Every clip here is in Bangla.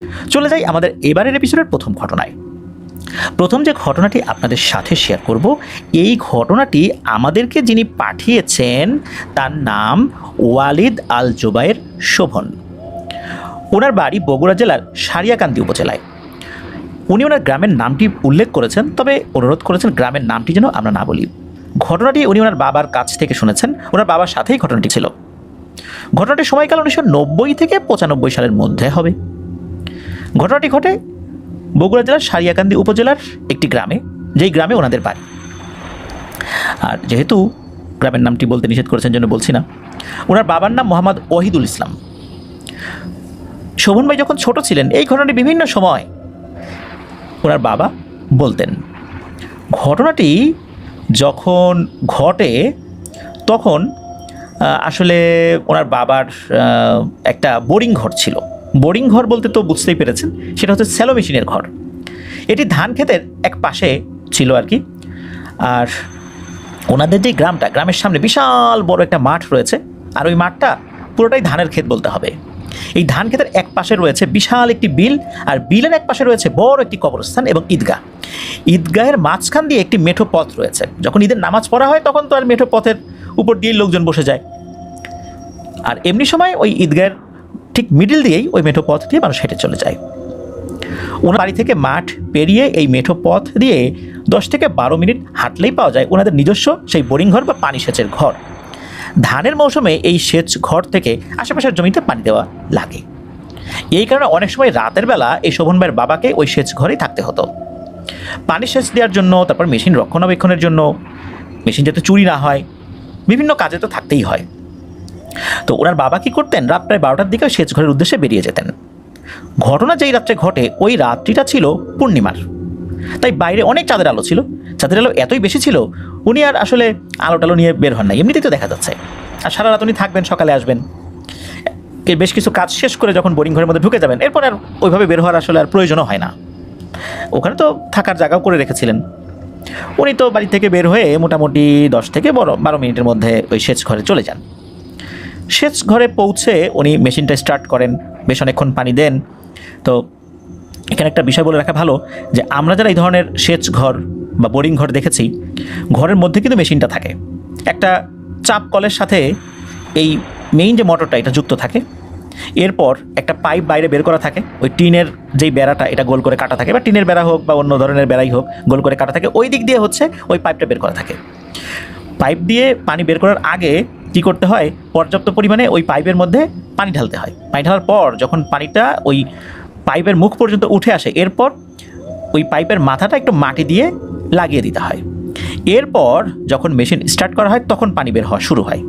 চলে যাই আমাদের এবারের এপিসোডের প্রথম ঘটনায়। প্রথম যে ঘটনাটি আপনাদের সাথে শেয়ার করব, এই ঘটনাটি আমাদেরকে যিনি পাঠিয়েছেন তার নাম ওয়ালিদ আল জুবায়ের শোভন। ওনার বাড়ি বগুড়া জেলার সারিয়াকান্দি উপজেলায়। উনি ওনার গ্রামের নামটি উল্লেখ করেছেন, তবে অনুরোধ করেছেন গ্রামের নামটি যেন আমরা না বলি। ঘটনাটি উনি ওনার বাবার কাছ থেকে শুনেছেন, ওনার বাবার সাথেই ঘটনাটি ছিল। ঘটনাটির সময়কাল 1990 থেকে 95 সালের মধ্যে হবে। ঘটনাটি ঘটে বগুড়া জেলার সারিয়াকান্দি উপজেলার একটি গ্রামে, যেই গ্রামে ওনাদের বাড়ি। আর যেহেতু গ্রামের নামটি বলতে নিষেধ করেছেন জন্য বলছি না। ওনার বাবার নাম মোহাম্মদ ওয়াহিদুল ইসলাম। শোভন ভাই যখন ছোট ছিলেন, এই ঘটনাটি বিভিন্ন সময় ওনার বাবা বলতেন। ঘটনাটি যখন ঘটে তখন আসলে ওনার বাবার একটা বোরিং ঘর ছিল। বোরিং ঘর বলতে তো বুঝতেই পেরেছেন, সেটা হচ্ছে স্যালো মেশিনের ঘর। এটি ধান ক্ষেতের এক পাশে ছিল আর কি। আর ওনাদের যে গ্রামটা, গ্রামের সামনে বিশাল বড় একটা মাঠ রয়েছে, আর ওই মাঠটা পুরোটাই ধানের ক্ষেত বলতে হবে। এই ধান ক্ষেতের এক পাশে রয়েছে বিশাল একটি বিল, আর বিলের এক পাশে রয়েছে বড় একটি কবরস্থান এবং ঈদগাহ। ঈদগাহের মাঝখান দিয়ে একটি মেঠো পথ রয়েছে। যখন ঈদের নামাজ পড়া হয় তখন তো আর মেঠো পথের উপর দিয়েই লোকজন বসে যায়, আর এমনি সময় ওই ঈদগাহের ঠিক মিডিল দিয়েই ওই মেঠো পথ দিয়ে মানুষ হেঁটে চলে যায়। ওনার বাড়ি থেকে মাঠ পেরিয়ে এই মেঠো পথ দিয়ে 10 থেকে 12 মিনিট হাঁটলেই পাওয়া যায় ওনাদের নিজস্ব সেই বোরিং ঘর বা পানি সেচের ঘর। ধানের মৌসুমে এই সেচ ঘর থেকে আশেপাশের জমিতে পানি দেওয়া লাগে। এই কারণে অনেক সময় রাতের বেলা এই শোভন ভাইয়ের বাবাকে ওই সেচ ঘরেই থাকতে হতো, পানি সেচ দেওয়ার জন্য, তারপর মেশিন রক্ষণাবেক্ষণের জন্য, মেশিন যাতে চুরি না হয়, বিভিন্ন কাজে তো থাকতেই হয়। তো ওনার বাবা কী করতেন, রাত প্রায় 12টার দিকে সেচ ঘরের উদ্দেশ্যে বেরিয়ে যেতেন। ঘটনা যেই রাত্রে ঘটে, ওই রাত্রিটা ছিল পূর্ণিমার, তাই বাইরে অনেক চাঁদের আলো ছিল। চাঁদের আলো এতই বেশি ছিল, উনি আর আসলে আলো টালো নিয়ে বের হন না, এমনিতেই তো দেখা যাচ্ছে। আর সারা রাত উনি থাকবেন, সকালে আসবেন, বেশ কিছু কাজ শেষ করে যখন বোরিং ঘরের মধ্যে ঢুকে যাবেন, এরপর আর ওইভাবে বের হওয়ার আসলে আর প্রয়োজনও হয় না। ওখানে তো থাকার জায়গাও করে রেখেছিলেন। উনি তো বাড়ি থেকে বের হয়ে মোটামুটি 10 থেকে 12 মিনিটের মধ্যে ওই সেচ ঘরে চলে যান। সেচ ঘরে পৌঁছে উনি মেশিনটা স্টার্ট করেন, বেশ অনেকক্ষণ পানি দেন। তো এখানে একটা বিষয় বলে রাখা ভালো যে আমরা যারা এই ধরনের সেচ ঘর বা বোরিং ঘর দেখেছি, ঘরের মধ্যে কিন্তু মেশিনটা থাকে। একটা চাপ কলের সাথে এই মেইন যে মোটরটা এটা যুক্ত থাকে। এরপর একটা পাইপ বাইরে বের করা থাকে, ওই টিনের যেই বেড়াটা এটা গোল করে কাটা থাকে, বা টিনের বেড়া হোক বা অন্য ধরনের বেড়াই হোক, গোল করে কাটা থাকে। ওই দিক দিয়ে হচ্ছে ওই পাইপটা বের করা থাকে। পাইপ দিয়ে পানি বের করার আগে কী করতে হয়, পর্যাপ্ত পরিমাণে ওই পাইপের মধ্যে পানি ঢালতে হয়। পানি ঢালার পর যখন পানিটা ওই পাইপের মুখ পর্যন্ত উঠে আসে, এরপর ওই পাইপের মাথাটা একটু মাটি দিয়ে লাগিয়ে দিতে হয়। এরপর যখন মেশিন স্টার্ট করা হয় তখন পানি বের হওয়া শুরু হয়।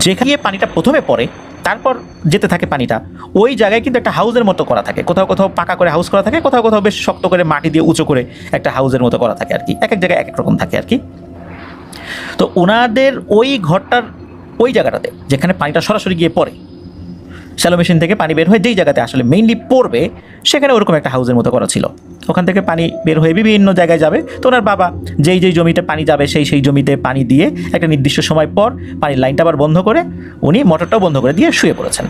যেখানে পানিটা প্রথমে পড়ে তারপর যেতে থাকে পানিটা, ওই জায়গায় কিন্তু একটা হাউসের মতো করা থাকে। কোথাও কোথাও পাকা করে হাউস করা থাকে, কোথাও কোথাও বেশ শক্ত করে মাটি দিয়ে উঁচু করে একটা হাউসের মতো করা থাকে আর কি। এক এক জায়গায় এক এক রকম থাকে আর কি। তো ওনাদের ওই ঘরটার ওই জায়গাটাতে যেখানে পানিটা সরাসরি গিয়ে পড়ে, শ্যালো মেশিন থেকে পানি বের হয়ে যেই জায়গাতে আসলে মেইনলি পড়বে, সেখানে ওরকম একটা হাউসের মতো করা ছিল। ওখান থেকে পানি বের হয়ে বিভিন্ন জায়গায় যাবে। তো ওনার বাবা যেই জমিতে পানি যাবে সেই জমিতে পানি দিয়ে একটা নির্দিষ্ট সময় পর পানির লাইনটা আবার বন্ধ করে উনি মোটরটাও বন্ধ করে দিয়ে শুয়ে পড়েছেন।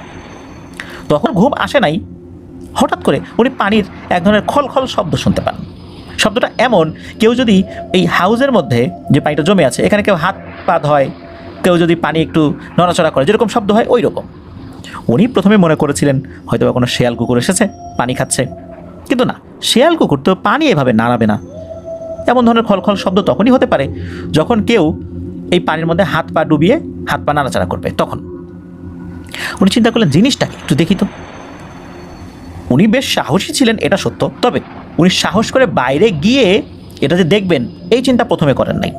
তখন ঘুম আসে নাই, হঠাৎ করে উনি পানির এক ধরনের খলখল শব্দ শুনতে পান। শব্দটা এমন, কেউ যদি এই হাউসের মধ্যে যে পানিটা জমে আছে এখানে কেউ হাত পা ধয়, কেউ যদি পানি একটু নড়াচড়া করে, যেরকম শব্দ হয় ওই রকম। উনি প্রথমে মনে করেছিলেন হয়তো বা কোনো শেয়াল কুকুর এসেছে পানি খাচ্ছে, কিন্তু না, শেয়াল কুকুর তো পানি এভাবে নাড়াবে না। এমন ধরনের খলখল শব্দ তখনই হতে পারে যখন কেউ এই পানির মধ্যে হাত পা ডুবিয়ে হাত পা নাড়াচাড়া করবে। তখন উনি চিন্তা করলেন জিনিসটাকে একটু দেখি তো। উনি বেশ সাহসী ছিলেন, এটা সত্য, তবে উনি সাহস করে বাইরে গিয়ে এটা যে দেখবেন এই চিন্তা প্রথমে করেন নাই।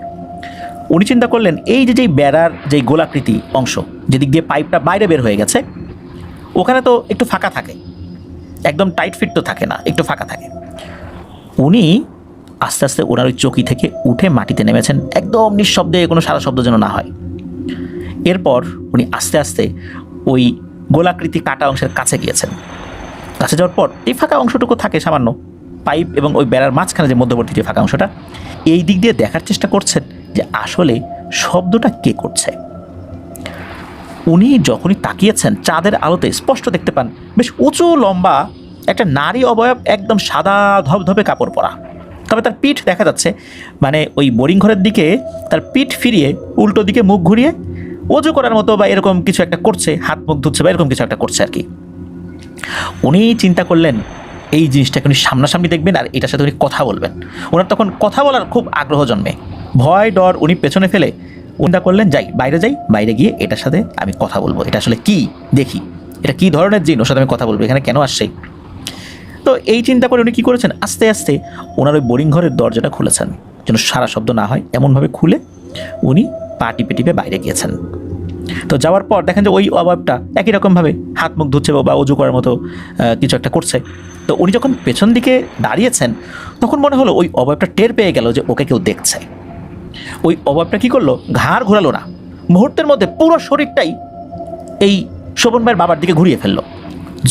উনি চিন্তা করলেন এই যেই বেড়ার যেই গোলাকৃতি অংশ, যেদিক দিয়ে পাইপটা বাইরে বের হয়ে গেছে, ওখানে তো একটু ফাঁকা থাকে, একদম টাইট ফিট তো থাকে না, একটু ফাঁকা থাকে। উনি আস্তে আস্তে ওনার ওই চৌকি থেকে উঠে মাটিতে নেমেছেন, একদম নিঃশব্দে, কোনো সারা শব্দ যেন না হয়। এরপর উনি আস্তে আস্তে ওই গোলাকৃতি কাটা অংশের কাছে গিয়েছেন। কাছে যাওয়ার পর এই ফাঁকা অংশটুকু থাকে সামান্য, পাইপ এবং ওই বেড়ার মাঝখানে যে মধ্যবর্তী যে ফাঁকা অংশটা, এই দিক দিয়ে দেখার চেষ্টা করছেন যে আসলে শব্দটা কে করছে। উনি যখনই তাকিয়েছেন চাঁদের আলোতে স্পষ্ট দেখতে পান বেশ উঁচু লম্বা একটা নারী অবয়ব, একদম সাদা ধবধবে কাপড় পরা। তবে তার পিঠ দেখা যাচ্ছে, মানে ওই বোরিং ঘরের দিকে তার পিঠ ফিরিয়ে উল্টো দিকে মুখ ঘুরিয়ে ওজু করার মতো বা এরকম কিছু একটা করছে, হাত মুখ ধুচ্ছে বা এরকম কিছু একটা করছে আর কি। উনি চিন্তা করলেন এই জিনিসটাকে উনি সামনাসামনি দেখবেন আর এটার সাথে উনি কথা বলবেন। ওনার তখন কথা বলার খুব আগ্রহ জন্মে, ভয় ডর উনি পেছনে ফেলে চিন্তা করলেন যাই, বাইরে গিয়ে এটার সাথে আমি কথা বলবো, এটা আসলে কি দেখি, এটা কি ধরনের জিন, ওর সাথে আমি কথা বলবো, এখানে কেন আসছে। তো এই চিন্তা করে উনি কী করেছেন, আস্তে আস্তে ওনার ওই বোরিং ঘরের দরজাটা খুলেছেন যেন সারা শব্দ না হয়, এমনভাবে খুলে উনি পা টিপে টিপে বাইরে গিয়েছেন। তো যাওয়ার পর দেখেন যে ওই অবয়বটা একই রকমভাবে হাত মুখ ধুচ্ছে বা অজু করার মতো কিছু একটা করছে। তো উনি যখন পেছন দিকে দাঁড়িয়েছেন তখন মনে হলো ওই অবয়বটা টের পেয়ে গেল যে ওকে কেউ দেখছে। ওই অবয়বটা কী করলো, ঘাড় ঘোরালো না, মুহূর্তের মধ্যে পুরো শরীরটাই এই শোভন ভাইয়ের বাবার দিকে ঘুরিয়ে ফেললো।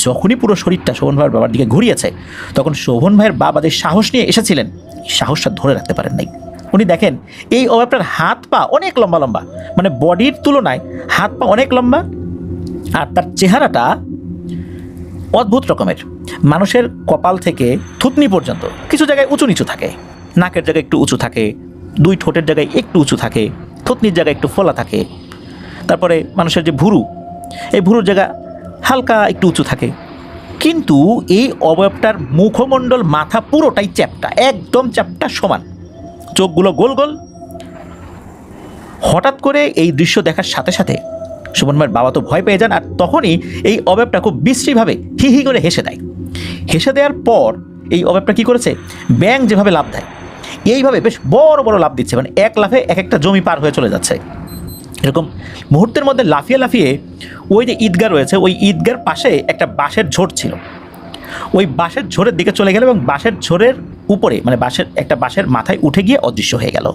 যখনই পুরো শরীরটা শোভন ভাইয়ের বাবার দিকে ঘুরিয়েছে তখন শোভন ভাইয়ের বাবা যে সাহস নিয়ে এসেছিলেন সাহসটা ধরে রাখতে পারেন নাই। উনি দেখেন এই অবয়বটার হাত পা অনেক লম্বা লম্বা, মানে বডির তুলনায় হাত পা অনেক লম্বা, আর তার চেহারাটা অদ্ভুত রকমের। মানুষের কপাল থেকে থুতনি পর্যন্ত কিছু জায়গায় উঁচু নিচু থাকে, নাকের জায়গায় একটু উঁচু থাকে, দুই ঠোঁটের জায়গায় একটু উঁচু থাকে, থুতনির জায়গায় একটু ফোলা থাকে, তারপরে মানুষের যে ভুরু, এই ভুরুর জায়গা হালকা একটু উঁচু থাকে। কিন্তু এই অবয়বটার মুখমণ্ডল মাথা পুরোটাই চ্যাপ্টা, একদম চ্যাপ্টা সমান, চোখগুলো গোল গোল। হঠাৎ করে এই দৃশ্য দেখার সাথে সাথে শোভন ভাইয়ের বাবা তো ভয় পেয়ে যান, আর তখনই এই অবয়বটা খুব বিশ্রীভাবে হি হি করে হেসে দেয়। হেসে দেওয়ার পর এই অবয়বটা কী করেছে, ব্যাঙ যেভাবে লাফ দেয় এইভাবে বেশ বড় বড় লাফ দিচ্ছে, মানে এক লাফে এক একটা জমি পার হয়ে চলে যাচ্ছে। এরকম মুহূর্তের মধ্যে লাফিয়ে লাফিয়ে ওই যে ঈদগাহ রয়েছে ওই ঈদগার পাশে একটা বাঁশের ঝোড় ছিল, ওই বাঁশের ঝোড়ের দিকে চলে গেল এবং বাঁশের ঝোড়ের উপরে মানে বাঁশের মাথায় উঠে গিয়ে অদৃশ্য হয়ে গেল।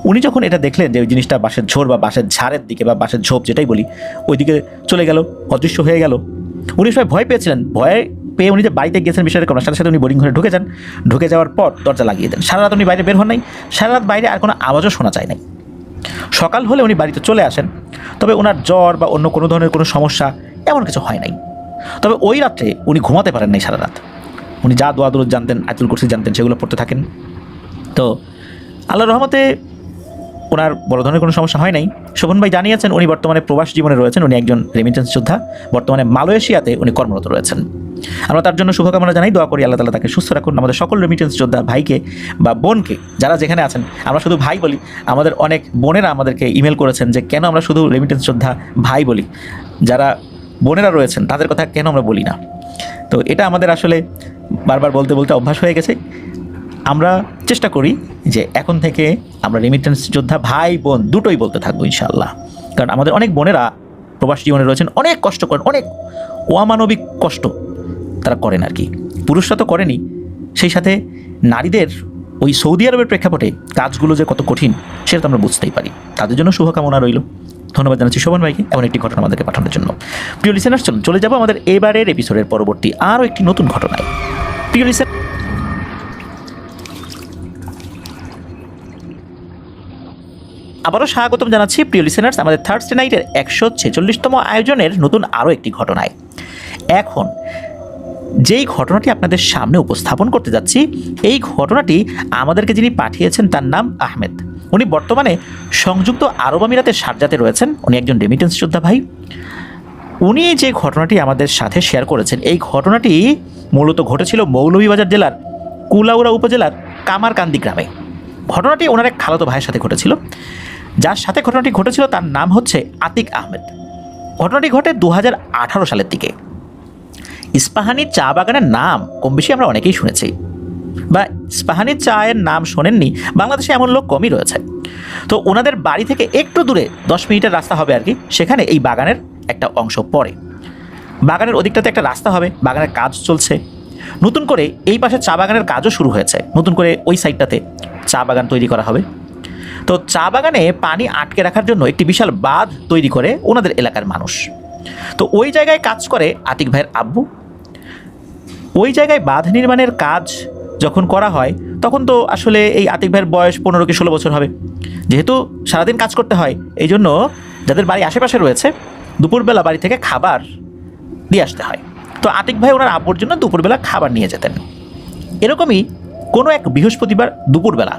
উনি যখন এটা দেখলেন যে ওই জিনিসটা বাঁশের ঝোড় বা বাঁশের ঝাড়ের দিকে বা বাঁশের ঝোপ যেটাই বলি ওই দিকে চলে গেল, অদৃশ্য হয়ে গেল, উনি সবাই ভয় পেয়েছিলেন। ভয় পেয়ে উনি যে বাড়িতে গিয়েছেন বিষয়টা করার সাথে সাথে উনি বোরিং ঘরে ঢুকে যান। ঢুকে যাওয়ার পর দরজা লাগিয়ে দেন। সারা রাত উনি বাইরে বের হন নাই, সারা রাত বাইরে আর কোনো আওয়াজও শোনা যায় নাই। সকাল হলে উনি বাড়িতে চলে আসেন, তবে ওনার জ্বর বা অন্য কোনো ধরনের কোনো সমস্যা এমন কিছু হয় নাই। তবে ওই রাত্রে উনি ঘুমাতে পারেন নাই সারা রাত। উনি যা দোয়া দুরুদ জানতেন, আয়াতুল কুরসি জানতেন, সেগুলো পড়তে থাকেন। তো আল্লাহর রহমতে ওনার বড় ধরনের কোনো সমস্যা হয় নাই। শোভন ভাই জানিয়েছেন উনি বর্তমানে প্রবাস জীবনে রয়েছেন, উনি একজন রেমিটেন্স যোদ্ধা, বর্তমানে মালয়েশিয়াতে উনি কর্মরত রয়েছেন। আমরা তার জন্য শুভকামনা জানাই, দোয়া করি আল্লাহ তাআলা তাকে সুস্থ রাখুন। আমাদের সকল রেমিটেন্স যোদ্ধা ভাইকে বা বোনকে যারা যেখানে আছেন, আমরা শুধু ভাই বলি, আমাদের অনেক বোনেরা আমাদেরকে ইমেল করেছেন যে কেন আমরা শুধু রেমিটেন্স যোদ্ধা ভাই বলি, যারা বোনেরা রয়েছেন তাদের কথা কেন আমরা বলি না। তো এটা আমাদের আসলে বারবার বলতে বলতে অভ্যাস হয়ে গেছে। আমরা চেষ্টা করি যে এখন থেকে আমরা রেমিটেন্স যোদ্ধা ভাই বোন দুটোই বলতে থাকবো ইনশাআল্লাহ। কারণ আমাদের অনেক বোনেরা প্রবাস জীবনে রয়েছেন, অনেক কষ্ট করেন, অনেক অমানবিক কষ্ট তারা করেন আর কি। পুরুষরা তো করেনি, সেই সাথে নারীদের ওই সৌদি আরবের প্রেক্ষাপটে কাজগুলো যে কত কঠিন সেটা তো আমরা বুঝতেই পারি। তাদের জন্য শুভকামনা রইল। ধন্যবাদ জানাচ্ছি শোভন ভাইকে এমন একটি ঘটনা আমাদেরকে পাঠানোর জন্য। প্রিয় লিসেনার্স, চলে যাবো আমাদের এবারের এপিসোডের পরবর্তী আরও একটি নতুন ঘটনায়। প্রিয় লিসেনার, আবারও স্বাগতম জানাচ্ছি প্রিয় লিসেনার্স আমাদের থার্সডে নাইটের 146তম আয়োজনের নতুন আরও একটি ঘটনায়। এখন যেই ঘটনাটি আপনাদের সামনে উপস্থাপন করতে যাচ্ছি, এই ঘটনাটি আমাদেরকে যিনি পাঠিয়েছেন তার নাম আহমেদ। উনি বর্তমানে সংযুক্ত আরব আমিরাতের শারজাতে রয়েছেন। উনি একজন রেমিটেন্স যোদ্ধা ভাই। উনি যে ঘটনাটি আমাদের সাথে শেয়ার করেছেন, এই ঘটনাটি মূলত ঘটেছিল মৌলভীবাজার জেলার কুলাউড়া উপজেলার কামারকান্দি গ্রামে। ঘটনাটি ওনার এক খালাতো ভাইয়ের সাথে ঘটেছিল। যার সাথে ঘটনাটি ঘটেছিল তার নাম হচ্ছে আতিক আহমেদ। ঘটনাটি ঘটে 2018 সালের দিকে। ইস্পাহানি চা বাগানের নাম কম বেশি আমরা অনেকেই শুনেছি, বা ইস্পাহানি চায়ের নাম শোনেননি বাংলাদেশে এমন লোক কমই রয়েছে। তো ওনাদের বাড়ি থেকে একটু দূরে 10 মিনিটের রাস্তা হবে আর কি, সেখানে এই বাগানের একটা অংশ পড়ে। বাগানের ওদিকটাতে একটা রাস্তা হবে, বাগানের কাজ চলছে। নতুন করে এই পাশে চা বাগানের কাজও শুরু হয়েছে, নতুন করে ওই সাইডটাতে চা বাগান তৈরি করা হবে। তো চা বাগানে পানি আটকে রাখার জন্য একটি বিশাল বাঁধ তৈরি করে ওনাদের এলাকার মানুষ। তো ওই জায়গায় কাজ করে আতিক ভাইয়ের আব্বু। ওই জায়গায় বাঁধ নির্মাণের কাজ যখন করা হয় তখন তো আসলে এই আতিক ভাইয়ের বয়স 15 কি 16 বছর হবে। যেহেতু সারাদিন কাজ করতে হয়, এই জন্য যাদের বাড়ি আশেপাশে রয়েছে দুপুরবেলা বাড়ি থেকে খাবার দিয়ে আসতে হয়। তো আতিক ভাই ওনার আব্বুর জন্য দুপুরবেলা খাবার নিয়ে যেতেন। এরকমই কোনো এক বৃহস্পতিবার দুপুরবেলা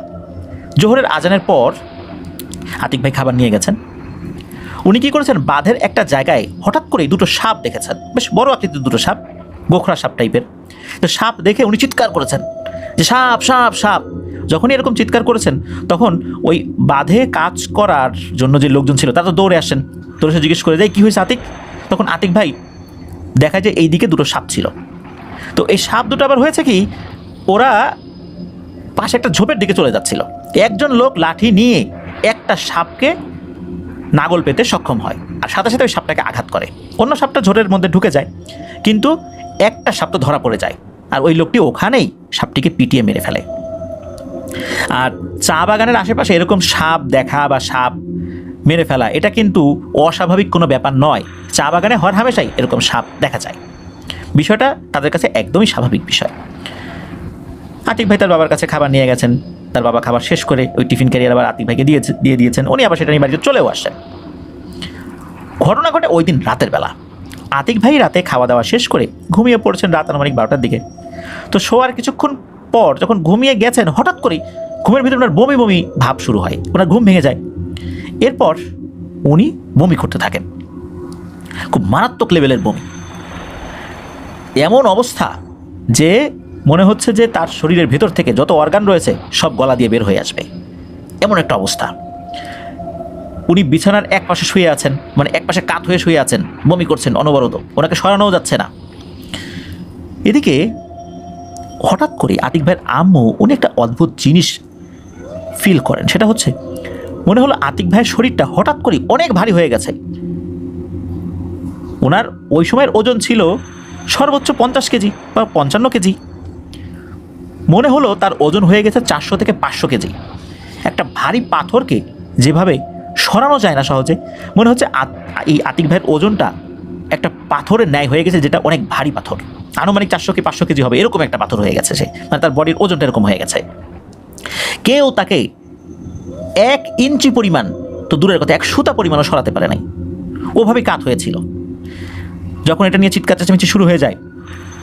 জোহরের আজানের পর আতিক ভাই খাবার নিয়ে গেছেন। উনি কী করেছেন, বাঁধের একটা জায়গায় হঠাৎ করেই দুটো সাপ দেখেছেন, বেশ বড় আকৃতির দুটো সাপ, গোখরা সাপ টাইপের। তো সাপ দেখে উনি চিৎকার করেছেন যে সাপ সাপ সাপ। যখনই এরকম চিৎকার করেছেন তখন ওই বাঁধে কাজ করার জন্য যে লোকজন ছিল তারা তো দৌড়ে আসেন, দৌড়ে এসে জিজ্ঞেস করে যায় কী হয়েছে আতিক। তখন আতিক ভাই দেখা যায় এই দিকে দুটো সাপ ছিল। তো এই সাপ দুটো আবার হয়েছে কি, ওরা পাশে একটা ঝোপের দিকে চলে যাচ্ছিল। একজন লোক লাঠি নিয়ে একটা সাপকে নাগল পেতে সক্ষম হয় আর সাথে সাথে ওই সাপটাকে আঘাত করে। অন্য সাপটা ঝোরের মধ্যে ঢুকে যায়, কিন্তু একটা সাপ তো ধরা পড়ে যায় আর ওই লোকটি ওখানেই সাপটিকে পিটিয়ে মেরে ফেলে। আর চা বাগানের আশেপাশে এরকম সাপ দেখা বা সাপ মেরে ফেলা এটা কিন্তু অস্বাভাবিক কোনো ব্যাপার নয়। চা বাগানে হর হামেশাই এরকম সাপ দেখা যায়, বিষয়টা তাদের কাছে একদমই স্বাভাবিক বিষয়। আতিক ভাই তার বাবার কাছে খাবার নিয়ে গেছেন, তার বাবা খাবার শেষ করে ওই টিফিন ক্যারিয়ার আবার আতিক ভাইকে দিয়ে দিয়েছেন। উনি আবার সেটা নিয়ে বাড়িতে চলেও আসছেন। ঘটনা ঘটে ওই দিন রাতের বেলা। আতিক ভাই রাতে খাওয়া দাওয়া শেষ করে ঘুমিয়ে পড়েছেন রাত আনুমানিক 12টার দিকে। তো শোয়ার কিছুক্ষণ পর যখন ঘুমিয়ে গেছেন হঠাৎ করে ঘুমের ভিতরে ওনার বমি বমি ভাব শুরু হয়, ওনার ঘুম ভেঙে যায়। এরপর উনি বমি করতে থাকেন, খুব মারাত্মক লেভেলের বমি। এমন অবস্থা যে মনে হচ্ছে যে তার শরীরের ভেতর থেকে যত অর্গান রয়েছে সব গলা দিয়ে বের হয়ে আসবে, এমন একটা অবস্থা। উনি বিছানার এক পাশে শুয়ে আছেন, মানে এক পাশে কাত হয়ে শুয়ে আছেন, বমি করছেন অনবরত, ওনাকে সরানোও যাচ্ছে না। এদিকে হঠাৎ করে আতিক ভাইয়ের আম্মু উনি একটা অদ্ভুত জিনিস ফিল করেন। সেটা হচ্ছে মনে হলো আতিক ভাইয়ের শরীরটা হঠাৎ করে অনেক ভারী হয়ে গেছে। ওনার ওই সময়ের ওজন ছিল সর্বোচ্চ 50 কেজি বা 55 কেজি। মনে হলো তার ওজন হয়ে গেছে 400 থেকে 500 কেজি। একটা ভারী পাথরকে যেভাবে সরানো যায় না সহজে, মনে হচ্ছে এই আতিক ভাইয়ের ওজনটা একটা পাথরের ন্যায় হয়ে গেছে, যেটা অনেক ভারী পাথর, আনুমানিক 400 কি 500 কেজি হবে, এরকম একটা পাথর হয়ে গেছে সে, মানে তার বডির ওজনটা এরকম হয়ে গেছে। কেউ তাকে 1 ইঞ্চি পরিমাণ তো দূরের কথা 1 সুতা পরিমাণও সরাতে পারে নাই, ওভাবে কাত হয়েছিল। যখন এটা নিয়ে চিৎকার চেঁচামেচি শুরু হয়ে যায়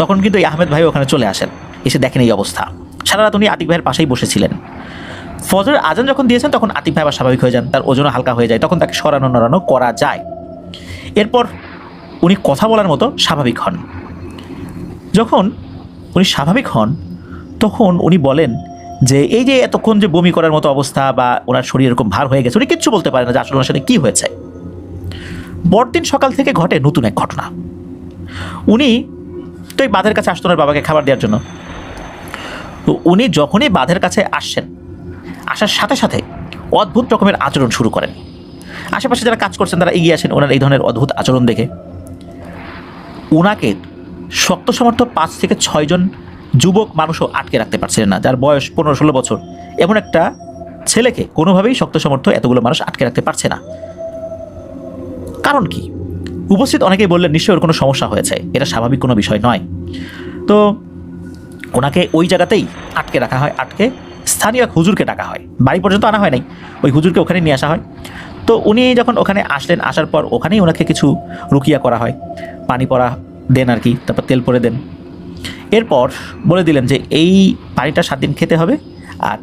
তখন কিন্তু এই আহমেদ ভাই ওখানে চলে আসেন, এসে দেখেন এই অবস্থা। সারা রাত উনি আতিক ভাইয়ের পাশেই বসেছিলেন। ফজরের আজান যখন দিয়েছেন তখন আতিক ভাই আবার স্বাভাবিক হয়ে যান, তার ওজনও হালকা হয়ে যায়, তখন তাকে সরানো নড়ানো করা যায়। এরপর উনি কথা বলার মতো স্বাভাবিক হন। যখন উনি স্বাভাবিক হন তখন উনি বলেন যে এই যে এতক্ষণ যে বমি করার মতো অবস্থা বা ওনার শরীর এরকম ভার হয়ে গেছে, উনি কিচ্ছু বলতে পারেন না যে আসলে ওনার সাথে কী হয়েছে। পরদিন সকাল থেকে ঘটে নতুন এক ঘটনা। উনি তো এই বাঁধের কাছে আসতো ওনার বাবাকে খাবার দেওয়ার জন্য। তো উনি যখনই বাঁধের কাছে আসছেন, আসার সাথে সাথে অদ্ভুত রকমের আচরণ শুরু করেন। আশেপাশে যারা কাজ করছেন তারা এগিয়ে আসেন ওনার এই ধরনের অদ্ভুত আচরণ দেখে। ওনাকে শক্ত সমর্থ 5 থেকে 6 জন যুবক মানুষও আটকে রাখতে পারছিলেন না, যার বয়স 15-16 বছর। এমন একটা ছেলেকে কোনোভাবেই শক্ত সমর্থ এতগুলো মানুষ আটকে রাখতে পারছে না। কারণ কি? উপস্থিত অনেকেই বললেন নিশ্চয়ই ওর কোনো সমস্যা হয়েছে, এটা স্বাভাবিক কোনো বিষয় নয়। তো ওনাকে ওই জায়গাতেই আটকে রাখা হয়, আটকে স্থানীয় এক হুজুরকে ডাকা হয়, বাড়ি পর্যন্ত আনা হয় নাই, ওই হুজুরকে ওখানে নিয়ে আসা হয়। তো উনি যখন ওখানে আসলেন, আসার পর ওখানেই ওনাকে কিছু রুকিয়া করা হয়, পানি পড়া দেন আর কি, তারপর তেল পরে দেন। এরপর বলে দিলেন যে এই পানিটা 7 দিন খেতে হবে আর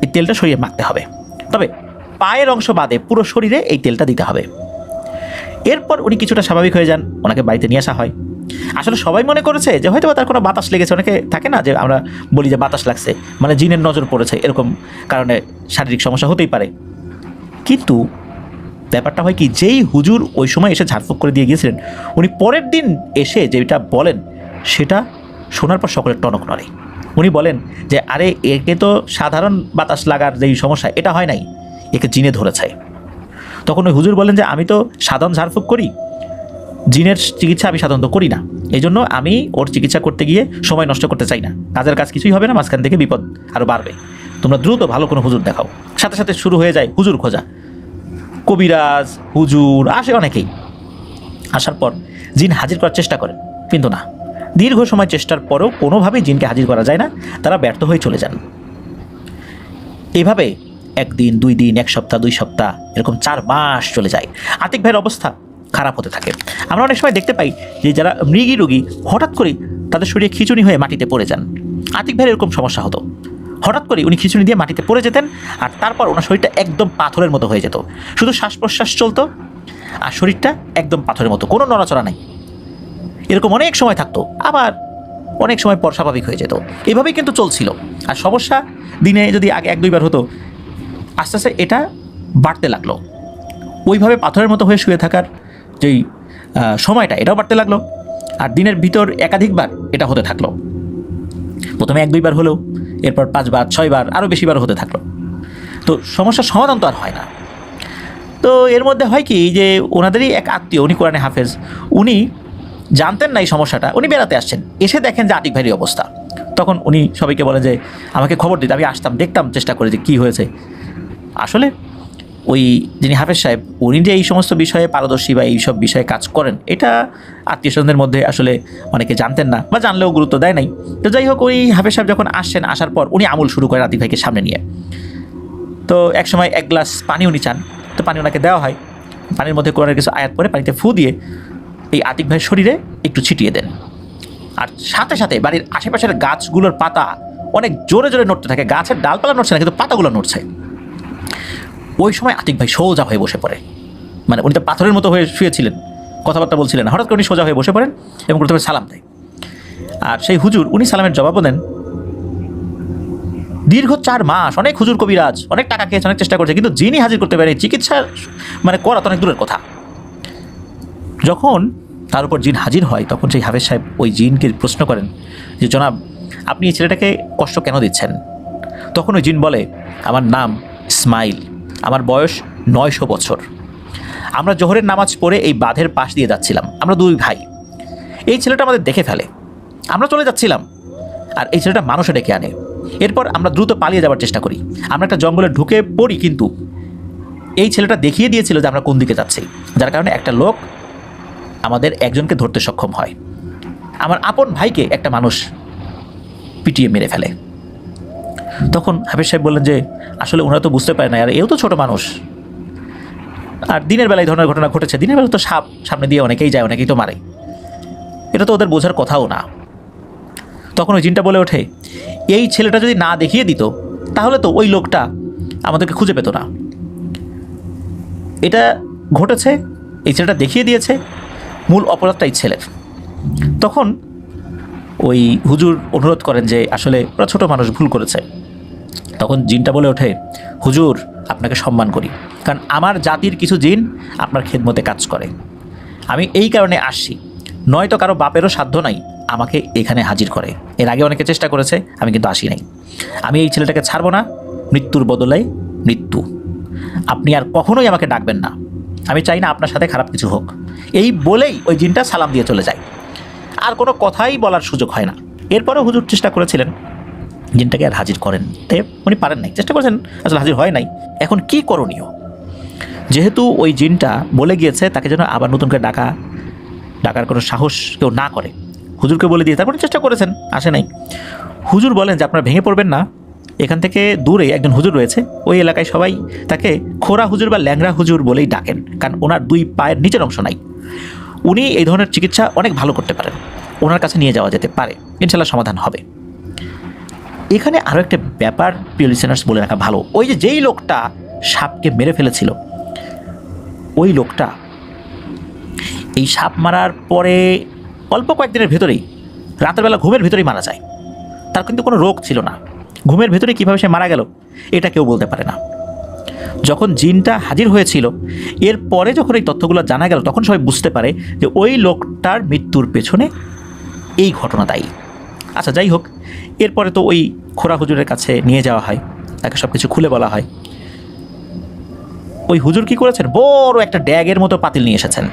এই তেলটা শরীরে মাখতে হবে, তবে পায়ের অংশ বাদে পুরো শরীরে এই তেলটা দিতে হবে। এরপর উনি কিছুটা স্বাভাবিক হয়ে যান, ওনাকে বাড়িতে নিয়ে আসা হয়। আসলে সবাই মনে করেছে যে হয়তো তার কোনো বাতাস লেগেছে, অনেকে থাকে না যে আমরা বলি যে বাতাস লাগছে, মানে জিনের নজর পড়েছে, এরকম কারণে শারীরিক সমস্যা হতেই পারে। কিন্তু ব্যাপারটা হয় কি, যেই হুজুর ওই সময় এসে ঝাড়ফুঁক করে দিয়ে গিয়েছিলেন, উনি পরের দিন এসে যেটা বলেন সেটা শোনার পর সকলের টনক নড়ে। উনি বলেন যে আরে একে তো সাধারণ বাতাস লাগার যেই সমস্যা এটা হয় নাই, একে জিনে ধরেছে। তখন ওই হুজুর বলেন যে আমি তো সাধারণ ঝাড়ফুঁক করি, জিনের চিকিৎসা আমি সাধারণত করি না, এই জন্য আমি ওর চিকিৎসা করতে গিয়ে সময় নষ্ট করতে চাই না, কাজের কাজ কিছুই হবে না, মাঝখান থেকে বিপদ আরও বাড়বে, তোমরা দ্রুত ভালো কোনো হুজুর দেখাও। সাথে সাথে শুরু হয়ে যায় হুজুর খোঁজা, কবিরাজ হুজুর আসে অনেকেই। আসার পর জিন হাজির করার চেষ্টা করেন, কিন্তু না, দীর্ঘ সময় চেষ্টার পরেও কোনোভাবেই জিনকে হাজির করা যায় না, তারা ব্যর্থ হয়ে চলে যান। এভাবে 1 দিন 2 দিন 1 সপ্তাহ 2 সপ্তাহ এরকম 4 মাস চলে যায়। আতিক ভাইয়ের অবস্থা খারাপ হতে থাকে। আমরা অনেক সময় দেখতে পাই যে যারা মৃগী রোগী হঠাৎ করে তাদের শরীরে খিঁচুনি হয়ে মাটিতে পড়ে যান। আতিক ভাইয়ের এরকম সমস্যা হতো, হঠাৎ করে উনি খিঁচুনি দিয়ে মাটিতে পড়ে যেতেন, আর তারপর ওনার শরীরটা একদম পাথরের মতো হয়ে যেত, শুধু শ্বাস প্রশ্বাস চলতো আর শরীরটা একদম পাথরের মতো, কোনো নড়াচড়া নাই। এরকম অনেক সময় থাকতো, আবার অনেক সময় পর স্বাভাবিক হয়ে যেত। এভাবেই কিন্তু চলছিল। আর সমস্যা দিনে যদি আগে 1-2 বার হতো, আস্তে আস্তে এটা বাড়তে লাগলো। ওইভাবে পাথরের মতো হয়ে শুয়ে থাকার যেই সময়টা, এটাও বাড়তে লাগলো। আর দিনের ভিতর একাধিকবার এটা হতে থাকলো। প্রথমে 1-2 বার হলেও এরপর 5 বার 6 বার আরও বেশিবার হতে থাকলো। তো সমস্যার সমাধান তো আর হয় না। তো এর মধ্যে হয় কি যে ওনাদেরই এক আত্মীয়, উনি কোরআনে হাফেজ, উনি জানতেন না এই সমস্যাটা, উনি বেড়াতে আসছেন, এসে দেখেন যে আতিক ভাইয়ের অবস্থা। তখন উনি সবাইকে বলেন যে আমাকে খবর দিতে, আমি আসতাম, দেখতাম, চেষ্টা করে যে কী হয়েছে। আসলে ওই যিনি হাফেজ সাহেব, উনি যে এই সমস্ত বিষয়ে পারদর্শী বা এইসব বিষয়ে কাজ করেন, এটা আত্মীয় স্বজনদের মধ্যে আসলে অনেকে জানতেন না, বা জানলেও গুরুত্ব দেয় নাই। তো যাই হোক, ওই হাফেজ সাহেব যখন আসছেন, আসার পর উনি আমল শুরু করেন আতিক ভাইকে সামনে নিয়ে। তো এক সময় 1 গ্লাস পানি উনি চান, তো পানি ওনাকে দেওয়া হয়। পানির মধ্যে কোরআনের কিছু আয়াত পরে পানিতে ফু দিয়ে এই আতিক ভাইয়ের শরীরে একটু ছিটিয়ে দেন। আর সাথে সাথে বাড়ির আশেপাশের গাছগুলোর পাতা অনেক জোরে জোরে নড়তে থাকে। গাছের ডালপালা নড়ছে না, কিন্তু পাতাগুলো নড়ছে। ওই সময় আতিক ভাই সোজা হয়ে বসে পড়ে, মানে উনি তো পাথরের মতো হয়ে শুয়েছিলেন, কথাবার্তা বলছিলেন, হঠাৎ করে উনি সোজা হয়ে বসে পড়েন এবং প্রথমে সালাম দেয়। আর সেই হুজুর, উনি সালামের জবাবও দেন। দীর্ঘ 4 মাস অনেক হুজুর কবিরাজ অনেক টাকা খেয়েছে, অনেক চেষ্টা করছে, কিন্তু জিনই হাজির করতে পারে, চিকিৎসা মানে করা তো অনেক দূরের কথা। যখন তার উপর জিন হাজির হয়, তখন সেই হাফেজ সাহেব ওই জিনকে প্রশ্ন করেন যে জনাব, আপনি এই ছেলেটাকে কষ্ট কেন দিচ্ছেন? তখন ওই জিন বলে, আমার নাম ইসমাইল, আমার বয়স 900 বছর। আমরা জোহরের নামাজ পড়ে এই বাঁধের পাশ দিয়ে যাচ্ছিলাম, আমরা 2 ভাই। এই ছেলেটা আমাদের দেখে ফেলে, আমরা চলে যাচ্ছিলাম, আর এই ছেলেটা মানুষে ডেকে আনে। এরপর আমরা দ্রুত পালিয়ে যাওয়ার চেষ্টা করি, আমরা একটা জঙ্গলে ঢুকে পড়ি, কিন্তু এই ছেলেটা দেখিয়ে দিয়েছিল যে আমরা কোন দিকে যাচ্ছি, যার কারণে একটা লোক আমাদের একজনকে ধরতে সক্ষম হয়। আমার আপন ভাইকে একটা মানুষ পিটিয়ে মেরে ফেলে। তখন হাফেজ সাহেব বললেন যে আসলে ওনারা তো বুঝতে পারে না, আর এও তো ছোট মানুষ, আর দিনের বেলায় ধরনের ঘটনা ঘটেছে, দিনের বেলা তো সাপ সামনে দিয়ে অনেকেই যায়, অনেকেই তো মারে, এটা তো ওদের বোঝার কথাও না। তখন ওই জিনটা বলে ওঠে, এই ছেলেটা যদি না দেখিয়ে দিত, তাহলে তো ওই লোকটা আমাদেরকে খুঁজে পেত না। এটা ঘটেছে, এই ছেলেটা দেখিয়ে দিয়েছে, মূল অপরাধটা এই ছেলের। তখন ওই হুজুর অনুরোধ করেন যে আসলে ওরা ছোটো মানুষ, ভুল করেছে। তখন জিনটা বলে ওঠে, হুজুর আপনাকে সম্মান করি, কারণ আমার জাতির কিছু জিন আপনার খেদমতে কাজ করে, আমি এই কারণে আসছি, নয়তো কারো বাপেরও সাধ্য নাই আমাকে এখানে হাজির করে। এর আগে অনেকে চেষ্টা করেছে, আমি কিন্তু আসি নাই। আমি এই ছেলেটাকে ছাড়বো না, মৃত্যুর বদলে মৃত্যু। আপনি আর কখনোই আমাকে ডাকবেন না, আমি চাই না আপনার সাথে খারাপ কিছু হোক। এই বলেই ওই জিনটা সালাম দিয়ে চলে যায়, আর কোনো কথাই বলার সুযোগ হয় না। এরপরেও হুজুর চেষ্টা করেছিলেন জিনটাকে আর হাজির করেন, উনি পারেন নাই, চেষ্টা করেছেন, আসলে হাজির হয় নাই। এখন কি করণীয়? যেহেতু ওই জিনটা বলে গিয়েছে তাকে যেন আবার নতুন করে ডাকার কোনো সাহস কেউ না করে, হুজুরকে বলে দিয়ে তারপরে চেষ্টা করেছেন, আসে নাই। হুজুর বলেন যে আপনারা ভেঙে পড়বেন না, এখান থেকে দূরে একজন হুজুর রয়েছে, ওই এলাকায় সবাই তাকে খোরা হুজুর বা ল্যাংরা হুজুর বলেই ডাকেন, কারণ ওনার 2 পায়ের নিচের অংশ নাই। উনি এই ধরনের চিকিৎসা অনেক ভালো করতে পারেন, ওনার কাছে নিয়ে যাওয়া যেতে পারে, ইনশাল্লাহ সমাধান হবে। এখানে আরও একটা ব্যাপার প্রিয় লিসেনার্স বলে রাখা ভালো, ওই যে যেই লোকটা সাপকে মেরে ফেলেছিল, ওই লোকটা এই সাপ মারার পরে অল্প কয়েকদিনের ভেতরেই, রাতের বেলা ঘুমের ভেতরেই মারা যায়। তার কিন্তু কোনো রোগ ছিল না, ঘুমের ভেতরে কীভাবে সে মারা গেল এটা কেউ বলতে পারে না। যখন জিনটা হাজির হয়েছিল, এরপরে যখন এই তথ্যগুলো জানা গেল, তখন সবাই বুঝতে পারে যে ওই লোকটার মৃত্যুর পেছনে এই ঘটনা দায়ী। আচ্ছা যাই হোক, এরপরে তো ওই খোরা হুজুরের কাছে নিয়ে যাওয়া হয়, তাকে সব কিছু খুলে বলা হয়। ওই হুজুর কী করেছেন, বড় একটা ড্যাগের মতো পাতিল নিয়ে এসেছেন,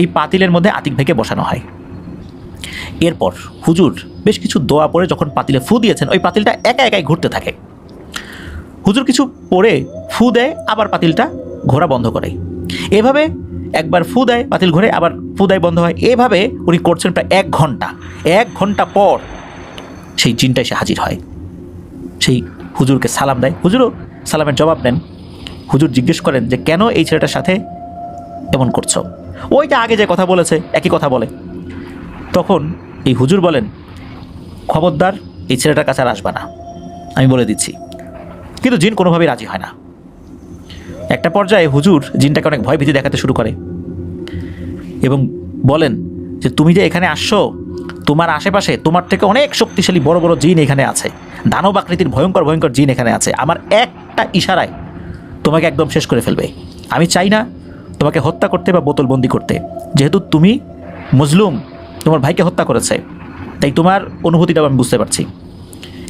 এই পাতিলের মধ্যে আতিক ভাইকে বসানো হয়। এরপর হুজুর বেশ কিছু দোয়া পড়ে যখন পাতিলে ফু দিয়েছেন, ওই পাতিলটা একা একাই ঘুরতে থাকে। হুজুর কিছু পড়ে ফু দেয়, আবার পাতিলটা ঘোরা বন্ধ করে। এভাবে একবার ফু দেয়, পাতিল ঘোরে, আবার ফু দেয়, বন্ধ হয়। এভাবে উনি করছেন প্রায় 1 ঘন্টা। 1 ঘন্টা পর সেই জিনটা এসে হাজির হয়, সেই হুজুরকে সালাম দেয়। হুজুরও সালামের জবাব নেন। হুজুর জিজ্ঞেস করেন যে কেন এই ছেলেটার সাথে এমন করছো? ওই যে আগে যে কথা বলেছে একই কথা বলে। তখন এই হুজুর বলেন, খবরদার এই ছেলেটার কাছে আর আসবা না, আমি বলে দিচ্ছি। কিন্তু জিন কোনোভাবেই রাজি হয় না। একটা পর্যায়ে হুজুর জিনটাকে অনেক ভয় ভীতি দেখাতে শুরু করে এবং বলেন যে তুমি যে এখানে আসছো, তোমার আশেপাশে তোমার থেকে অনেক শক্তিশালী বড় বড় জিন এখানে আছে, দানব আকৃতির ভয়ঙ্কর ভয়ঙ্কর জিন এখানে আছে। আমার একটা ইশারায় তোমাকে একদম শেষ করে ফেলবে। আমি চাই না তোমাকে হত্যা করতে বা বোতলবন্দি করতে, যেহেতু তুমি মজলুম, তোমার ভাইকে হত্যা করেছে, তাই তোমার অনুভূতিটাও আমি বুঝতে পারছি।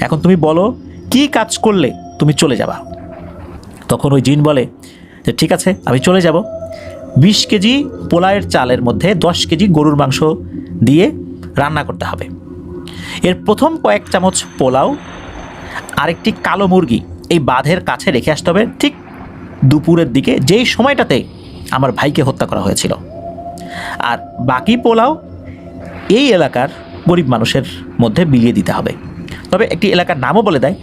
এখন তুমি বলো কি কাজ করলে তুমি চলে যাবা? তখন ওই জিন বলে যে ঠিক আছে, আমি চলে যাব। 20 কেজি পোলাওয়ের চালের মধ্যে 10 কেজি গরুর মাংস দিয়ে রান্না করতে হবে। এর প্রথম কয়েক চামচ পোলাও আরেকটি কালো মুরগি এই বাঁধের কাছে রেখে আসতে হবে ঠিক দুপুরের দিকে, যেই সময়টাতে আমার ভাইকে হত্যা করা হয়েছিল। আর বাকি পোলাও এই এলাকার গরিব মানুষের মধ্যে বিলিয়ে দিতে হবে। তবে একটি এলাকার নামও বলে দেয়,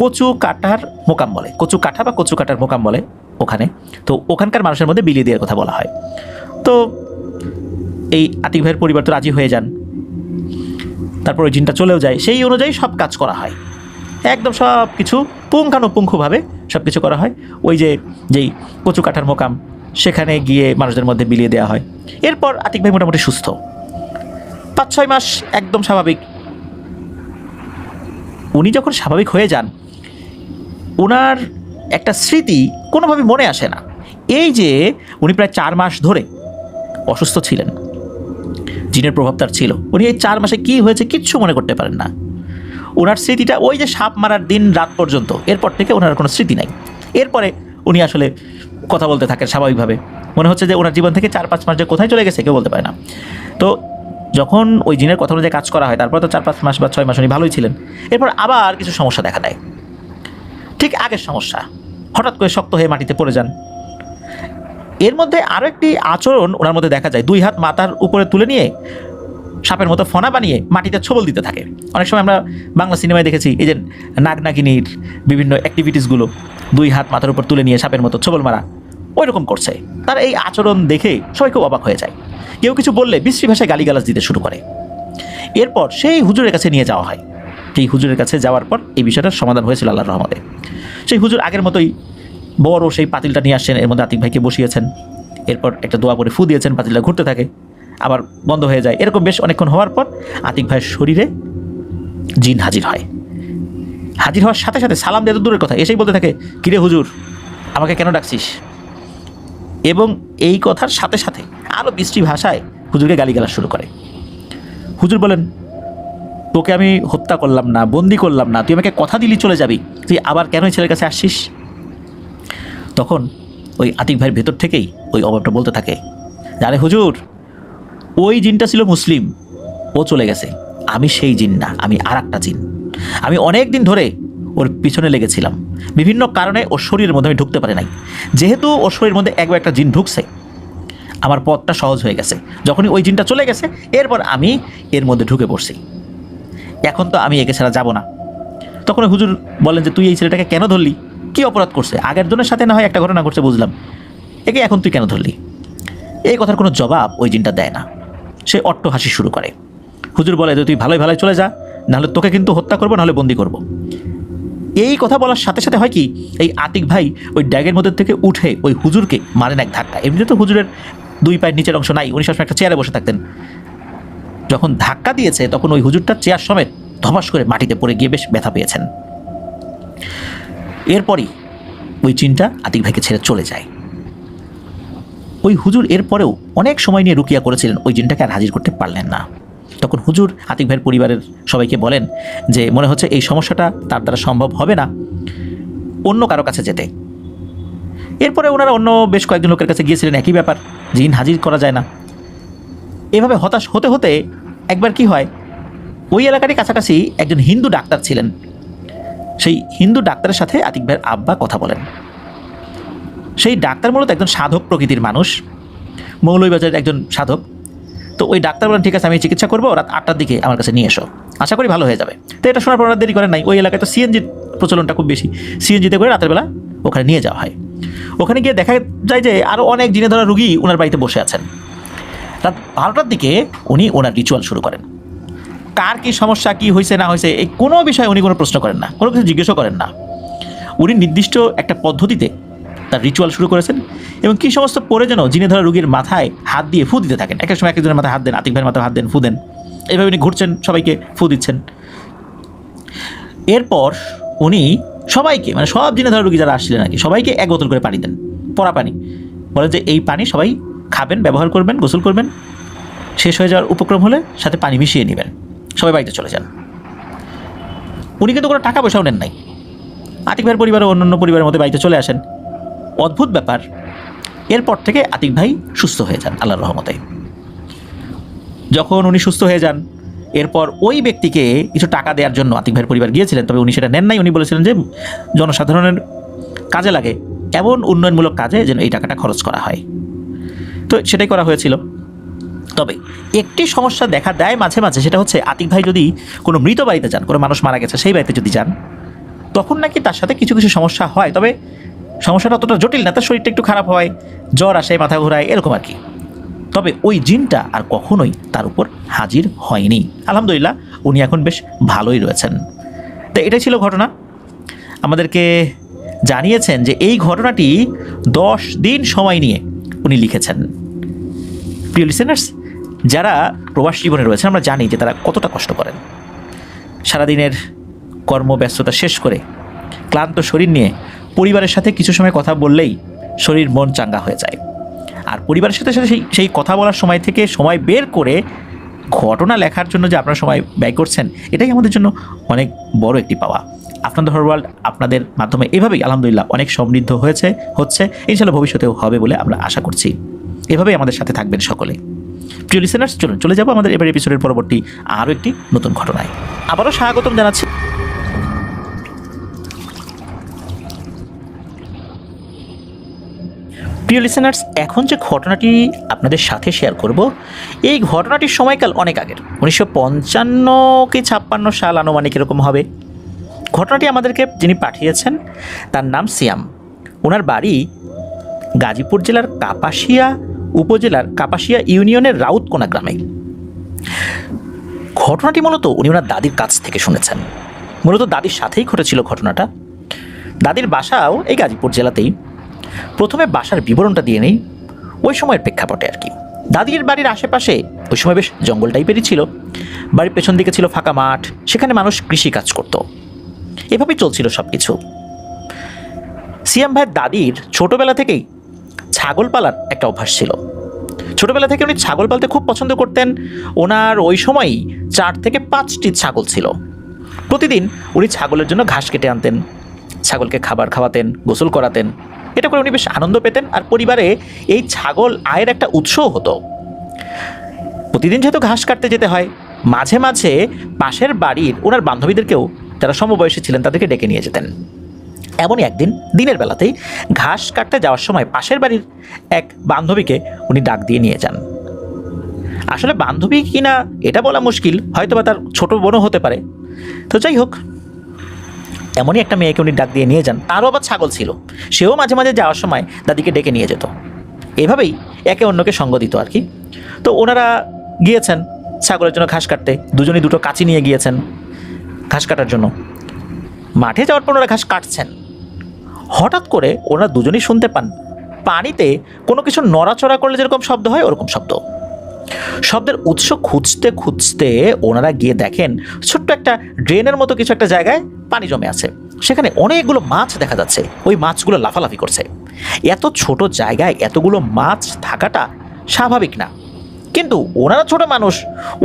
কচু কাটার মোকাম বলে, কচু কাঠা বা কচু কাটার মোকাম বলে ওখানে। তো ওখানকার মানুষের মধ্যে বিলিয়ে দেওয়ার কথা বলা হয়। তো এই আতিক ভাইয়ের পরিবার তো রাজি হয়ে যান। তারপর ওই জিনটা চলেও যায়, সেই অনুযায়ী সব কাজ করা হয়, একদম সব কিছু পুঙ্খানুপুঙ্খভাবে সব কিছু করা হয়। ওই যেই কচু কাঠার মোকাম সেখানে গিয়ে মানুষদের মধ্যে বিলিয়ে দেওয়া হয়। এরপর আতিক ভাই মোটামুটি সুস্থ, 5-6 মাস একদম স্বাভাবিক। উনি যখন স্বাভাবিক হয়ে যান, ওনার একটা স্মৃতি কোনোভাবে মনে আসে না। এই যে উনি প্রায় 4 মাস ধরে অসুস্থ ছিলেন, জিনের প্রভাব তার ছিল, উনি এই 4 মাসে কী হয়েছে কিচ্ছু মনে করতে পারেন না। ওনার স্মৃতিটা ওই যে সাপ মারার দিন রাত পর্যন্ত, এরপর থেকে ওনার কোনো স্মৃতি নাই। এরপরে উনি আসলে কথা বলতে থাকেন স্বাভাবিকভাবে। মনে হচ্ছে যে ওনার জীবন থেকে 4-5 মাস যে কোথায় চলে গেছে কেউ বলতে পারে না। তো যখন ওই জিনের কথা অনুযায়ী কাজ করা হয়, তারপর তো 4-5 মাস বা 6 মাস উনি ভালোই ছিলেন। এরপর আবার কিছু সমস্যা দেখা দেয়, ঠিক আগের সমস্যা, হঠাৎ করে শক্ত হয়ে মাটিতে পড়ে যান। এর মধ্যে আরও একটি আচরণ ওনার মধ্যে দেখা যায়, 2 হাত মাথার উপরে তুলে নিয়ে সাপের মতো ফনা বানিয়ে মাটিতে ছোবল দিতে থাকে। অনেক সময় আমরা বাংলা সিনেমায় দেখেছি এই যে নাগনাগিনীর বিভিন্ন অ্যাক্টিভিটিসগুলো, 2 হাত মাথার উপর তুলে নিয়ে সাপের মতো ছোবল মারা, ওই রকম করছে। তার এই আচরণ দেখে সবাই খুব অবাক হয়ে যায়। কেউ কিছু বললে বিশ্রী ভাষায় গালিগালাজ দিতে শুরু করে। এরপর সেই হুজুরের কাছে নিয়ে যাওয়া হয়। সেই হুজুরের কাছে যাওয়ার পর এই বিষয়টার সমাধান হয়েছিল আল্লাহর রহমতে। সেই হুজুর আগের মতোই বড় সেই পাতিলটা নিয়ে আসছেন, এর মধ্যে আতিক ভাইকে বসিয়েছেন। এরপর একটা দোয়া করে ফু দিয়েছেন, পাতিলটা ঘুরতে থাকে, আবার বন্ধ হয়ে যায়। এরকম বেশ অনেকক্ষণ হওয়ার পর আতিক ভাইয়ের শরীরে জিন হাজির হয়। হাজির হওয়ার সাথে সাথে সালাম দিয়ে দূরের কথা, এসেই বলতে থাকে, কিরে হুজুর, আমাকে কেন ডাকছিস? এবং এই কথার সাথে সাথে আরও বিশ্রী ভাষায় হুজুরকে গালিগালাজ শুরু করে। হুজুর বলেন, তোকে আমি হত্যা করলাম না, বন্দি করলাম না, তুই আমাকে কথা দিলি চলে যাবি, তুই আবার কেন এই ছেলের কাছে আসছিস? তখন ওই আতিক ভাইয়ের ভেতর থেকেই ওই অভাবটা বলতে থাকে, জানে হুজুর, ওই জিনটা ছিল মুসলিম, ও চলে গেছে, আমি সেই জিন না, আমি আর একটা জিন। আমি অনেক দিন ধরে ওর পিছনে লেগেছিলাম, বিভিন্ন কারণে ওর শরীরের মধ্যে আমি ঢুকতে পারি নাই। যেহেতু ওর শরীরের মধ্যে একবার একটা জিন ঢুকছে, আমার পথটা সহজ হয়ে গেছে। যখনই ওই জিনটা চলে গেছে, এরপর আমি এর মধ্যে ঢুকে পড়ছি। এখন তো আমি একে ছাড়া যাব না। তখন হুজুর বলেন যে, তুই এই ছেলেটাকে কেন ধরলি? কী অপরাধ করছে? আগের জনের সাথে না হয় একটা ঘটনা ঘটছে বুঝলাম, একে এখন তুই কেন ধরলি? এই কথার কোনো জবাব ওই জিনটা দেয় না। সে অট্ট হাসি শুরু করে। হুজুর বলে যে, তুই ভালোই ভালোই চলে যা, নাহলে তোকে কিন্তু হত্যা করবো, নাহলে বন্দি করব। এই কথা বলার সাথে সাথে হয় কি, এই আতিক ভাই ওই ড্যাগের মধ্যে থেকে উঠে ওই হুজুরকে মারেন এক ধাক্কা। এমনিতে তো হুজুরের 2 পায়ের নিচের অংশ নাই, উনি সবসময় একটা চেয়ারে বসে থাকতেন। যখন ধাক্কা দিয়েছে তখন ওই হুজুরটার চেয়ার সমেত ধপাস করে মাটিতে পড়ে গিয়ে বেশ ব্যথা পেয়েছেন। এরপরই ওই জিনটা আতিক ভাইকে ছেড়ে চলে যায়। ওই হুজুর এরপরেও অনেক সময় নিয়ে রুকিয়া করেছিলেন, ওই জিনটাকে আর হাজির করতে পারলেন না। তখন হুজুর আতিক ভাইয়ের পরিবারের সবাইকে বলেন যে, মনে হচ্ছে এই সমস্যাটা তার দ্বারা সম্ভব হবে না, অন্য কারো কাছে যেতে। এরপরে ওনারা অন্য বেশ কয়েকজন লোকের কাছে গিয়েছিলেন, একই ব্যাপার, জিন হাজির করা যায় না। এভাবে হতাশ হতে হতে একবার কি হয়, ওই এলাকারই কাছাকাছি একজন হিন্দু ডাক্তার ছিলেন। সেই হিন্দু ডাক্তারের সাথে আতিক ভাইয়ের আব্বা কথা বলেন। সেই ডাক্তার মূলত একজন সাধক প্রকৃতির মানুষ, মৌলভীবাজারের একজন সাধক। তো ওই ডাক্তার বলেন, ঠিক আছে, আমি চিকিৎসা করবো, রাত 8টার দিকে আমার কাছে নিয়ে এসো, আশা করি ভালো হয়ে যাবে। তো এটা শোনার পর দেরি করেন নাই, ওই এলাকায় তো সিএনজির প্রচলনটা খুব বেশি, সিএনজিতে করে রাতের বেলা ওখানে নিয়ে যাওয়া হয়। ওখানে গিয়ে দেখা যায় যে আরও অনেক জিনে ধরা রুগী ওনার বাড়িতে বসে আছেন। রাত 12টার দিকে উনি ওনার রিচুয়াল শুরু করেন। কার কী সমস্যা, কী হয়েছে না হয়েছে, এই কোনো বিষয়ে উনি কোনো প্রশ্ন করেন না, কোনো কিছু জিজ্ঞেসও করেন না। উনি নির্দিষ্ট একটা পদ্ধতিতে তার রিচুয়াল শুরু করেছেন এবং কী সমস্ত পরে যেন জিনে ধরা রুগীর মাথায় হাত দিয়ে ফু দিতে থাকেন। একটা সময় একজনের মাথায় হাত দেন, আতিক ভাইয়ের মাথায় হাত দেন, ফু দেন, এইভাবে উনি ঘুরছেন, সবাইকে ফু দিচ্ছেন। এরপর উনি সবাইকে, মানে সব জিনে ধরা রুগী যারা আসছিলেন আর কি, সবাইকে এক বোতল করে পানি দেন, পরা পানি। বলেন যে এই পানি সবাই খাবেন, ব্যবহার করবেন, গোসল করবেন, শেষ হয়ে যাওয়ার উপক্রম হলে সাথে পানি মিশিয়ে নেবেন, সবাই বাড়িতে চলে যান। উনি কিন্তু কোনো টাকা পয়সাও নেন নাই। আতিক ভাইয়ের পরিবার ও অন্যান্য পরিবারের মধ্যে বাড়িতে চলে আসেন। অদ্ভুত ব্যাপার, এরপর থেকে আতিক ভাই সুস্থ হয়ে যান আল্লাহর রহমতে। যখন উনি সুস্থ হয়ে যান, এরপর ওই ব্যক্তিকে কিছু টাকা দেওয়ার জন্য আতিক ভাইয়ের পরিবার গিয়েছিলেন, তবে উনি সেটা নেন নাই। উনি বলেছিলেন যে জনসাধারণের কাজে লাগে এমন উন্নয়নমূলক কাজে যেন এই টাকাটা খরচ করা হয়, তো সেটাই করা হয়েছিল। তবে একটি সমস্যা দেখা দেয় মাঝে মাঝে, সেটা হচ্ছে আতিক ভাই যদি কোনো মৃত বাড়িতে যান, কোনো মানুষ মারা গেছে সেই বাড়িতে যদি যান, তখন নাকি তার সাথে কিছু কিছু সমস্যা হয়। তবে সমস্যাটা অতটা জটিল না, তার শরীরটা একটু খারাপ হয়, জ্বর আসে, মাথা ঘোরায়, এরকম আর কি। তবে ওই জিনটা আর কখনোই তার উপর হাজির হয়নি। আলহামদুলিল্লাহ উনি এখন বেশ ভালোই রয়েছেন। তো এটাই ছিল ঘটনা। আমাদেরকে জানিয়েছেন যে এই ঘটনাটি 10 দিন সময় নিয়ে উনি লিখেছেন। প্রিয় লিসেনার্স, যারা প্রবাস জীবনে রয়েছেন আমরা জানি যে তারা কতটা কষ্ট করেন। সারাদিনের কর্মব্যস্ততা শেষ করে ক্লান্ত শরীর নিয়ে পরিবারের সাথে কিছু সময় কথা বললেই শরীর মন চাঙ্গা হয়ে যায়। আর পরিবারের সাথে সাথে সেই কথা বলার সময় থেকে সময় বের করে ঘটনা লেখার জন্য যে আপনারা সময় ব্যয় করছেন, এটাই আমাদের জন্য অনেক বড় একটি পাওয়া। আপনাদের হর ওয়ার্ল্ড আপনাদের মাধ্যমে এভাবেই আলহামদুলিল্লাহ অনেক সমৃদ্ধ হচ্ছে, ইনশাআল্লাহ ভবিষ্যতেও হবে বলে আমরা আশা করছি। এভাবেই আমাদের সাথে থাকবেন সকলে। প্রিয় লিসেনার্স, চলে যাব আমাদের এবার এপিসোডের পরবর্তী আরও একটি নতুন ঘটনায়। আবারও স্বাগতম জানাচ্ছি। প্রিয় লিসেনার্স, এখন যে ঘটনাটি আপনাদের সাথে শেয়ার করব, এই ঘটনাটির সময়কাল অনেক আগের, 1955 কি 56 সাল আনুমানিক এরকম হবে। ঘটনাটি আমাদেরকে যিনি পাঠিয়েছেন তার নাম সিয়াম। ওনার বাড়ি গাজীপুর জেলার কাপাসিয়া উপজেলার কাপাসিয়া ইউনিয়নের রাউতকোনা গ্রামে। ঘটনাটি মূলত উনি ওনার দাদির কাছ থেকে শুনেছেন। মূলত দাদির সাথেই ঘটেছিল ঘটনাটা। দাদির বাসাও এই গাজীপুর জেলাতেই। প্রথমে বাসার বিবরণটা দিয়ে নেই ওই সময়ের প্রেক্ষাপটে আর কি। দাদির বাড়ির আশেপাশে ওই সময় বেশ জঙ্গল টাইপেরই ছিল। বাড়ির পেছন দিকে ছিল ফাঁকা মাঠ, সেখানে মানুষ কৃষি কাজ করত। এভাবেই চলছিল সব কিছু। সিয়াম ভাইয়ের দাদির ছোটোবেলা থেকেই ছাগল পালার একটা অভ্যাস ছিল। ছোটোবেলা থেকে উনি ছাগল পালতে খুব পছন্দ করতেন। ওনার ওই সময়ই 4 থেকে 5টি ছাগল ছিল। প্রতিদিন উনি ছাগলের জন্য ঘাস কেটে আনতেন, ছাগলকে খাবার খাওয়াতেন, গোসল করাতেন। এটা করে উনি বেশ আনন্দ পেতেন। আর পরিবারে এই ছাগল আয়ের একটা উৎসও হতো। প্রতিদিন যেহেতু ঘাস কাটতে যেতে হয়, মাঝে মাঝে পাশের বাড়ির ওনার বান্ধবীদেরকেও, যারা সমবয়সী ছিলেন, তাদেরকে ডেকে নিয়ে যেতেন। এমনই একদিন দিনের বেলাতেই ঘাস কাটতে যাওয়ার সময় পাশের বাড়ির এক বান্ধবীকে উনি ডাক দিয়ে নিয়ে যান। আসলে বান্ধবী কিনা এটা বলা মুশকিল, হয়তো বা তার ছোট বোনও হতে পারে। তো যাই হোক, এমনই একটা মেয়েকে উনি ডাক দিয়ে নিয়ে যান। তারও আবার ছাগল ছিল, সেও মাঝে মাঝে যাওয়ার সময় দাদিকে ডেকে নিয়ে যেত। এভাবেই একে অন্যকে সঙ্গ দিত আর কি। তো ওনারা গিয়েছেন ছাগলের জন্য ঘাস কাটতে। দুজনেই দুটো কাঁচি নিয়ে গিয়েছেন ঘাস কাটার জন্য। মাঠে যাওয়ার পর ওরা ঘাস কাটছেন। হঠাৎ করে ওনারা দুজনেই শুনতে পান পানিতে কোনো কিছু নড়াচড়া করলে যেরকম শব্দ হয় ওরকম শব্দ। শব্দের উৎস খুঁজতে খুঁজতে ওনারা গিয়ে দেখেন ছোট্ট একটা ড্রেনের মতো কিছু একটা জায়গায় পানি জমে আছে। সেখানে অনেকগুলো মাছ দেখা যাচ্ছে। ওই মাছগুলো লাফালাফি করছে। এত ছোট জায়গায় এতগুলো মাছ থাকাটা স্বাভাবিক না, কিন্তু ওনারা ছোট মানুষ,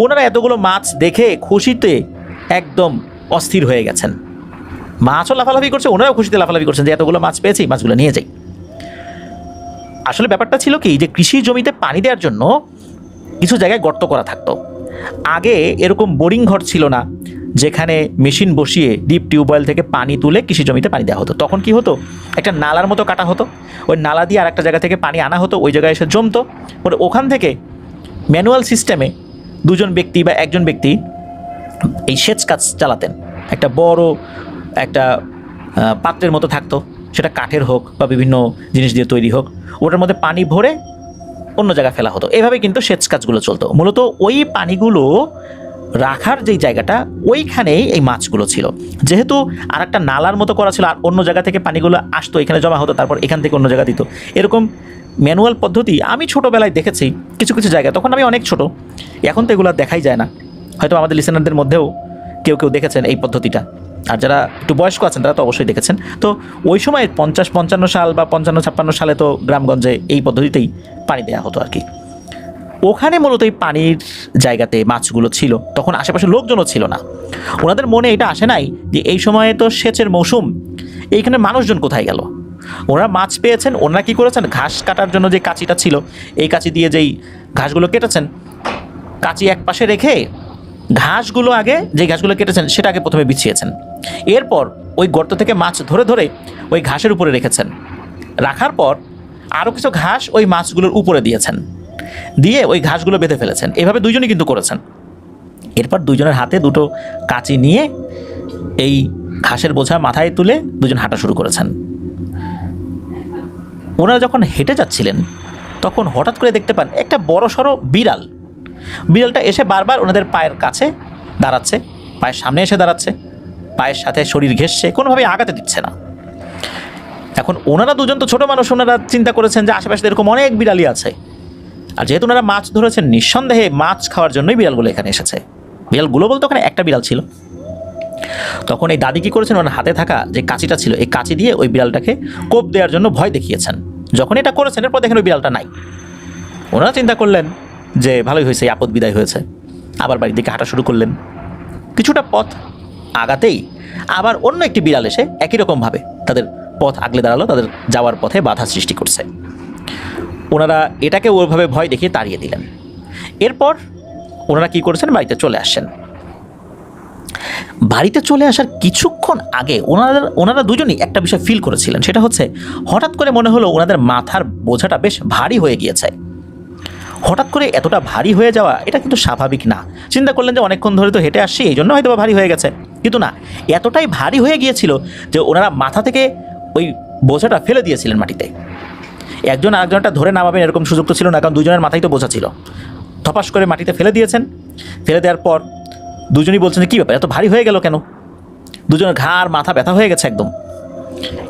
ওনারা এতগুলো মাছ দেখে খুশিতে একদম অস্থির হয়ে গেছেন। মাছও লাফালাফি করছে, ওনারাও খুশিতে লাফালাফি করছেন যে এতগুলো মাছ পেয়েছি, মাছগুলো নিয়ে যাই। আসলে ব্যাপারটা ছিল কি, যে কৃষি জমিতে পানি দেওয়ার জন্য কিছু জায়গায় গর্ত করা থাকতো। আগে এরকম বোরিং ঘর ছিল না যেখানে মেশিন বসিয়ে ডিপ টিউবওয়েল থেকে পানি তুলে কৃষি জমিতে পানি দেওয়া হতো। তখন কি হতো, একটা নালার মতো কাটা হতো, ওই নালা দিয়ে আর একটা জায়গা থেকে পানি আনা হতো, ওই জায়গায় এসে জমতো। পরে ওখান থেকে ম্যানুয়াল সিস্টেমে দুজন ব্যক্তি বা একজন ব্যক্তি এই সেচ কাজ চালাতেন। একটা বড় একটা পাত্রের মতো থাকতো, সেটা কাঠের হোক বা বিভিন্ন জিনিস দিয়ে তৈরি হোক, ওটার মধ্যে পানি ভরে অন্য জায়গায় ফেলা হতো। এভাবে কিন্তু সেচ কাজগুলো চলতো। মূলত ওই পানিগুলো রাখার যেই জায়গাটা, ওইখানেই এই মাছগুলো ছিল। যেহেতু আর একটা নালার মতো করা ছিল, আর অন্য জায়গা থেকে পানিগুলো আসতো, এখানে জমা হতো, তারপর এখান থেকে অন্য জায়গা দিত। এরকম ম্যানুয়াল পদ্ধতি আমি ছোটোবেলায় দেখেছি কিছু কিছু জায়গায়। তখন আমি অনেক ছোট, এখন তো এগুলো দেখাই যায় না। হয়তো আমাদের লিসেনারদের মধ্যেও কেউ কেউ দেখেছেন এই পদ্ধতিটা, আর যারা একটু বয়স্ক আছেন তারা তো অবশ্যই দেখেছেন। তো ওই সময় 50-55 সাল বা 55-56 সালে তো গ্রামগঞ্জে এই পদ্ধতিতেই পানি দেওয়া হতো আর কি। ওখানে মূলত এই পানির জায়গাতে মাছগুলো ছিল। তখন আশেপাশে লোকজনও ছিল না। ওনাদের মনে এটা আসে নাই যে এই সময়ে তো সেচের মৌসুম, এইখানে মানুষজন কোথায় গেল। ওনারা মাছ পেয়েছেন, ওনারা কী করেছেন, ঘাস কাটার জন্য যে কাঁচিটা ছিল, এই কাঁচি দিয়ে যেই ঘাসগুলো কেটেছেন, কাঁচি এক পাশে রেখে ঘাসগুলো আগে, যে ঘাসগুলো কেটেছেন সেটা আগে প্রথমে বিছিয়েছেন। এরপর ওই গর্ত থেকে মাছ ধরে ধরে ওই ঘাসের উপরে রেখেছেন। রাখার পর আরও কিছু ঘাস ওই মাছগুলোর উপরে দিয়েছেন, দিয়ে ওই ঘাসগুলো বেঁধে ফেলেছেন। এভাবে দুইজনই কিন্তু করেছেন। এরপর দুইজনের হাতে দুটো কাঁচি নিয়ে এই ঘাসের বোঝা মাথায় তুলে দুজন হাঁটা শুরু করেছেন। ওনারা যখন হেঁটে যাচ্ছিলেন তখন হঠাৎ করে দেখতে পান একটা বড়সড় বিড়াল। বিড়ালটা এসে বারবার ওনাদের পায়ের কাছে দাঁড়াচ্ছে, পায়ের সামনে এসে দাঁড়াচ্ছে, পায়ের সাথে শরীর ঘেঁষছে, কোনোভাবেই আগাতে দিচ্ছে না। এখন ওনারা দুজন তো ছোটো মানুষ, ওনারা চিন্তা করেছেন যে আশেপাশে এরকম অনেক বিড়ালই আছে, আর যেহেতু ওনারা মাছ ধরেছেন নিঃসন্দেহে মাছ খাওয়ার জন্যই বিড়ালগুলো এখানে এসেছে। বিড়ালগুলো বলতে ওখানে একটা বিড়াল ছিল। তখন এই দাদি কী করেছেন, ওনার হাতে থাকা যে কাঁচিটা ছিল, এই কাঁচি দিয়ে ওই বিড়ালটাকে কোপ দেওয়ার জন্য ভয় দেখিয়েছেন। যখন এটা করেছেন এরপর দেখেন ওই বিড়ালটা নাই। ওনারা চিন্তা করলেন যে ভালোই হয়েছে, আপদ বিদায় হয়েছে। আবার বাড়ির দিকে হাঁটা শুরু করলেন। কিছুটা পথ আগাতেই আবার অন্য একটি বিড়াল এসে একই রকমভাবে তাদের পথ আগলে দাঁড়ালো, তাদের যাওয়ার পথে বাধা সৃষ্টি করছে। ওনারা এটাকে ওইভাবে ভয় দেখিয়ে তাড়িয়ে দিলেন। এরপর ওনারা কী করেছেন, বাড়িতে চলে আসছেন। বাড়িতে চলে আসার কিছুক্ষণ আগে ওনারা দুজনই একটা বিষয় ফিল করেছিলেন। সেটা হচ্ছে হঠাৎ করে মনে হলো ওনাদের মাথার বোঝাটা বেশ ভারী হয়ে গিয়েছে। হঠাৎ করে এতটা ভারী হয়ে যাওয়া এটা কিন্তু স্বাভাবিক না। চিন্তা করলেন যে অনেকক্ষণ ধরে তো হেঁটে আসছি, এই জন্য হয়তো ভারী হয়ে গেছে। কিন্তু না, এতটাই ভারী হয়ে গিয়েছিল যে ওনারা মাথা থেকে ওই বোঝাটা ফেলে দিয়েছিলেন মাটিতে। একজন আরেকজনটা ধরে নামাবেন এরকম সুযোগ তো ছিল না, কারণ দুজনের মাথায় তো বোঝা ছিল। ধপাস করে মাটিতে ফেলে দিয়েছেন। ফেলে দেওয়ার পর দুজনই বলছেন যে কী ব্যাপার, এত ভারী হয়ে গেল কেন। দুজনের ঘাড় মাথা ব্যথা হয়ে গেছে একদম।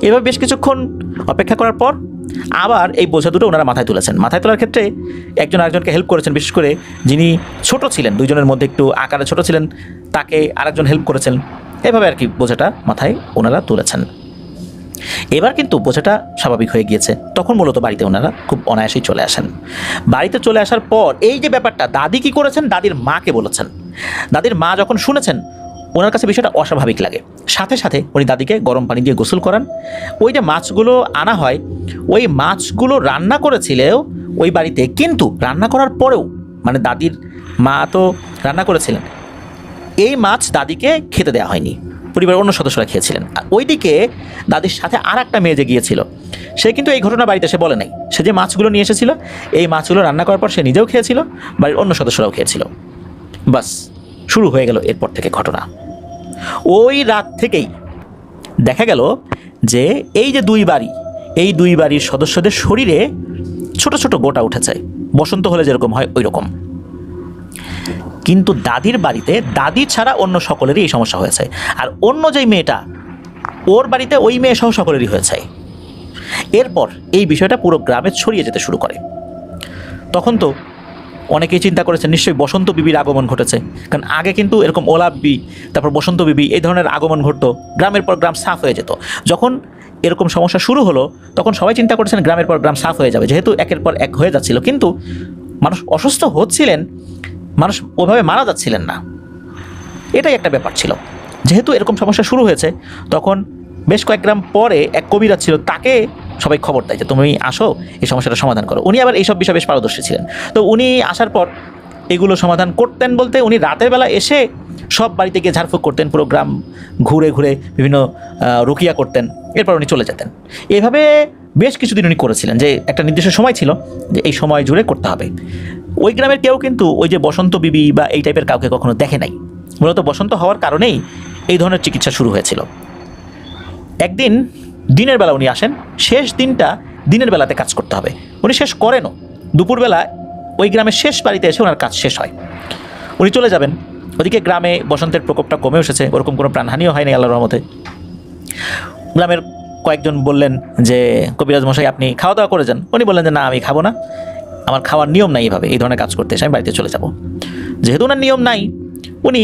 এভাবে বেশ কিছুক্ষণ অপেক্ষা করার পর আবার এই বোঝা দুটো ওনারা মাথায় তুলেছেন। মাথায় তোলার ক্ষেত্রে একজন আরেকজনকে হেল্প করেছেন, বিশেষ করে যিনি ছোট ছিলেন, দুজনের মধ্যে একটু আকারে ছোট ছিলেন, তাকে আরেকজন হেল্প করেছেন। এভাবে আর কি বোঝাটা মাথায় ওনারা তুলেছেন। এবার কিন্তু বোঝাটা স্বাভাবিক হয়ে গিয়েছে। তখন মূলত বাড়িতে ওনারা খুব অনায়াসেই চলে আসেন। বাড়িতে চলে আসার পর এই যে ব্যাপারটা দাদি কী করেছেন, দাদির মাকে বলেছেন। দাদির মা যখন শুনেছেন ওনার কাছে বিষয়টা অস্বাভাবিক লাগে। সাথে সাথে উনি দাদিকে গরম পানি দিয়ে গোসল করান। ওই যে মাছগুলো আনা হয়, ওই মাছগুলো রান্না করেছিলেও ওই বাড়িতে, কিন্তু রান্না করার পরেও, মানে দাদির মা তো রান্না করেছিলেন, এই মাছ দাদিকে খেতে দেওয়া হয়নি, পরিবারের অন্য সদস্যরা খেয়েছিলেন। আর ওইদিকে দাদির সাথে আর একটা মেয়ে যে গিয়েছিল, সে কিন্তু এই ঘটনা বাড়িতে সে বলে নাই। সে যে মাছগুলো নিয়ে এসেছিল, এই মাছগুলো রান্না করার পর সে নিজেও খেয়েছিল, বাড়ির অন্য সদস্যরাও খেয়েছিল। বাস শুরু হয়ে গেল এরপর থেকে ঘটনা। ওই রাত থেকেই দেখা গেল যে এই যে এই দুই বাড়ির সদস্যদের শরীরে ছোট ছোট গোটা উঠেছে, বসন্ত হলে যেরকম হয় ওই রকম। কিন্তু দাদির বাড়িতে দাদি ছাড়া অন্য সকলেরই এই সমস্যা হয়েছে। আর অন্য যেই মেয়েটা, ওর বাড়িতে ওই মেয়ে সহ সকলেরই হয়েছে। এরপর এই বিষয়টা পুরো গ্রামে ছড়িয়ে যেতে শুরু করে। তখন তো অনেকেই চিন্তা করেছেন নিশ্চয়ই বসন্ত বিবির আগমন ঘটেছে, কারণ আগে কিন্তু এরকম ওলা বিবি, তারপর বসন্ত বিবি, এই ধরনের আগমন ঘটতো। গ্রামের পর গ্রাম সাফ হয়ে যেত। যখন এরকম সমস্যা শুরু হলো তখন সবাই চিন্তা করেছেন গ্রামের পর গ্রাম সাফ হয়ে যাবে, যেহেতু একের পর এক হয়ে যাচ্ছিল। কিন্তু মানুষ অসুস্থ হচ্ছিলেন, মানুষ ওভাবে মারা যাচ্ছিলেন না, এটাই একটা ব্যাপার ছিল। যেহেতু এরকম সমস্যা শুরু হয়েছে, তখন বেশ কয়েক গ্রাম পরে এক কবিরাজ ছিল, তাকে সবাই খবর দেয় যে তুমি আসো, এই সমস্যাটা সমাধান করো। উনি আবার এইসব বিষয়ে বেশ পারদর্শী ছিলেন। তো উনি আসার পর এগুলো সমাধান করতেন বলতে উনি রাতের বেলা এসে সব বাড়িতে গিয়ে ঝাড়ফুঁক করতেন, পুরো গ্রাম ঘুরে ঘুরে বিভিন্ন রুকিয়া করতেন, এরপর উনি চলে যেতেন। এভাবে বেশ কিছুদিন উনি করেছিলেন, যে একটা নির্দিষ্ট সময় ছিল যে এই সময় জুড়ে করতে হবে। ওই গ্রামের কেউ কিন্তু ওই যে বসন্ত বিবি বা এই টাইপের কাউকে কখনো দেখে নাই। মূলত বসন্ত হওয়ার কারণেই এই ধরনের চিকিৎসা শুরু হয়েছিল। একদিন দিনের বেলা উনি আসেন, শেষ দিনটা দিনের বেলাতে কাজ করতে হবে। উনি শেষ করেনও, দুপুরবেলা ওই গ্রামের শেষ বাড়িতে এসে ওনার কাজ শেষ হয়, উনি চলে যাবেন। ওদিকে গ্রামে বসন্তের প্রকোপটা কমে এসেছে, ওরকম কোনো প্রাণহানিও হয়নি আল্লাহর রহমতে। গ্রামের কয়েকজন বললেন যে কবিরাজ মশাই আপনি খাওয়া দাওয়া করে যান। উনি বললেন যে না, আমি খাবো না, আমার খাওয়ার নিয়ম নাই এভাবে, এই ধরনের কাজ করতে এসে আমি বাড়িতে চলে যাব। যেহেতু ওনার নিয়ম নাই, উনি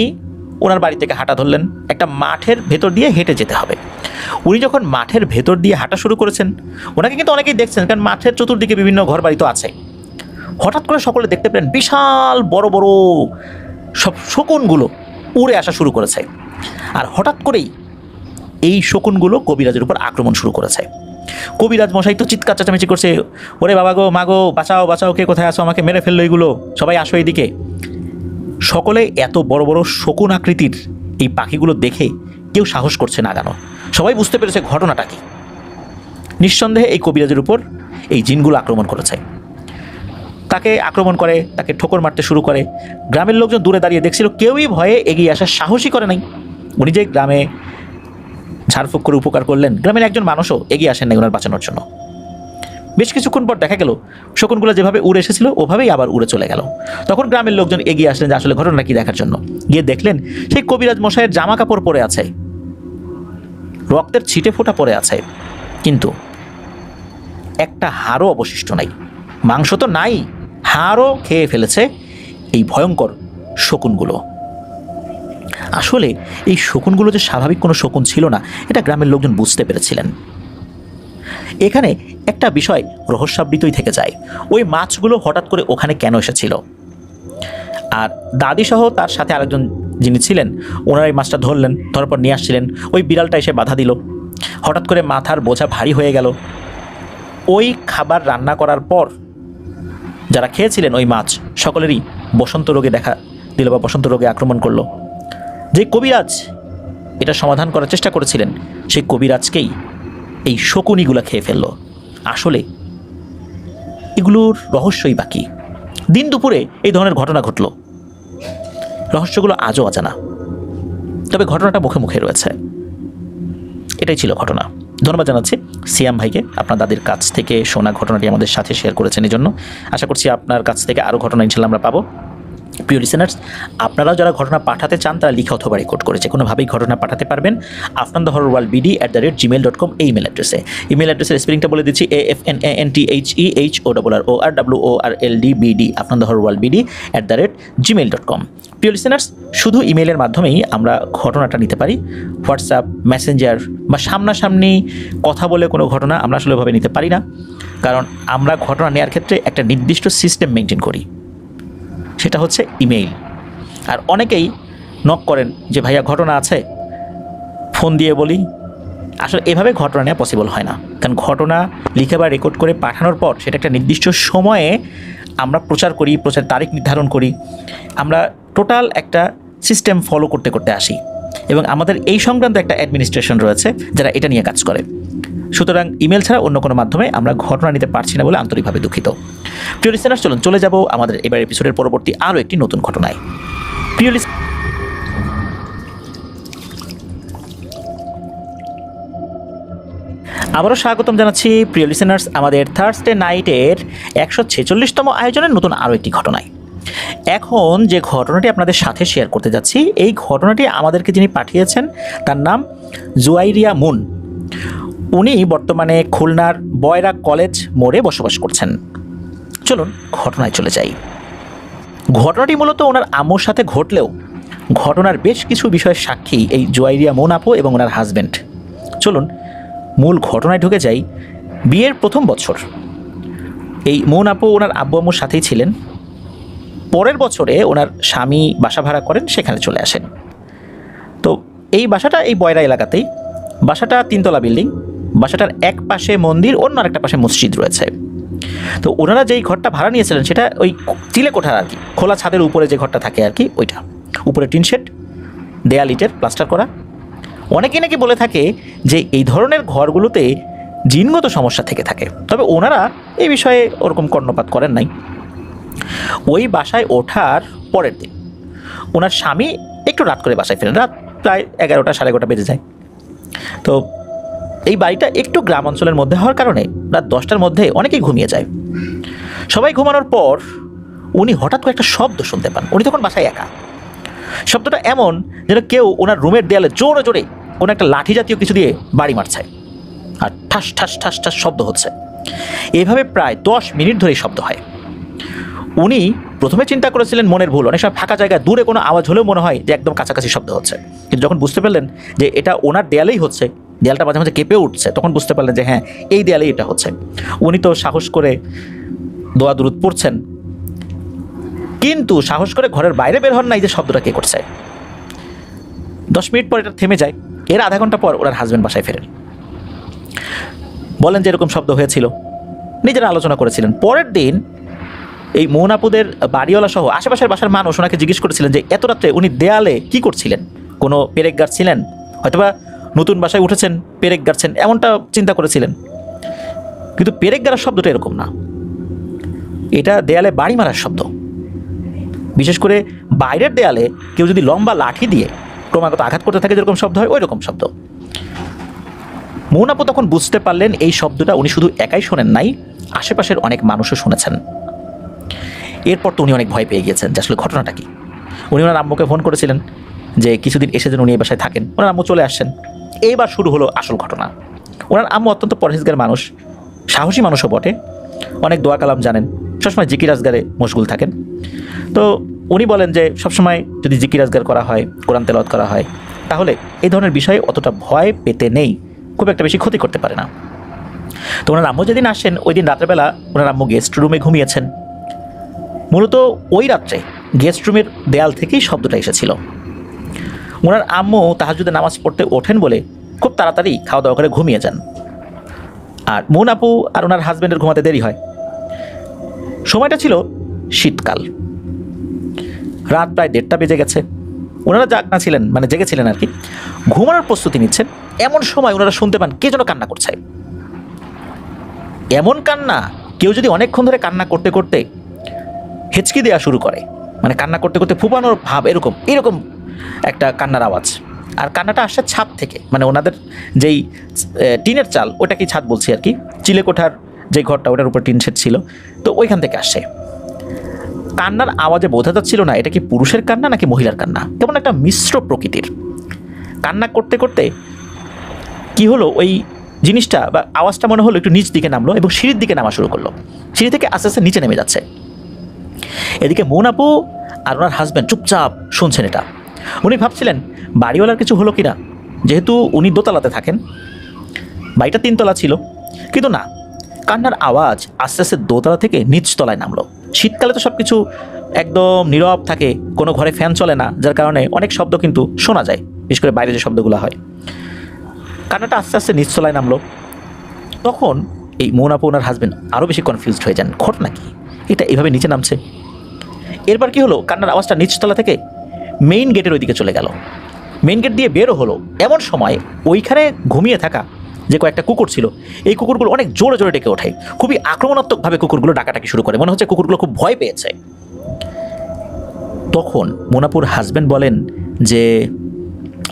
ওনার বাড়ি থেকে হাঁটা ধরলেন। একটা মাঠের ভেতর দিয়ে হেঁটে যেতে হবে। উনি যখন মাঠের ভেতর দিয়ে হাঁটা শুরু করেছেন, ওনাকে কিন্তু অনেকেই দেখছেন, কারণ মাঠের চতুর্দিকে বিভিন্ন ঘর বাড়ি তো আছে। হঠাৎ করে সকলে দেখতে পেলেন বিশাল বড় বড় সব শকুনগুলো উড়ে আসা শুরু করেছে। আর হঠাৎ করেই এই শকুনগুলো কবিরাজের উপর আক্রমণ শুরু করেছে। কবিরাজ মশাই তো চিৎকার চেঁচামেচি করছে, ওরে বাবা গো, মা গো, বাঁচাও বাঁচাও, কে কোথায় আসো, আমাকে মেরে ফেললো এগুলো, সবাই আসো এইদিকে। সকলে এত বড় বড় শকুন আকৃতির এই পাখিগুলো দেখে কেউ সাহস করছে না আগানো। সবাই বুঝতে পেরেছে ঘটনাটা কি। নিঃসন্দেহে এই কবিরাজের উপর এই জিনগুলো আক্রমণ করেছে। তাকে আক্রমণ করে, তাকে ঠোকর মারতে শুরু করে। গ্রামের লোকজন দূরে দাঁড়িয়ে দেখছিল, কেউই ভয়ে এগিয়ে আসার সাহসই করে নাই। উনি যে গ্রামে ঝাড়ফুঁক করে উপকার করলেন, গ্রামের একজন মানুষও এগিয়ে আসেন নাই ওনার বাঁচানোর জন্য। বেশ কিছুক্ষণ পর দেখা গেল শকুনগুলো যেভাবে উড়ে এসেছিল ওভাবেই আবার উড়ে চলে গেল। তখন গ্রামের লোকজন এগিয়ে আসলেন যে আসলে ঘটনা কি দেখার জন্য। গিয়ে দেখলেন সেই কবিরাজ মশাইয়ের জামা কাপড় পরে আছে, রক্তের ছিটে ফোঁটা পড়ে আছে, কিন্তু একটা হাড়ও অবশিষ্ট নাই। মাংস তো নাই, হাড়ও খেয়ে ফেলেছে এই ভয়ঙ্কর শকুনগুলো। আসলে এই শকুনগুলো যে স্বাভাবিক কোনো শকুন ছিল না, এটা গ্রামের লোকজন বুঝতে পেরেছিলেন। এখানে একটা বিষয় রহস্যাবৃতই থেকে যায়, ওই মাছগুলো হঠাৎ করে ওখানে কেন এসেছিল। আর দাদিসহ তার সাথে আরেকজন যিনি ছিলেন, ওনারা এই মাছটা ধরলেন, ধরার পর নিয়ে আসছিলেন। ওই বিড়ালটা এসে বাধা দিল, হঠাৎ করে মাথার বোঝা ভারী হয়ে গেল। ওই খাবার রান্না করার পর যারা খেয়েছিলেন ওই মাছ, সকলেরই বসন্ত রোগে দেখা দিল বা বসন্ত রোগে আক্রমণ করলো। যে কবিরাজ এটা সমাধান করার চেষ্টা করেছিলেন, সেই কবিরাজকেই এই শকুনিগুলা খেয়ে ফেলল। আসলে এগুলোর রহস্যই বাকি। দিন দুপুরে এই ধরনের ঘটনা ঘটল, রহস্যগুলো আজও অজানা, তবে ঘটনাটা মুখে মুখে রয়েছে। এটাই ছিল ঘটনা। ধন্যবাদ জানাচ্ছি সিয়াম ভাইকে, আপনার দাদির কাছ থেকে শোনা ঘটনাটি আমাদের সাথে শেয়ার করেছেন এই জন্য। আশা করছি আপনার কাছ থেকে আরও ঘটনা ইনশাল্লাহ আমরা পাবো। প্রিয় লিসেনার্স, আপনারাও যারা ঘটনা পাঠাতে চান তারা লিখে অথবা রেকর্ড করে যে কোনোভাবেই ঘটনা পাঠাতে পারবেন afnanthehorrorworldbd@gmail.com এই ইমেল অ্যাড্রেসে। ইমেল অ্যাড্রেসের স্পেলিংটা বলে দিচ্ছি, AFNANTHEHORRORWORLDBD afnanthehorrorworldbd@gmail.com। প্রিয় লিসেনার্স, শুধু ইমেলের মাধ্যমেই আমরা ঘটনাটা নিতে পারি। হোয়াটসঅ্যাপ, মেসেঞ্জার বা সামনাসামনি কথা বলে কোনো ঘটনা আমরা আসলে ওভাবে নিতে পারি না, কারণ আমরা ঘটনা নেওয়ার ক্ষেত্রে একটা নির্দিষ্ট সিস্টেম মেনটেন করি, সেটা হচ্ছে ইমেইল। আর অনেকেই নক করেন যে ভাইয়া ঘটনা আছে, ফোন দিয়ে বলি। আসলে এভাবে ঘটনা নেওয়া পসিবল হয় না, কারণ ঘটনা লিখে বা রেকর্ড করে পাঠানোর পর সেটা একটা নির্দিষ্ট সময়ে আমরা প্রচার করি, প্রচার তারিখ নির্ধারণ করি। আমরা টোটাল একটা সিস্টেম ফলো করতে করতে আসি, এবং আমাদের এই সংক্রান্ত একটা অ্যাডমিনিস্ট্রেশন রয়েছে যারা এটা নিয়ে কাজ করে। সুতরাং ইমেল ছাড়া অন্য কোনো মাধ্যমে আমরা ঘটনা নিতে পারছি না বলে আন্তরিকভাবে দুঃখিত। প্রিয় লিসেনার্স, চলুন চলে যাব আমাদের এবার এপিসোডের পরবর্তী আরও একটি নতুন ঘটনায়। প্রিয় আবারও স্বাগতম জানাচ্ছি প্রিয় লিসেনার্স আমাদের থার্সডে নাইটের 146তম আয়োজনের নতুন আরও একটি ঘটনায়। এখন যে ঘটনাটি আপনাদের সাথে শেয়ার করতে যাচ্ছি, এই ঘটনাটি আমাদেরকে যিনি পাঠিয়েছেন তার নাম জুয়াইরিয়া মুন। উনি বর্তমানে খুলনার বয়রা কলেজ মোড়ে বসবাস করছেন। চলুন ঘটনায় চলে যাই। ঘটনাটি মূলত ওনার আম্মুর সাথে ঘটলেও ঘটনার বেশ কিছু বিষয়ের সাক্ষী এই জুয়াইরিয়া মুন আপু এবং ওনার হাজব্যান্ড। চলুন মূল ঘটনায় ঢুকে যাই। বিয়ের প্রথম বছর এই মুন আপু ওনার আব্বু আম্মুর সাথেই ছিলেন। পরের বছরে ওনার স্বামী বাসা ভাড়া করেন, সেখানে চলে আসেন। তো এই বাসাটা এই বয়রা এলাকাতেই। বাসাটা 3তলা বিল্ডিং। বাসাটার এক পাশে মন্দির, অন্য আরেকটা পাশে মসজিদ রয়েছে। তো ওনারা যেই ঘরটা ভাড়া নিয়েছিলেন সেটা ওই চিলে কোঠার আর কি, খোলা ছাদের উপরে যে ঘরটা থাকে আর কি, ওইটা উপরে টিন শেড, দেয়াল ইটের প্লাস্টার করা। অনেকেই নাকি বলে থাকে যে এই ধরনের ঘরগুলোতে জিনগত সমস্যা থেকে থাকে, তবে ওনারা এই বিষয়ে ওরকম কর্ণপাত করেন নাই। ওই বাসায় ওঠার পরের দিন ওনার স্বামী একটু রাত করে বাসায় ফেরেন, রাত প্রায় 11টা সাড়ে 11টা বেজে যায়। তো এই বাড়িটা একটু গ্রাম অঞ্চলের মধ্যে হওয়ার কারণে রাত 10টার মধ্যে অনেকেই ঘুমিয়ে যায়। সবাই ঘুমানোর পর উনি হঠাৎ করে একটা শব্দ শুনতে পান। উনি তখন বাসায় একা। শব্দটা এমন যেন কেউ ওনার রুমের দেয়ালে জোরে জোরে কোনো একটা লাঠি জাতীয় কিছু দিয়ে বাড়ি মারছে, আর ঠাস ঠাস ঠাস ঠাস শব্দ হচ্ছে। এভাবে প্রায় 10 মিনিট ধরে শব্দ হয়। উনি প্রথমে চিন্তা করেছিলেন মনের ভুল, অনেক সময় ফাঁকা জায়গায় দূরে কোনো আওয়াজ হলেও মনে হয় যে একদম কাছাকাছি শব্দ হচ্ছে। কিন্তু যখন বুঝতে পারলেন যে এটা ওনার দেয়ালেই হচ্ছে, দেয়ালটা মাঝে মাঝে কেঁপে উঠছে, তখন বুঝতে পারলেন যে হ্যাঁ, এই দেয়ালেই এটা হচ্ছে। উনি তো সাহস করে দোয়া দুরুদ পড়ছেন, কিন্তু সাহস করে ঘরের বাইরে বের হন নাই যে শব্দটা কে করছে। 10 মিনিট পর এটা থেমে যায়। এর আধা ঘন্টা পর ওনার হাজব্যান্ড বাসায় ফেরেন, বলেন যে এরকম শব্দ হয়েছিল, নিজেরা আলোচনা করেছিলেন। পরের দিন এই মৌনাপুদের বাড়িওয়ালা সহ আশেপাশের বাসার মানুষ ওনাকে জিজ্ঞেস করেছিলেন যে এত রাত্রে উনি দেয়ালে কি করছিলেন, কোনো পেরেক গাড়ছিলেন, হয়তোবা নতুন বাসায় উঠেছেন পেরেক গাড়ছেন, এমনটা চিন্তা করেছিলেন। কিন্তু পেরেক গাড়ার শব্দটা এরকম না, এটা দেয়ালে বাড়ি মারার শব্দ। বিশেষ করে বাইরের দেয়ালে কেউ যদি লম্বা লাঠি দিয়ে ক্রমাগত আঘাত করতে থাকে যেরকম শব্দ হয়, ওই রকম শব্দ। মৌনাপু তখন বুঝতে পারলেন এই শব্দটা উনি শুধু একাই শোনেন নাই, আশেপাশের অনেক মানুষও শুনেছেন। এরপর তো উনি অনেক ভয় পেয়ে গিয়েছেন যে আসলে ঘটনাটা কি। উনি ওনার আম্মুকে ফোন করেছিলেন যে কিছুদিন এসে যেন উনি এই বাসায় থাকেন। ওনার আম্মু চলে আসছেন। এইবার শুরু হলো আসল ঘটনা। ওনার আম্মু অত্যন্ত পরহেজগার মানুষ, সাহসী মানুষও বটে, অনেক দোয়া কালাম জানেন, সবসময় জিকির আজগারে মশগুল থাকেন। তো উনি বলেন যে সবসময় যদি জিকির আজগার করা হয়, কোরআন তেলাওয়াত করা হয়, তাহলে এই ধরনের বিষয়ে অতটা ভয় পেতে নেই, খুব একটা বেশি ক্ষতি করতে পারে না। তো ওনার আম্মু যেদিন আসেন ওই দিন রাত্রেবেলা ওনার আম্মু গেস্ট রুমে ঘুমিয়েছেন। মূলত ওই রাত্রে গেস্ট রুমের দেয়াল থেকেই শব্দটা এসেছিল। ওনার আম্মু তাহাজ্জুদে নামাজ পড়তে ওঠেন বলে খুব তাড়াতাড়ি খাওয়া দাওয়া করে ঘুমিয়ে যান। আর মৌনাপু আর ওনার হাজব্যান্ডের ঘুমাতে দেরি হয়। সময়টা ছিল শীতকাল, রাত প্রায় 1:30 বেজে গেছে। ওনারা জাগনা ছিলেন, মানে জেগেছিলেন আর কি, ঘুমানোর প্রস্তুতি নিচ্ছেন। এমন সময় ওনারা শুনতে পান কে যেন কান্না করছে। এমন কান্না, কেউ যদি অনেকক্ষণ ধরে কান্না করতে করতে হেঁচকি দেওয়া শুরু করে, মানে কান্না করতে করতে ফুপানোর ভাব, এরকম এরকম একটা কান্নার আওয়াজ। আর কান্নাটা আসছে ছাদ থেকে, মানে ওনাদের যেই টিনের চাল, ওটাকেই ছাদ বলছি আর কি, চিলেকোঠার যে ঘরটা ওটার উপর টিন শেড ছিল, তো ওইখান থেকে আসছে। কান্নার আওয়াজে বোঝা যাচ্ছিল না এটা কি পুরুষের কান্না নাকি মহিলার কান্না, কেমন একটা মিশ্র প্রকৃতির। কান্না করতে করতে কি হলো, ওই জিনিসটা বা আওয়াজটা মনে হলো একটু নিচ দিকে নামলো এবং সিঁড়ির দিকে নামা শুরু করলো। সিঁড়ি থেকে আস্তে আস্তে নিচে নেমে যাচ্ছে। এদিকে মৌনাপু আর ওনার হাজব্যান্ড চুপচাপ শুনছেন এটা। উনি ভাবছিলেন বাড়িওয়ালার কিছু হলো কিনা, যেহেতু উনি দোতলাতে থাকেন, বাড়িটা 3 তলা ছিল। কিন্তু না, কান্নার আওয়াজ আস্তে আস্তে দোতলা থেকে নিচতলায় নামলো। শীতকালে তো সব কিছু একদম নীরব থাকে, কোনো ঘরে ফ্যান চলে না, যার কারণে অনেক শব্দ কিন্তু শোনা যায়, বিশেষ করে বাইরে যে শব্দগুলো হয়। কান্নাটা আস্তে আস্তে নিচতলায় নামলো। তখন এই মৌনাপু ওনার হাজব্যান্ড আরও বেশি কনফিউজড হয়ে যান, ঘটনা কি, এটা এভাবে নিচে নামছে। এরপর কি হলো, কান্নার আওয়াজটা নিচতলা থেকে মেইন গেটের ওইদিকে চলে গেল। মেইন গেট দিয়ে বেরো হলো। এমন সময় ওইখানে ঘুমিয়ে থাকা যে কয়েকটা কুকুর ছিল, এই কুকুরগুলো অনেক জোরে জোরে ডেকে ওঠে। খুবই আক্রমণাত্মকভাবে কুকুরগুলো ডাকাটাকি শুরু করে, মনে হচ্ছে কুকুরগুলো খুব ভয় পেয়েছে। তখন মৌনাপুর হাজব্যান্ড বলেন যে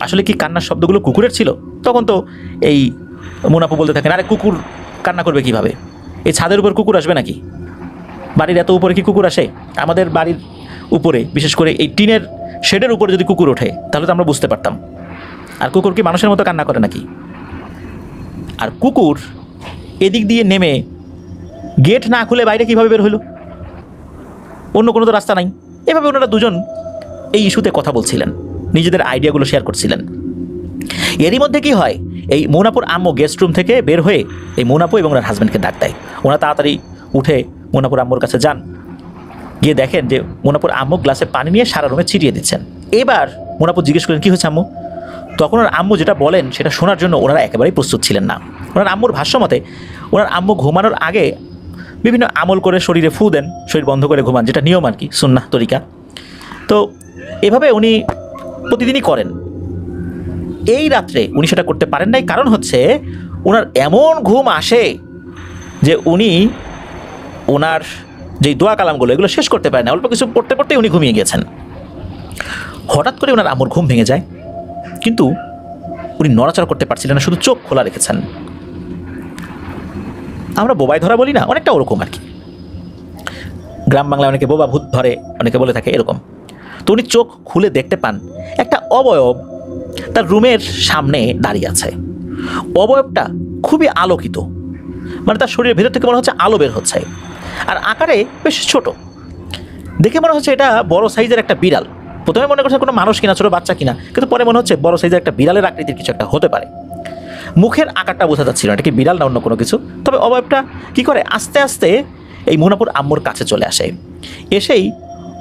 আসলে কি কান্নার শব্দগুলো কুকুরের ছিল? তখন তো এই মৌনাপু বলতে থাকেন, আরে কুকুর কান্না করবে কিভাবে, এই ছাদের উপর কুকুর আসবে নাকি? বাড়ির এত উপরে কি কুকুর আসে? আমাদের বাড়ির উপরে, বিশেষ করে এই টিনের শেডের উপরে যদি কুকুর ওঠে তাহলে তো আমরা বুঝতে পারতাম। আর কুকুর কি মানুষের মতো কান্না করে নাকি? আর কুকুর এদিক দিয়ে নেমে গেট না খুলে বাইরে কিভাবে বের হলো? অন্য কোনো তো রাস্তা নাই। এভাবে ওনারা দুজন এই ইস্যুতে কথা বলছিলেন, নিজেদের আইডিয়াগুলো শেয়ার করছিলেন। এরই মধ্যে কি হয়, এই মৌনাপুর আম্মু গেস্ট রুম থেকে বের হয়ে এই মৌনাপু এবং ওনার হাজব্যান্ডকে ডাক দেয়। ওনারা তাড়াতাড়ি উঠে মৌনাপুর আম্মুর কাছে যান, গিয়ে দেখেন যে মৌনাপুর আম্মু গ্লাসে পানি নিয়ে সারা রুমে ছিটিয়ে দিচ্ছেন। এবার মৌনাপুর জিজ্ঞেস করেন, কী হয়েছে আম্মু? তখন ওনার আম্মু যেটা বলেন সেটা শোনার জন্য ওনারা একেবারেই প্রস্তুত ছিলেন না। ওনার আম্মুর ভাষ্যমতে ওনার আম্মু ঘুমানোর আগে বিভিন্ন আমল করে শরীরে ফু দেন, শরীর বন্ধ করে ঘুমান, যেটা নিয়ম আর কি, সুন্নাহ তরিকা। তো এভাবে উনি প্রতিদিনই করেন। এই রাত্রে উনি সেটা করতে পারেন নাই, কারণ হচ্ছে ওনার এমন ঘুম আসে যে উনি ওনার যেই দোয়া কালামগুলো এগুলো শেষ করতে পারেন না, অল্প কিছু পড়তে পড়তেই উনি ঘুমিয়ে গেছেন। হঠাৎ করে ওনার আম্মুর ঘুম ভেঙে যায়, কিন্তু উনি নড়াচড়া করতে পারছিলেন না, শুধু চোখ খোলা রেখেছেন। আমরা বোবাই ধরা বলি না, অনেকটা ওরকম আর কি। গ্রাম বাংলায় অনেকে বোবা ভূত ধরে অনেকে বলে থাকে এরকম। তো উনি চোখ খুলে দেখতে পান একটা অবয়ব তার রুমের সামনে দাঁড়িয়ে আছে। অবয়বটা খুবই আলোকিত, মানে তার শরীরের ভেতর থেকে মনে হচ্ছে আলো বের হচ্ছে, আর আকারে বেশ ছোট। দেখে মনে হচ্ছে এটা বড় সাইজের একটা বিড়াল। প্রথমে মনে করছে কোনো মানুষ কিনা, ছোটো বাচ্চা কিনা, কিন্তু পরে মনে হচ্ছে বড় সাইজের একটা বিড়ালের আকৃতির কিছু একটা হতে পারে। মুখের আকারটা বোঝা যাচ্ছিল না এটা কি বিড়াল না অন্য কোনো কিছু। তবে অবয়বটা কী করে আস্তে আস্তে এই মুনাপুর আম্মুর কাছে চলে আসে, এসেই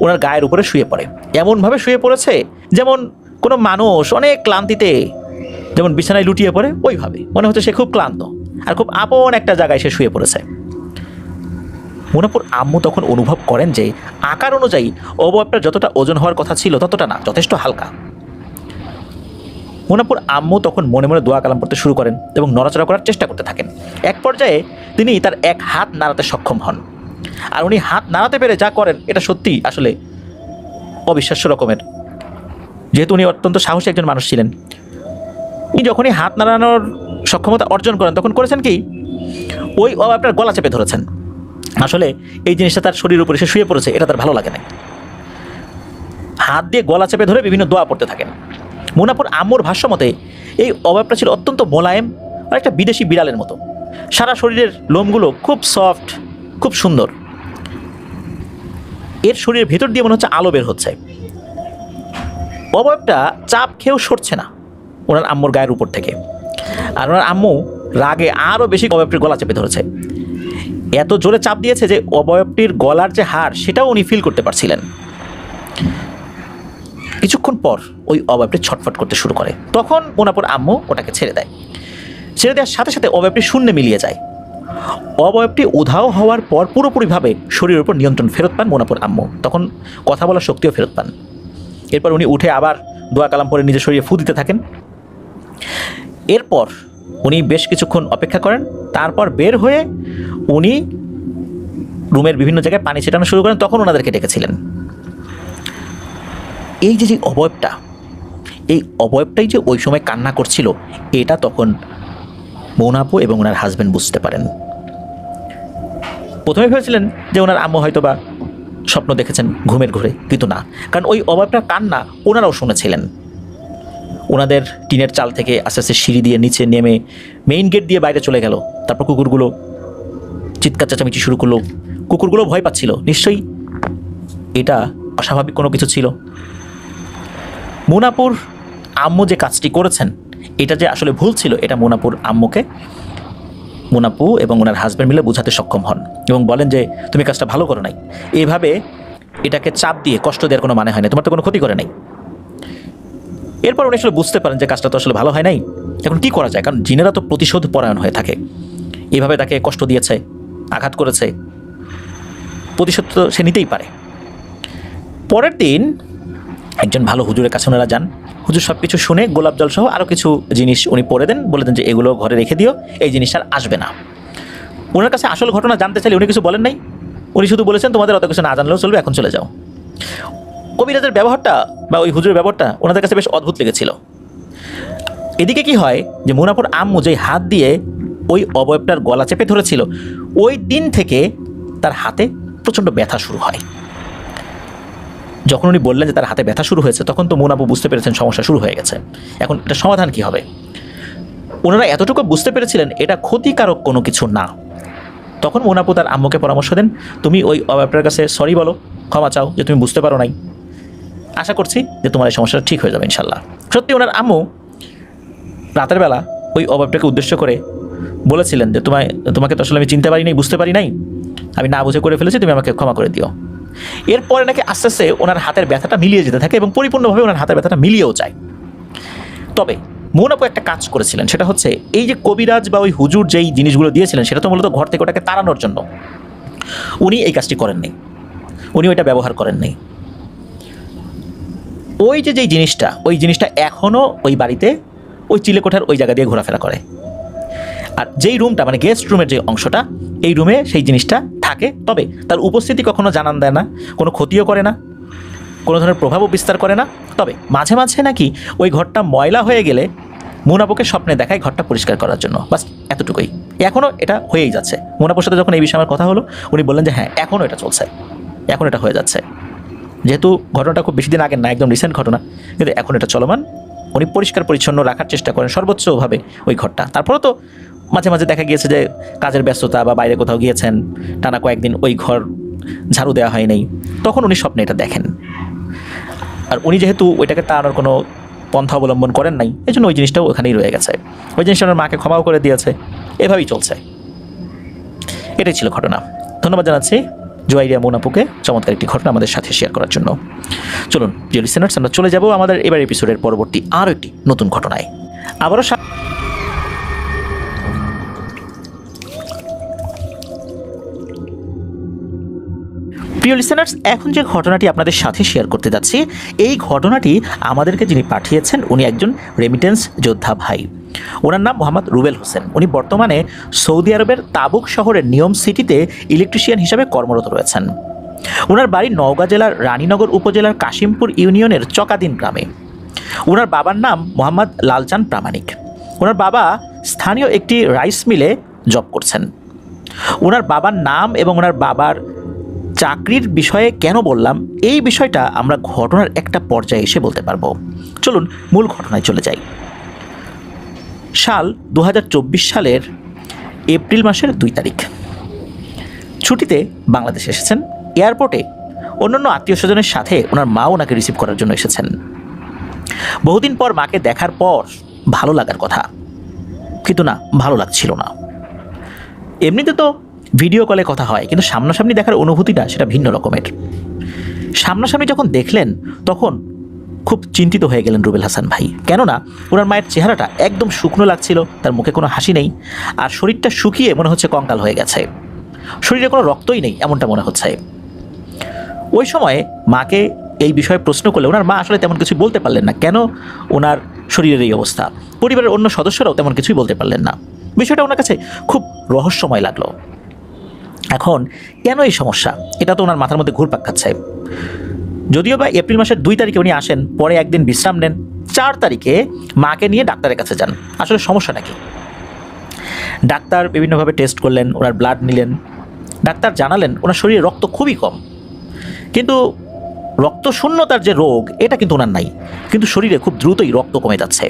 ওনার গায়ের উপরে শুয়ে পড়ে। এমনভাবে শুয়ে পড়েছে যেমন কোনো মানুষ অনেক ক্লান্তিতে যেমন বিছানায় লুটিয়ে পড়ে, ওইভাবে মনে হচ্ছে সে খুব ক্লান্ত আর খুব আপন একটা জায়গায় সে শুয়ে পড়েছে। মুনাপুর আম্মু তখন অনুভব করেন যে আকার অনুযায়ী অবয়বটা যতটা ওজন হওয়ার কথা ছিল ততটা না, যথেষ্ট হালকা। মুনাপুর আম্মু তখন মনে মনে দোয়া কালাম পড়তে শুরু করেন এবং নড়াচড়া করার চেষ্টা করতে থাকেন। এক পর্যায়ে তিনি তার এক হাত নাড়াতে সক্ষম হন, আর উনি হাত নাড়াতে পেরে যা করেন এটা সত্যি আসলে অবিশ্বাস্য রকমের, যেহেতু উনি অত্যন্ত সাহসী একজন মানুষ ছিলেন। উনি যখনই হাত নাড়ানোর সক্ষমতা অর্জন করেন তখন করেছেন কি, ওই আপনার গলা চেপে ধরেছেন। আসলে এই জিনিসটা তার শরীরের উপরে সে শুয়ে পড়েছে, এটা তার ভালো লাগে না। হাত দিয়ে গলা চেপে ধরে বিভিন্ন দোয়া পড়তে থাকেন। মুনাপুর আম্মুর ভাষ্যমতে এই অবয়বটা ছিল অত্যন্ত মোলায়েম আর একটা বিদেশি বিড়ালের মতো। সারা শরীরের লোমগুলো খুব সফট, খুব সুন্দর। এর শরীরের ভেতর দিয়ে মনে হচ্ছে আলো বের হচ্ছে। অবয়বটা চাপ খেয়েও সরছে না ওনার আম্মুর গায়ের উপর থেকে, আর ওনার আম্মু রাগে আরও বেশি অবয়বটির গলা চেপে ধরেছে। এত জোরে চাপ দিয়েছে যে অবয়বটির গলার যে হাড় সেটাও উনি ফিল করতে পারছিলেন। কিছুক্ষণ পর ওই অবয়বটি ছটফট করতে শুরু করে। তখন মুনাপুর আম্মু ওটাকে ছেড়ে দেয়। ছেড়ে দেওয়ার সাথে সাথে অবয়বটি শূন্যে মিলিয়ে যায়। অবয়বটি উধাও হওয়ার পর পুরোপুরিভাবে শরীরের উপর নিয়ন্ত্রণ ফেরত পান মুনাপুর আম্মু। তখন কথা বলার শক্তিও ফেরত পান। এরপর উনি উঠে আবার দোয়া কালাম পরে নিজের শরীরে ফু দিতে থাকেন। এরপর উনি বেশ কিছুক্ষণ অপেক্ষা করেন। তারপর বের হয়ে উনি রুমের বিভিন্ন জায়গায় পানি ছেটানো শুরু করেন। তখন ওনাদেরকে ডেকেছিলেন। এই যে অবয়বটা, এই অবয়বটাই যে ওই সময় কান্না করছিল, এটা তখন মৌনাপু এবং ওনার হাজব্যান্ড বুঝতে পারেন। প্রথমে ভেবেছিলেন যে ওনার আম্মু হয়তো বা স্বপ্ন দেখেছেন ঘুমের ঘুরে, কিন্তু না, কারণ ওই অবয়বটার কান্না ওনারাও শুনেছিলেন। ওনাদের টিনের চাল থেকে আস্তে আস্তে সিঁড়ি দিয়ে নিচে নেমে মেইন গেট দিয়ে বাইরে চলে গেল। তারপর কুকুরগুলো চিৎকার চেঁচামেচি শুরু করলো। কুকুরগুলো ভয় পাচ্ছিল, নিশ্চয়ই এটা অস্বাভাবিক কোনো কিছু ছিল। মুনাপুর আম্মু যে কাজটি করেছেন এটা যে আসলে ভুল ছিল, এটা মুনাপুর আম্মুকে মুনাপু এবং ওনার হাজব্যান্ড মিলে বোঝাতে সক্ষম হন এবং বলেন যে তুমি কাজটা ভালো করো নাই, এইভাবে এটাকে চাপ দিয়ে কষ্ট দেওয়ার কোনো মানে হয় না, তোমার তো কোনো ক্ষতি করে নাই। এরপর উনি আসলে বুঝতে পারেন যে কাজটা তো আসলে ভালো হয় নাই, এখন কী করা যায়, কারণ জিনেরা তো প্রতিশোধ পরায়ণ হয়ে থাকে। এইভাবে তাকে কষ্ট দিয়েছে, আঘাত করেছে, প্রতিশোধ তো সে নিতেই পারে। পরের দিন একজন ভালো হুজুরের কাছে ওনারা যান। হুজুর সব কিছু শুনে গোলাপ জল সহ আরও কিছু জিনিস উনি পরে দেন, বলে দেন যে এগুলো ঘরে রেখে দিও, এই জিনিসটা আর আসবে না। ওনার কাছে আসল ঘটনা জানতে চাইলে উনি কিছু বলেন নাই। উনি শুধু বলেছেন তোমাদের অত কিছু না জানলেও চলবে, এখন চলে যাও। কবিরাজের ব্যবহারটা বা ওই হুজুরের ব্যবহারটা ওনাদের কাছে বেশ অদ্ভুত লেগেছিল। এদিকে কি হয় যে মুনাপুর আম্মু যেই হাত দিয়ে ওই অবয়বটার গলা চেপে ধরেছিল, ওই দিন থেকে তার হাতে প্রচণ্ড ব্যথা শুরু হয়। যখন উনি বললেন যে তার হাতে ব্যথা শুরু হয়েছে, তখন তো মুনাপু বুঝতে পেরেছেন সমস্যা শুরু হয়ে গেছে। এখন এটা সমাধান কি হবে? ওনারা এতটুকু বুঝতে পেরেছিলেন এটা ক্ষতিকারক কোনো কিছু না। তখন মুনাপু তার আম্মুকে পরামর্শ দেন, তুমি ওই অবয়বটার কাছে সরি বলো, ক্ষমা চাও যে তুমি বুঝতে পারো নাই। আশা করছি যে তোমার এই সমস্যাটা ঠিক হয়ে যাবে ইনশাল্লাহ। সত্যি ওনার আম্মু রাতের বেলা ওই অবয়বটাকে উদ্দেশ্য করে বলেছিলেন যে তোমাকে তো আসলে আমি চিনতে পারি নাই, বুঝতে পারি নাই, আমি না বুঝে করে ফেলেছি, তুমি আমাকে ক্ষমা করে দিও। এরপরে নাকি আস্তে আস্তে ওনার হাতের ব্যথাটা মিলিয়ে যেতে থাকে এবং পরিপূর্ণভাবে ওনার হাতের ব্যথাটা মিলিয়েও যায়। তবে মুনাপু একটা কাজ করেছিলেন, সেটা হচ্ছে এই যে কবিরাজ বা ওই হুজুর যেই জিনিসগুলো দিয়েছিলেন সেটা তো মূলত ঘর থেকে ওটাকে তাড়ানোর জন্য। উনি এই কাজটি করেননি, উনি ওইটা ব্যবহার করেননি। ওই যে যেই জিনিসটা, ওই জিনিসটা এখনও ওই বাড়িতে ওই চিলেকোঠার ওই জায়গা দিয়ে ঘোরাফেরা করে। আর যেই রুমটা মানে গেস্ট রুমের যে অংশটা, এই রুমে সেই জিনিসটা থাকে, তবে তার উপস্থিতি কখনো জানান দেয় না, কোনো ক্ষতিও করে না, কোনো ধরনের প্রভাবও বিস্তার করে না। তবে মাঝে মাঝে নাকি ওই ঘরটা ময়লা হয়ে গেলে মুনাপুকে স্বপ্নে দেখায় ঘরটা পরিষ্কার করার জন্য, বাস এতটুকুই। এখনও এটা হয়েই যাচ্ছে। মোনাপুর সাথে যখন এই বিষয়ে আমার কথা হলো, উনি বললেন যে হ্যাঁ, এখনও এটা চলছে, এখন এটা হয়ে যাচ্ছে। যেহেতু ঘটনাটা খুব বেশি দিন আগের না, একদম রিসেন্ট ঘটনা, কিন্তু এখন এটা চলমান। উনি পরিষ্কার পরিচ্ছন্ন রাখার চেষ্টা করেন সর্বোচ্চভাবে ওই ঘরটা। তারপরেও তো মাঝে মাঝে দেখা গিয়েছে যে কাজের ব্যস্ততা বা বাইরে কোথাও গিয়েছেন, টানা কয়েকদিন ওই ঘর ঝাড়ু দেওয়া হয় নাই, তখন উনি স্বপ্নে এটা দেখেন। আর উনি যেহেতু ওইটাকে তাড়ানোর কোনো পন্থা অবলম্বন করেন নাই, এই জন্য ওই জিনিসটাও ওখানেই রয়ে গেছে। ওই জিনিসটা ওনার মাকে ক্ষমাও করে দিয়েছে, এভাবেই চলছে। এটাই ছিল ঘটনা। ধন্যবাদ জানাচ্ছি জুয়াইরিয়া মোনাপুকে চমৎকার একটি ঘটনা আমাদের সাথে শেয়ার করার জন্য। চলুন প্রিয় লিসেনার্স, আমরা চলে যাব আমাদের এবার এপিসোডের পরবর্তী আরও একটি নতুন ঘটনায়। আবারও প্রিয় লিসেনার্স, এখন যে ঘটনাটি আপনাদের সাথে শেয়ার করতে যাচ্ছি, এই ঘটনাটি আমাদেরকে যিনি পাঠিয়েছেন উনি একজন রেমিটেন্স যোদ্ধা ভাই। ওনার নাম মোহাম্মদ রুবেল হোসেন। উনি বর্তমানে সৌদি আরবের তাবুক শহরের নিয়ম সিটিতে ইলেকট্রিশিয়ান হিসাবে কর্মরত রয়েছেন। ওনার বাড়ি নওগাঁ জেলার রানীনগর উপজেলার কাশিমপুর ইউনিয়নের চকাদিন গ্রামে। ওনার বাবার নাম মোহাম্মদ লালচান প্রামাণিক। ওনার বাবা স্থানীয় একটি রাইস মিলে জব করছেন। ওনার বাবার নাম এবং ওনার বাবার চাকরির বিষয়ে কেন বললাম, এই বিষয়টা আমরা ঘটনার একটা পর্যায়ে এসে বলতে পারবো। চলুন মূল ঘটনায় চলে যাই। সাল 2024 সালের এপ্রিল মাসের 2 তারিখ ছুটিতে বাংলাদেশে এসেছেন। এয়ারপোর্টে অন্যান্য আত্মীয় স্বজনের সাথে ওনার মা ওনাকে রিসিভ করার জন্য এসেছেন। বহুদিন পর মাকে দেখার পর ভালো লাগার কথা, কিন্তু না, ভালো লাগছিল না। এমনিতে তো ভিডিও কলে কথা হয়, কিন্তু সামনাসামনি দেখার অনুভূতিটা সেটা ভিন্ন রকমের। সামনাসামনি যখন দেখলেন তখন খুব চিন্তিত হয়ে গেলেন রুবেল হাসান ভাই। কেননা ওনার মায়ের চেহারাটা একদম শুকনো লাগছিল, তার মুখে কোনো হাসি নেই, আর শরীরটা শুকিয়ে মনে হচ্ছে কঙ্কাল হয়ে গেছে, শরীরে কোনো রক্তই নেই এমনটা মনে হচ্ছে। ওই সময়ে মাকে এই বিষয়ে প্রশ্ন করলে ওনার মা আসলে তেমন কিছু বলতে পারলেন না, কেন ওনার শরীরের এই অবস্থা। পরিবারের অন্য সদস্যরাও তেমন কিছুই বলতে পারলেন না। বিষয়টা ওনার কাছে খুব রহস্যময় লাগলো। এখন কেন এই সমস্যা, এটা তো ওনার মাথার মধ্যে ঘুরপাক খাচ্ছে। যদিও বা এপ্রিল মাসের 2 তারিখে উনি আসেন, পরে একদিন বিশ্রাম নেন, 4 তারিখে মাকে নিয়ে ডাক্তারের কাছে যান। আসলে সমস্যাটা কি? ডাক্তার বিভিন্নভাবে টেস্ট করলেন, ওনার ব্লাড নিলেন। ডাক্তার জানালেন ওনার শরীরে রক্ত খুবই কম, কিন্তু রক্তশূন্যতার যে রোগ এটা কিন্তু ওনার নাই, কিন্তু শরীরে খুব দ্রুতই রক্ত কমে যাচ্ছে।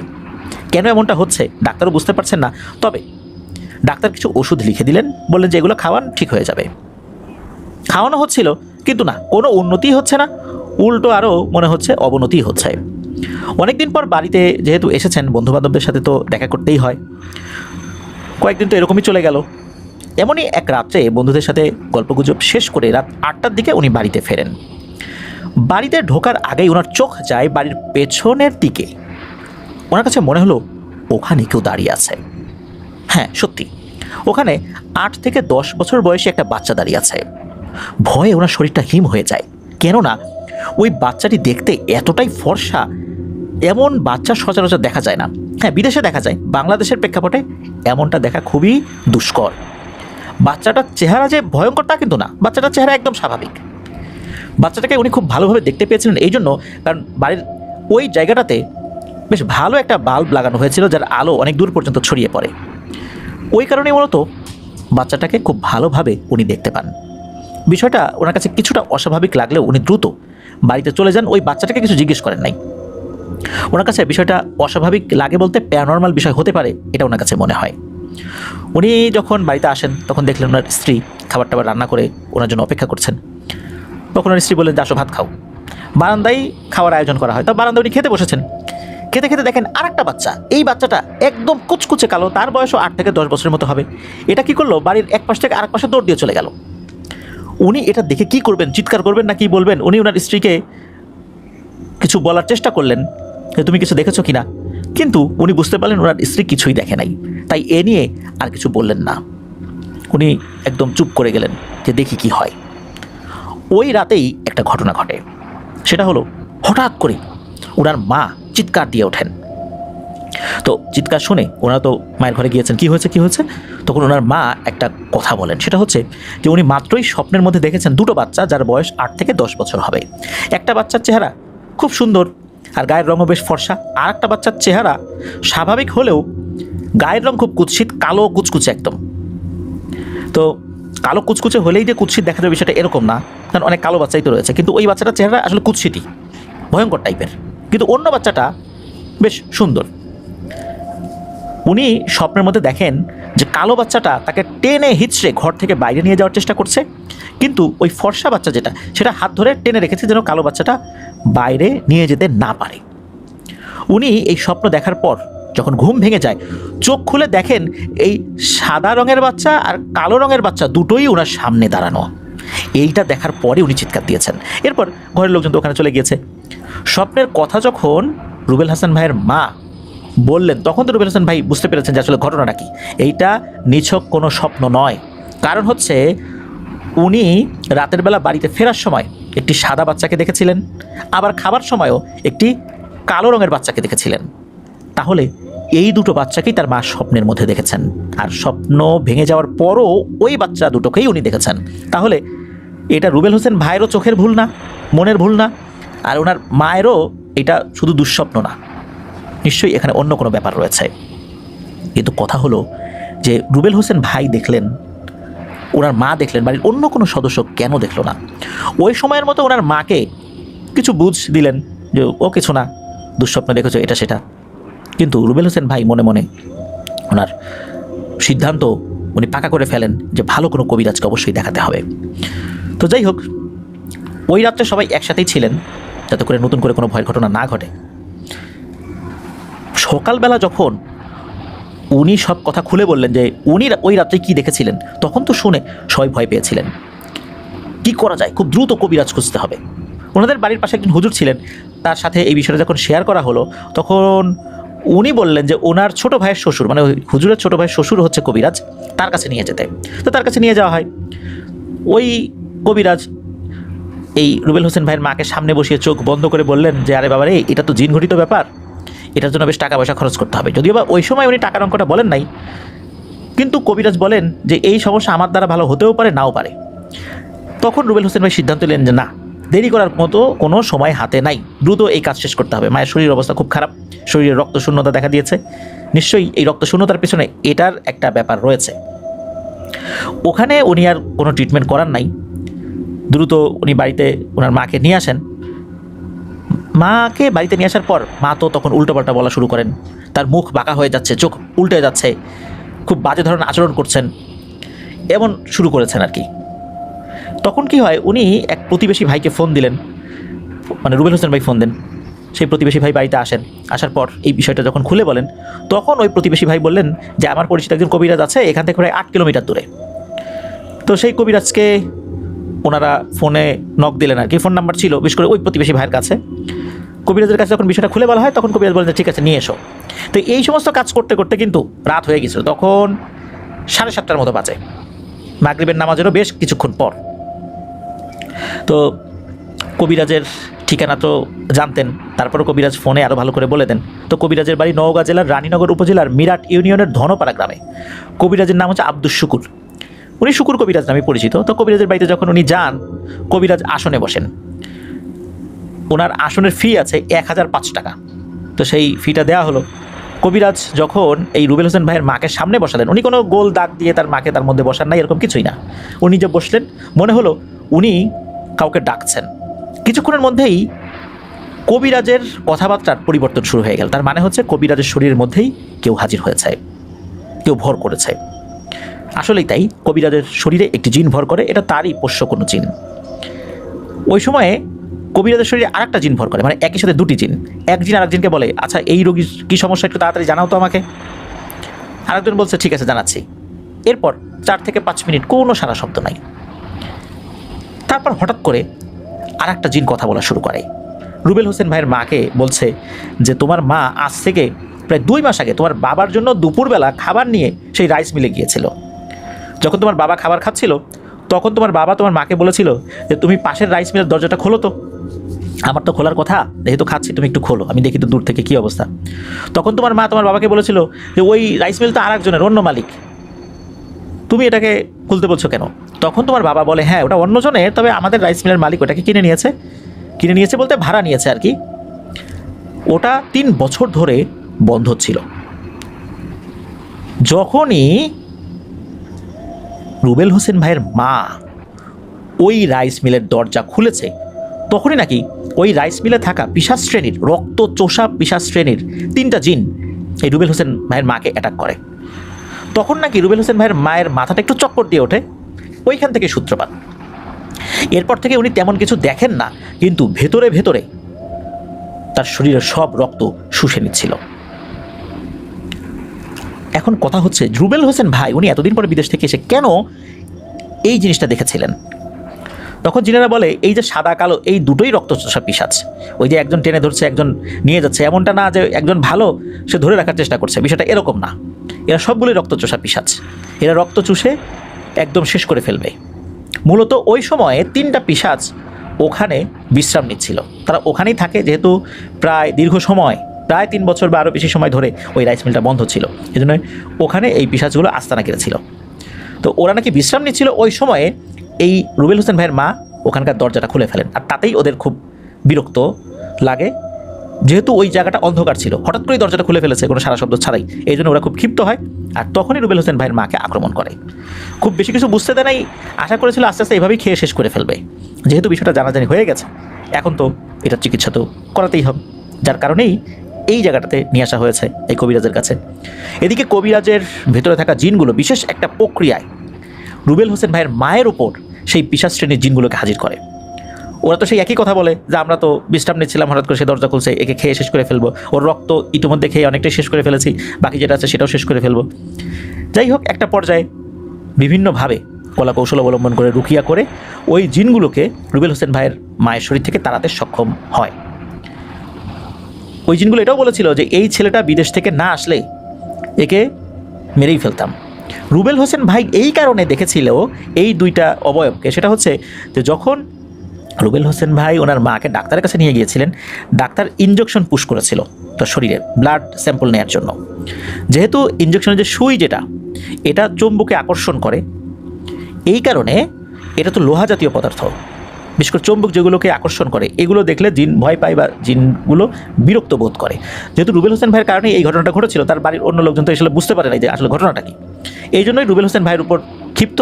কেন এমনটা হচ্ছে ডাক্তারও বুঝতে পারছেন না। তবে ডাক্তার কিছু ওষুধ লিখে দিলেন, বললেন যে এগুলো খাওয়ান, ঠিক হয়ে যাবে। খাওয়ানো হচ্ছিল, কিন্তু না, কোনো উন্নতি হচ্ছে না, উল্টো আরও মনে হচ্ছে অবনতি হচ্ছে। অনেকদিন পর বাড়িতে যেহেতু এসেছেন, বন্ধুবান্ধবদের সাথে তো দেখা করতেই হয়। কয়েকদিন তো এরকমই চলে গেল। এমনই এক রাত্রে বন্ধুদের সাথে গল্পগুজব শেষ করে রাত 8টার দিকে উনি বাড়িতে ফেরেন। বাড়িতে ঢোকার আগেই ওনার চোখ যায় বাড়ির পেছনের দিকে। ওনার কাছে মনে হলো ওখানে কেউ দাঁড়িয়ে আছে। হ্যাঁ, সত্যি, ওখানে 8 থেকে 10 বছর বয়সী একটা বাচ্চা দাঁড়িয়ে আছে। ভয়ে ওনার শরীরটা হিম হয়ে যায়, কেননা ওই বাচ্চাটি দেখতে এতটাই ফর্সা, এমন বাচ্চা সচরাচর দেখা যায় না। হ্যাঁ, বিদেশে দেখা যায়, বাংলাদেশের প্রেক্ষাপটে এমনটা দেখা খুবই দুষ্কর। বাচ্চাটার চেহারা যে ভয়ঙ্কর তা কিন্তু না, বাচ্চাটার চেহারা একদম স্বাভাবিক। বাচ্চাটাকে উনি খুব ভালোভাবে দেখতে পেয়েছিলেন এই জন্য, কারণ বাড়ির ওই জায়গাটাতে বেশ ভালো একটা বাল্ব লাগানো হয়েছিল, যার আলো অনেক দূর পর্যন্ত ছড়িয়ে পড়ে। ওই কারণেই মূলত বাচ্চাটাকে খুব ভালোভাবে উনি দেখতে পান। বিষয়টা ওনার কাছে কিছুটা অস্বাভাবিক লাগলেও উনি দ্রুত বাড়িতে চলে যান, ওই বাচ্চাটাকে কিছু জিজ্ঞেস করেন নাই। ওনার কাছে বিষয়টা অস্বাভাবিক লাগে বলতে প্যারানর্মাল বিষয় হতে পারে, এটা ওনার কাছে মনে হয়। উনি যখন বাড়িতে আসেন তখন দেখলেন ওনার স্ত্রী খাবার টাবার রান্না করে ওনার জন্য অপেক্ষা করছেন। তখন ওনার স্ত্রী বললেন যে আসো ভাত খাও। বারান্দায় খাওয়ার আয়োজন করা হয়, তো বারান্দায় উনি খেতে বসেছেন। খেতে খেতে দেখেন আর একটা বাচ্চা, এই বাচ্চাটা একদম কুচকুচে কালো, তার বয়সও 8 থেকে 10 বছরের মতো হবে। এটা কি করলো, বাড়ির এক পাশ থেকে আরেক পাশে দৌড় দিয়ে চলে গেল। উনি এটা দেখে কি করবেন, চিৎকার করবেন না কি বলবেন, উনি ওনার স্ত্রীকে কিছু বলার চেষ্টা করলেন যে তুমি কিছু দেখেছো কিনা, কিন্তু উনি বুঝতে পারলেন ওনার স্ত্রী কিছুই দেখে নাই, তাই এ নিয়ে আর কিছু বললেন না। উনি একদম চুপ করে গেলেন যে দেখি কি হয়। ওই রাতেই একটা ঘটনা ঘটে। সেটা হলো হঠাৎ করে ওনার মা চিৎকার দিয়ে ওঠেন। তো চিৎকার শুনে ওনারা তো মায়ের ঘরে গিয়েছেন, কি হয়েছে কি হয়েছে। তখন ওনার মা একটা কথা বলেন, সেটা হচ্ছে যে উনি মাত্রই স্বপ্নের মধ্যে দেখেছেন 2টো বাচ্চা, যার বয়স 8 থেকে 10 বছর হবে। একটা বাচ্চার চেহারা খুব সুন্দর আর গায়ের রঙও বেশ ফর্সা, আর একটা বাচ্চার চেহারা স্বাভাবিক হলেও গায়ের রং খুব কুৎসিত, কালো কুচকুচে একদম। তো কালো কুচকুচে হলেই যে কুৎসিত দেখা যাবে বিষয়টা এরকম না, কারণ অনেক কালো বাচ্চাই তো রয়েছে, কিন্তু ওই বাচ্চাটার চেহারা আসলে কুৎসিতই, ভয়ঙ্কর টাইপের, কিন্তু অন্য বাচ্চাটা বেশ সুন্দর। উনি স্বপ্নের মধ্যে দেখেন যে কালো বাচ্চাটা তাকে টেনে হিচড়ে ঘর থেকে বাইরে নিয়ে যাওয়ার চেষ্টা করছে, কিন্তু ওই ফর্সা বাচ্চা যেটা সেটা হাত ধরে টেনে রেখেছে যেন কালো বাচ্চাটা বাইরে নিয়ে যেতে না পারে। উনি এই স্বপ্ন দেখার পর যখন ঘুম ভেঙে যায়, চোখ খুলে দেখেন এই সাদা রঙের বাচ্চা আর কালো রঙের বাচ্চা দুটোই ওনার সামনে দাঁড়ানো। এইটা দেখার পরে উনি চিৎকার দিয়েছেন। এরপর ঘরের লোকজন তো ওখানে চলে গিয়েছে। স্বপ্নের কথা যখন রুবেল হাসান ভাইয়ের মা বললেন, তখন তো রুবেল হাসান ভাই বুঝতে পেরেছেন যে আসলে ঘটনাটা কি। এইটা নিছক কোনো স্বপ্ন নয়, কারণ হচ্ছে উনি রাতের বেলা বাড়িতে ফেরার সময় একটি সাদা বাচ্চাকে দেখেছিলেন, আবার খাবার সময়ও একটি কালো রঙের বাচ্চাকে দেখেছিলেন। তাহলে এই দুটো বাচ্চাকেই তার মা স্বপ্নের মধ্যে দেখেছেন, আর স্বপ্ন ভেঙে যাওয়ার পরও ওই বাচ্চা দুটোকেই উনি দেখেছেন। তাহলে এটা রুবেল হোসেন ভাইয়েরও চোখের ভুল না, মনের ভুল না, আর ওনার মায়েরও এটা শুধু দুঃস্বপ্ন না, নিশ্চয়ই এখানে অন্য কোনো ব্যাপার রয়েছে। কিন্তু কথা হলো যে রুবেল হোসেন ভাই দেখলেন, ওনার মা দেখলেন, বাড়ির অন্য কোনো সদস্য কেন দেখলো না? ওই সময়ের মতো ওনার মাকে কিছু বুঝ দিলেন যে ও কিছু না, দুঃস্বপ্ন দেখেছো এটা সেটা। কিন্তু রুবেল হোসেন ভাই মনে মনে ওনার সিদ্ধান্ত উনি পাকা করে ফেলেন যে ভালো কোনো কবিরাজকে অবশ্যই দেখাতে হবে। তো যাই হোক, ওই রাত্রে সবাই একসাথেই ছিলেন যাতে করে নতুন করে কোনো ভয়ের ঘটনা না ঘটে। সকালবেলা যখন উনি সব কথা খুলে বললেন যে উনি ওই রাত্রে কী দেখেছিলেন, তখন তো শুনে সবাই ভয় পেয়েছিলেন। কি করা যায়, খুব দ্রুত কবিরাজ খুঁজতে হবে। ওনাদের বাড়ির পাশে একজন হুজুর ছিলেন, তার সাথে এই বিষয়টা যখন শেয়ার করা হলো, তখন উনি বললেন যে ওনার ছোট ভাইয়ের শ্বশুর, মানে হুজুরের ছোট ভাইয়ের শ্বশুর হচ্ছে কবিরাজ, তার কাছে নিয়ে যেতে। তো তার কাছে নিয়ে যাওয়া হয়। ওই কবিরাজ এই রুবেল হোসেন ভাইয়ের মাকে সামনে বসিয়ে চোখ বন্ধ করে বললেন যে আরে বাবা রে, এটা তো জিন ঘটিত ব্যাপার, এটার জন্য বেশ টাকা পয়সা খরচ করতে হবে। যদিও বা ওই সময় উনি টাকার অঙ্কটা বলেন নাই, কিন্তু কবিরাজ বলেন যে এই সমস্যা আমার দ্বারা ভালো হতেও পারে, নাও পারে। তখন রুবেল হোসেন ভাই সিদ্ধান্ত নিলেন যে না, দেরি করার মতো কোনো সময় হাতে নাই, দ্রুত এই কাজ শেষ করতে হবে। মায়ের শরীরের অবস্থা খুব খারাপ, শরীরে রক্তশূন্যতা দেখা দিয়েছে, নিশ্চয়ই এই রক্তশূন্যতার পিছনে এটার একটা ব্যাপার রয়েছে। ওখানে উনি আর কোনো ট্রিটমেন্ট করার নাই, দ্রুত উনি বাড়িতে ওনার মাকে নিয়ে আসেন। মাকে বাড়িতে নিয়ে আসার পর মা তো তখন উল্টোপাল্টা বলা শুরু করেন, তার মুখ বাঁকা হয়ে যাচ্ছে, চোখ উল্টে যাচ্ছে, খুব বাজে ধরনের আচরণ করছেন, এমন শুরু করেছেন আর কি। তখন কি হয়, উনি এক প্রতিবেশী ভাইকে ফোন দিলেন, মানে রুবেল হোসেন ভাই ফোন দেন, সেই প্রতিবেশী ভাই বাড়িতে আসেন। আসার পর এই বিষয়টা যখন খুলে বলেন, তখন ওই প্রতিবেশী ভাই বললেন যে আমার পরিচিত একজন কবিরাজ আছে এখান থেকে প্রায় 8 কিলোমিটার দূরে। তো সেই কবিরাজকে ওনারা ফোনে নক দিলেন আর কি, ফোন নাম্বার ছিল বিশেষ করে ওই প্রতিবেশী ভাইয়ের কাছে। কবিরাজের কাছে যখন বিষয়টা খুলে বলা হয়, তখন কবিরাজ বলেন যে ঠিক আছে, নিয়ে এসো। তো এই সমস্ত কাজ করতে করতে কিন্তু রাত হয়ে গেছিল, তখন 7:30টার মতো বাজে, মাগরিবের নামাজেরও বেশ কিছুক্ষণ পর। তো কবিরাজের ঠিকানা তো জানতেন, তারপরও কবিরাজ ফোনে আরও ভালো করে বলে দেন। তো কবিরাজের বাড়ি নওগাঁ জেলার রানীনগর উপজেলার মিরাট ইউনিয়নের ধনপাড়া গ্রামে। কবিরাজের নাম হচ্ছে আব্দুস শুকুর, উনি শুকুর কবিরাজ নামে পরিচিত। তো কবিরাজের বাড়িতে যখন উনি যান, কবিরাজ আসনে বসেন। ওনার আসনের ফি আছে 1005 টাকা। তো সেই ফিটা দেওয়া হলো। কবিরাজ যখন এই রুবেল হোসেন ভাইয়ের মাকে সামনে বসালেন, উনি কোনো গোল দাগ দিয়ে তার মাকে তার মধ্যে বসান নাই, এরকম কিছুই না। উনি যে বসলেন, মনে হলো উনি কাউকে ডাকছেন। কিছুক্ষণের মধ্যেই কবিরাজের কথাবার্তার পরিবর্তন শুরু হয়ে গেল। তার মানে হচ্ছে কবিরাজের শরীরের মধ্যেই কেউ হাজির হয়েছে, কেউ ভর করেছে। আসলেই তাই, কবিরাজের শরীরে একটি জিন ভর করে, এটা তারই পোষ্য কোনো জিন। ওই সময়ে কবিরাজের শরীরে আরেকটা জিন ভর করে, মানে একই সাথে দুটি জিন। এক জিন আরেকজনকে বলে, আচ্ছা এই রোগীর কী সমস্যা একটু তাড়াতাড়ি জানাও তো আমাকে। আরেকজন বলছে ঠিক আছে জানাচ্ছি। এরপর 4 থেকে 5 মিনিট কোনো সারা শব্দ নাই। তারপর হঠাৎ করে আরেকটা জিন কথা বলা শুরু করে। রুবেল হোসেন ভাইয়ের মাকে বলছে যে তোমার মা আজ থেকে প্রায় 2 মাস আগে তোমার বাবার জন্য দুপুরবেলা খাবার নিয়ে সেই রাইস মিলে গিয়েছিল। যখন তোমার বাবা খাবার খাচ্ছিল, তখন তোমার বাবা তোমার মাকে বলেছিল যে তুমি পাশের রাইস মিলের দরজাটা খোলো তো, আমার তো খোলার কথা, যেহেতু খাচ্ছি তুমি একটু খোলো, আমি দেখি তো দূর থেকে কী অবস্থা। তখন তোমার মা তোমার বাবাকে বলেছিল যে ওই রাইস মিল তো আরেকজনের, অন্য মালিক, তুমি এটাকে খুলতে বলছো কেন? তখন তোমার বাবা বলে হ্যাঁ ওটা অন্যজনের, তবে আমাদের রাইস মিলের মালিক ওটাকে কিনে নিয়েছে বলতে ভাড়া নিয়েছে আর কি। ওটা 3 বছর ধরে বন্ধ ছিল। যখনই রুবেল হোসেন ভাইয়ের মা ওই রাইস মিলের দরজা খুলেছে, তখনই নাকি ওই রাইস মিলে থাকা পিশাচ শ্রেণীর, রক্ত চোষা পিশাচ শ্রেণীর 3টা জিন এই রুবেল হোসেন ভাইয়ের মাকে অ্যাটাক করে। তখন নাকি রুবেল হোসেন ভাইয়ের মায়ের মাথাটা একটু চক্কর দিয়ে ওঠে, ওইখান থেকে সূত্রপাত। এরপর থেকে উনি তেমন কিছু দেখেন না, কিন্তু ভেতরে ভেতরে তার শরীরের সব রক্ত শুষে নিচ্ছিল। এখন কথা হচ্ছে, রুবেল হোসেন ভাই উনি এতদিন পরে বিদেশ থেকে এসে কেন এই জিনিসটা দেখেছিলেন? তখন জিনেরা বলে, এই যে সাদা কালো এই দুটোই রক্তচোষা পিশাচ। ওই যে একজন টেনে ধরছে, একজন নিয়ে যাচ্ছে, এমনটা না যে একজন ভালো সে ধরে রাখার চেষ্টা করছে, বিষয়টা এরকম না। এরা সবগুলোই রক্তচোষা পিশাচ, এরা রক্ত চুষে একদম শেষ করে ফেলবে। মূলত ওই সময়ে 3টা পিশাচ ওখানে বিশ্রাম নিচ্ছিল, তারা ওখানেই থাকে, যেহেতু প্রায় দীর্ঘ সময়, প্রায় 3 বছর বা আরও বেশি সময় ধরে ওই রাইস মিলটা বন্ধ ছিল, এই জন্য ওখানে এই পিশাচগুলো আস্তানা কেড়েছিল। তো ওরা নাকি বিশ্রাম নিচ্ছিল, ওই সময়ে এই রুবেল হোসেন ভাইয়ের মা ওখানকার দরজাটা খুলে ফেলেন, আর তাতেই ওদের খুব বিরক্ত লাগে, যেহেতু ওই জায়গাটা অন্ধকার ছিল, হঠাৎ করেই দরজাটা খুলে ফেলেছে কোনো সারা শব্দ ছাড়াই, এই জন্য ওরা খুব ক্ষিপ্ত হয়, আর তখনই রুবেল হোসেন ভাইয়ের মাকে আক্রমণ করে। খুব বেশি কিছু বুঝতে দেয় নাই, আশা করেছিল আস্তে আস্তে এভাবেই খেয়ে শেষ করে ফেলবে। যেহেতু বিষয়টা জানাজানি হয়ে গেছে, এখন তো এটার চিকিৎসা তো করাতেই হবে, যার কারণেই এই জায়গাটাতে নিয়ে আসা হয়েছে এই কবিরাজের কাছে। এদিকে কবিরাজের ভেতরে থাকা জিনগুলো বিশেষ একটা প্রক্রিয়ায় রুবেল হোসেন ভাইয়ের মায়ের ওপর সেই পিশাচ শ্রেণীর জিনগুলোকে হাজির করে। ওরা তো সেই একই কথা বলে যে আমরা তো বিশ্রাম নিচ্ছিলাম, হঠাৎ করে সে দরজা খুলছে, একে খেয়ে শেষ করে ফেলবো, ওর রক্ত ইতিমধ্যে খেয়ে অনেকটাই শেষ করে ফেলেছি, বাকি যেটা আছে সেটাও শেষ করে ফেলবো। যাই হোক, একটা পর্যায়ে বিভিন্নভাবে কলা কৌশল অবলম্বন করে, রুকিয়া করে ওই জিনগুলোকে রুবেল হোসেন ভাইয়ের মায়ের শরীর থেকে তাড়াতে সক্ষম হয়। ওই জিনগুলো এটাও বলেছিল যে এই ছেলেটা বিদেশ থেকে না আসলে একে মেরেই ফেলতাম। রুবেল হোসেন ভাই এই কারণে দেখেছিল এই 2টা অবয়বকে, সেটা হচ্ছে যে যখন রুবেল হোসেন ভাই ওনার মাকে ডাক্তারের কাছে নিয়ে গিয়েছিলেন, ডাক্তার ইনজেকশন পুশ করেছিল তার শরীরে ব্লাড স্যাম্পল নেওয়ার জন্য। যেহেতু ইনজেকশনের যে সুই যেটা, এটা চুম্বকে আকর্ষণ করে, এই কারণে এটা তো লোহা জাতীয় পদার্থ, বিশেষ করে চুম্বক যেগুলোকে আকর্ষণ করে, এগুলো দেখলে জিন ভয় পায় বা জিনগুলো বিরক্ত বোধ করে। যেহেতু রুবেল হোসেন ভাইয়ের কারণে এই ঘটনাটা ঘটেছিল, তার বাড়ির অন্য লোকজন তো আসলে বুঝতে পারে না যে আসলে ঘটনাটা কি। এই জন্যই রুবেল হোসেন ভাইয়ের উপর ক্ষিপ্ত,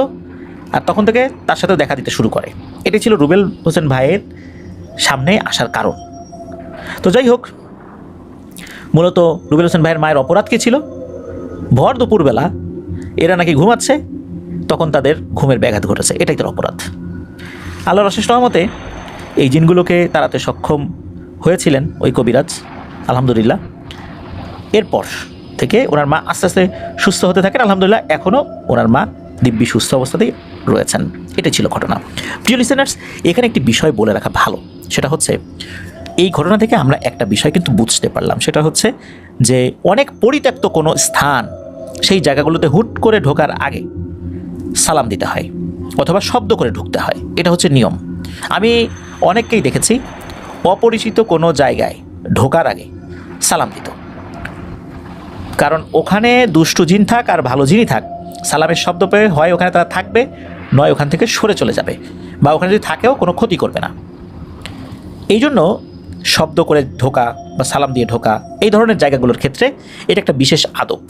আর তখন থেকে তার সাথে দেখা দিতে শুরু করে। এটি ছিল রুবেল হোসেন ভাইয়ের সামনে আসার কারণ। তো যাই হোক, মূলত রুবেল হোসেন ভাইয়ের মায়ের অপরাধ কী ছিল? ভর দুপুরবেলা এরা নাকি ঘুমাচ্ছে, তখন তাদের ঘুমের ব্যাঘাত ঘটেছে, এটাই তার অপরাধ। আল্লাহর অশেষ রহমতে এই জিনগুলোকে তাড়াতে সক্ষম হয়েছিলেন ওই কবিরাজ, আলহামদুলিল্লাহ। এরপর থেকে ওনার মা আস্তে আস্তে সুস্থ হতে থাকেন, আলহামদুলিল্লাহ। এখনও ওনার মা দিব্যি সুস্থ অবস্থাতেই রয়েছেন। এটাই ছিল ঘটনা। প্রিয় লিসেনার্স, এখানে একটি বিষয় বলে রাখা ভালো, সেটা হচ্ছে এই ঘটনা থেকে আমরা একটা বিষয় কিন্তু বুঝতে পারলাম, সেটা হচ্ছে যে অনেক পরিত্যক্ত কোনো স্থান, সেই জায়গাগুলোতে হুট করে ঢোকার আগে সালাম দিতে হয় অথবা শব্দ করে ঢুকতে হয়, এটা হচ্ছে নিয়ম। আমি অনেককেই দেখেছি অপরিচিত কোনো জায়গায় ঢোকার আগে সালাম দিত, কারণ ওখানে দুষ্টু জিন থাক আর ভালো জিনই থাক, সালামের শব্দ পেয়ে হয় ওখানে তারা থাকবে, নয় ওখান থেকে সরে চলে যাবে, বা ওখানে যদি থাকেও কোনো ক্ষতি করবে না। এই জন্য শব্দ করে ঢোকা বা সালাম দিয়ে ঢোকা, এই ধরনের জায়গাগুলোর ক্ষেত্রে এটা একটা বিশেষ আদব।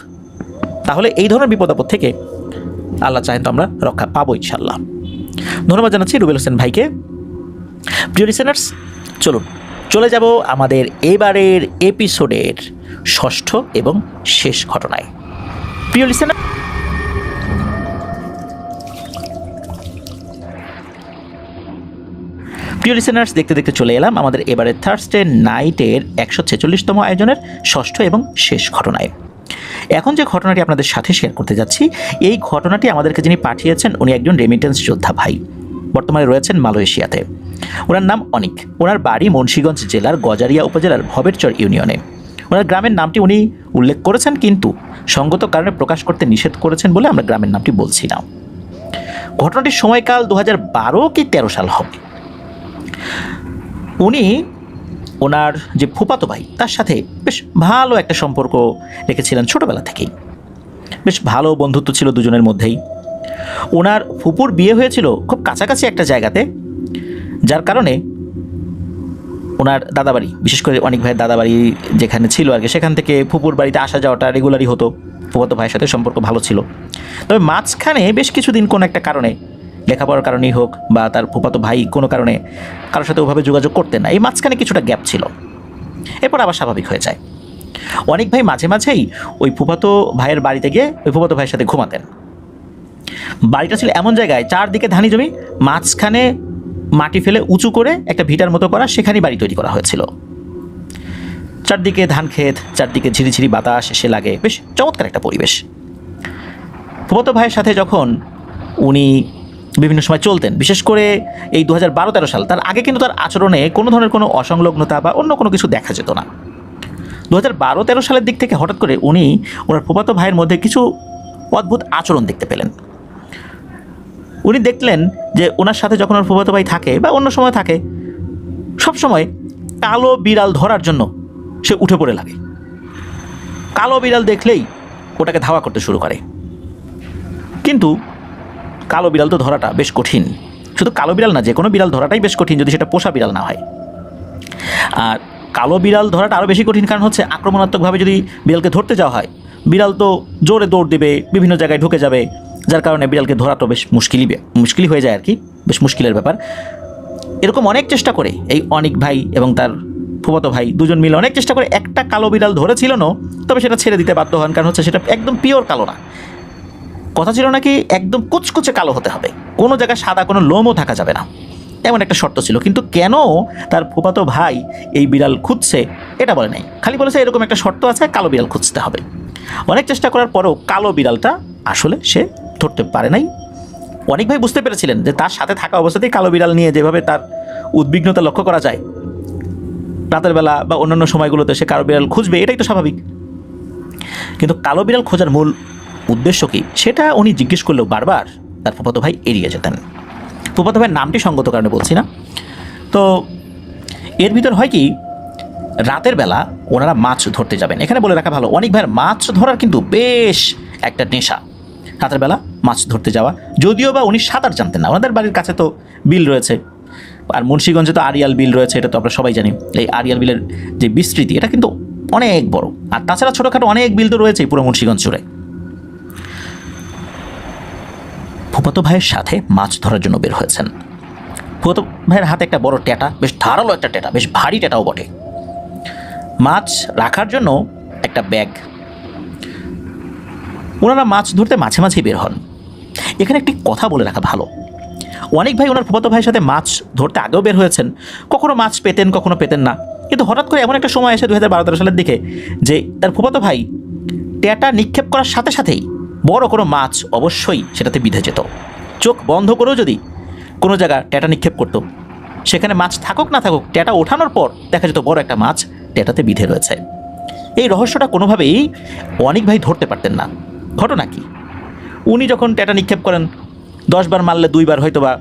তাহলে এই ধরনের বিপদ আপদ থেকে আল্লাহ চাহেন তো আমরা রক্ষা পাবো ইনশাল্লাহ। ধন্যবাদ জানাচ্ছি রুবেল হোসেন ভাইকে। প্রিয় লিসেনার্স, চলুন চলে যাব আমাদের এবারের এপিসোডের 6ষ্ঠ এবং শেষ ঘটনায়। প্রিয় লিসেনার্স, দেখতে দেখতে চলে এলাম আমাদের এবারের থার্সডে নাইটের 146তম আয়োজনের 6ষ্ঠ এবং শেষ ঘটনায়। এখন যে ঘটনাটি আপনাদের সাথে শেয়ার করতে যাচ্ছি, এই ঘটনাটি আমাদেরকে যিনি পাঠিয়েছেন উনি একজন রেমিটেন্স যোদ্ধা ভাই, বর্তমানে রয়েছেন মালয়েশিয়াতে। ওনার নাম অনিক। ওনার বাড়ি মুন্সিগঞ্জ জেলার গজারিয়া উপজেলার ভবেরচর ইউনিয়নে। ওনার গ্রামের নামটি উনি উল্লেখ করেছেন, কিন্তু সঙ্গত কারণে প্রকাশ করতে নিষেধ করেছেন বলে আমরা গ্রামের নামটি বলছি না। ঘটনাটির সময়কাল 2012 কি 13 সাল হবে। উনি ওনার যে ফুফাতো ভাই, তার সাথে বেশ ভালো একটা সম্পর্ক রেখেছিলেন ছোটোবেলা থেকেই, বেশ ভালো বন্ধুত্ব ছিল দুজনের মধ্যেই। ওনার ফুপুর বিয়ে হয়েছিল খুব কাছাকাছি একটা জায়গাতে, যার কারণে ওনার দাদাবাড়ি, বিশেষ করে অনেক ভাইয়ের দাদাবাড়ি যেখানে ছিল আর কি, সেখান থেকে ফুপুর বাড়িতে আসা যাওয়াটা রেগুলারই হতো। ফুফাতো ভাইয়ের সাথে সম্পর্ক ভালো ছিল। তবে মাঝখানে বেশ কিছুদিন কোনো একটা কারণে, লেখাপড়ার কারণেই হোক বা তার ফুফাতো ভাই কোনো কারণে কারোর সাথে ওভাবে যোগাযোগ করতেন না, এই মাঝখানে কিছুটা গ্যাপ ছিল। এরপর আবার স্বাভাবিক হয়ে যায়। অনেক ভাই মাঝে মাঝেই ওই ফুফাতো ভাইয়ের বাড়িতে গিয়ে ওই ফুফাতো ভাইয়ের সাথে ঘুমাতেন। বাড়িটা ছিল এমন জায়গায়, চারদিকে ধানি জমি, মাঝখানে মাটি ফেলে উঁচু করে একটা ভিটার মতো করা, সেখানেই বাড়ি তৈরি করা হয়েছিল। চারদিকে ধান ক্ষেত, চারদিকে ঝিরিঝিরি বাতাস এসে লাগে, বেশ চমৎকার একটা পরিবেশ। ফুফাতো ভাইয়ের সাথে যখন উনি বিভিন্ন সময় চলতেন, বিশেষ করে এই 2012-13 সাল, তার আগে কিন্তু তার আচরণে কোনো ধরনের কোনো অসংলগ্নতা বা অন্য কোনো কিছু দেখা যেত না। 2012-13 সালের দিক থেকে হঠাৎ করে উনি ওনার ফুফাতো ভাইয়ের মধ্যে কিছু অদ্ভুত আচরণ দেখতে পেলেন। উনি দেখলেন যে ওনার সাথে যখন ওর ফুফাতো ভাই থাকে বা অন্য সময় থাকে, সবসময় কালো বিড়াল ধরার জন্য সে উঠে পড়ে লাগে। কালো বিড়াল দেখলেই ওটাকে ধাওয়া করতে শুরু করে। কিন্তু কালো বিড়াল তো ধরাটা বেশ কঠিন। শুধু কালো বিড়াল না, যে কোনো বিড়াল ধরাটাই বেশ কঠিন যদি সেটা পোষা বিড়াল না হয়। আর কালো বিড়াল ধরাটা আরও বেশি কঠিন, কারণ হচ্ছে আক্রমণাত্মকভাবে যদি বিড়ালকে ধরতে যাওয়া হয়, বিড়াল তো জোরে দৌড় দেবে, বিভিন্ন জায়গায় ঢুকে যাবে, যার কারণে বিড়ালকে ধরা তো বেশ মুশকিলই হয়ে যায় আর কি, বেশ মুশকিলের ব্যাপার। এরকম অনেক চেষ্টা করে এই অনিক ভাই এবং তার ফুফাতো ভাই দুজন মিলে অনেক চেষ্টা করে একটা কালো বিড়াল ধরেছিল না, তবে সেটা ছেড়ে দিতে বাধ্য হন, কারণ হচ্ছে সেটা একদম পিওর কালো না। কথা ছিল নাকি একদম কুচকুচে কালো হতে হবে, কোনো জায়গায় সাদা কোনো লোমও থাকা যাবে না, এমন একটা শর্ত ছিল। কিন্তু কেন তার ফুফাতো ভাই এই বিড়াল খুঁজছে এটা বলে নাই, খালি বলেছে এরকম একটা শর্ত আছে, কালো বিড়াল খুঁজতে হবে। অনেক চেষ্টা করার পরেও কালো বিড়ালটা আসলে সে ধরতে পারে নাই। অনেক ভাই বুঝতে পেরেছিলেন যে তার সাথে থাকা অবস্থাতেই কালো বিড়াল নিয়ে যেভাবে তার উদ্বিগ্নতা লক্ষ্য করা যায়, রাতের বেলা বা অন্যান্য সময়গুলোতে সে কালো বিড়াল খুঁজবে, এটাই তো স্বাভাবিক। কিন্তু কালো বিড়াল খোঁজার মূল উদ্দেশ্য কী সেটা উনি জিজ্ঞেস করলেও বারবার তার ফুফাতো ভাই এড়িয়ে যেতেন। ফুফাতো ভাইয়ের নামটি সঙ্গত কারণে বলছি না। তো এর ভিতর হয় কি, রাতের বেলা ওনারা মাছ ধরতে যাবেন। এখানে বলে রাখা ভালো, অনেক ভাইয়ের মাছ ধরার কিন্তু বেশ একটা নেশা, রাতের বেলা মাছ ধরতে যাওয়া। যদিও বা উনি সাঁতার জানতেন না, ওনাদের বাড়ির কাছে তো বিল রয়েছে, আর মুন্সিগঞ্জে তো আড়িয়াল বিল রয়েছে, এটা তো আমরা সবাই জানি। এই আড়িয়াল বিলের যে বিস্তৃতি এটা কিন্তু অনেক বড়, আর তাছাড়া ছোটোখাটো অনেক বিল তো রয়েছেই পুরো মুন্সিগঞ্জ জুড়ে। ফুফাতো ভাইয়ের সাথে মাছ ধরার জন্য বের হয়েছেন। ফুফাতো ভাইয়ের হাতে একটা বড় ট্যাটা, বেশ ধারালো একটা ট্যাটা, বেশ ভারী ট্যাটাও বটে, মাছ রাখার জন্য একটা ব্যাগ। ওনারা মাছ ধরতে মাঝে মাঝেই বের হন। এখানে একটি কথা বলে রাখা ভালো, অনেক ভাই ওনার ফুফাতো ভাইয়ের সাথে মাছ ধরতে আগেও বের হয়েছেন, কখনো মাছ পেতেন কখনো পেতেন না। কিন্তু হঠাৎ করে এমন একটা সময় এসে 2012-13 সালের দিকে যে তার ফুফাতো ভাই ট্যাটা নিক্ষেপ করার সাথে সাথেই বড় কোনো মাছ অবশ্যই সেটাতে বিঁধে যেত। চোখ বন্ধ করেও যদি কোনো জায়গা ট্যাটা নিক্ষেপ করতো, সেখানে মাছ থাকুক না থাকুক, ট্যাটা ওঠানোর পর দেখা যেত বড় একটা মাছ ট্যাটাতে বিঁধে রয়েছে। এই রহস্যটা কোনোভাবেই অনেক ভাই ধরতে পারতেন না। ঘটনা কি, উনি যখন ট্যাটা নিক্ষেপ করেন 10 বার মারলে 2 বার হয়তো বা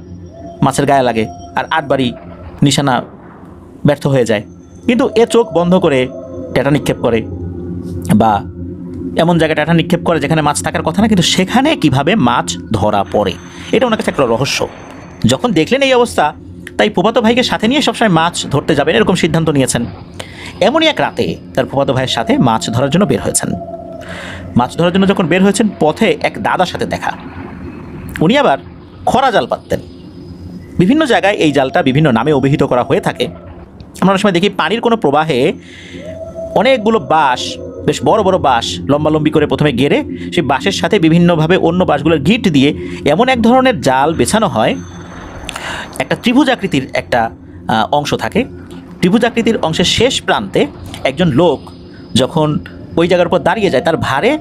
মাছের গায়ে লাগে, আর 8 বারই নিশানা ব্যর্থ হয়ে যায়। কিন্তু এ চোখ বন্ধ করে ট্যাটা নিক্ষেপ করে বা এমন জায়গায় ট্যাটা নিক্ষেপ করে যেখানে মাছ থাকার কথা না, কিন্তু সেখানে কিভাবে মাছ ধরা পড়ে, এটা ওনার কাছে একটা রহস্য। যখন দেখলেন এই অবস্থা, তাই ফুফাতো ভাইকে সাথে নিয়ে সবসময় মাছ ধরতে যাবেন এরকম সিদ্ধান্ত নিয়েছেন। এমনই এক রাতে তার ফুফাতো ভাইয়ের সাথে মাছ ধরার জন্য বের হয়েছেন। মাছ ধরার জন্য যখন বের হয়েছেন, পথে এক দাদার সাথে দেখা। উনি আবার খরা জাল পাততেন। বিভিন্ন জায়গায় এই জালটা বিভিন্ন নামে অভিহিত করা হয়ে থাকে। আমরা অনেক সময় দেখি পানির কোনো প্রবাহে অনেকগুলো বাঁশ, বেশ বড় বড় বাঁশ লম্বালম্বি করে প্রথমে গেড়ে সেই বাঁশের সাথে বিভিন্নভাবে অন্য বাঁশগুলোর গিট দিয়ে এমন এক ধরনের জাল বেছানো হয়, একটা ত্রিভুজ আকৃতির একটা অংশ থাকে। ত্রিভুজ আকৃতির অংশের শেষ প্রান্তে একজন লোক যখন ওই জায়গার উপর দাঁড়িয়ে যায়, তার ভারে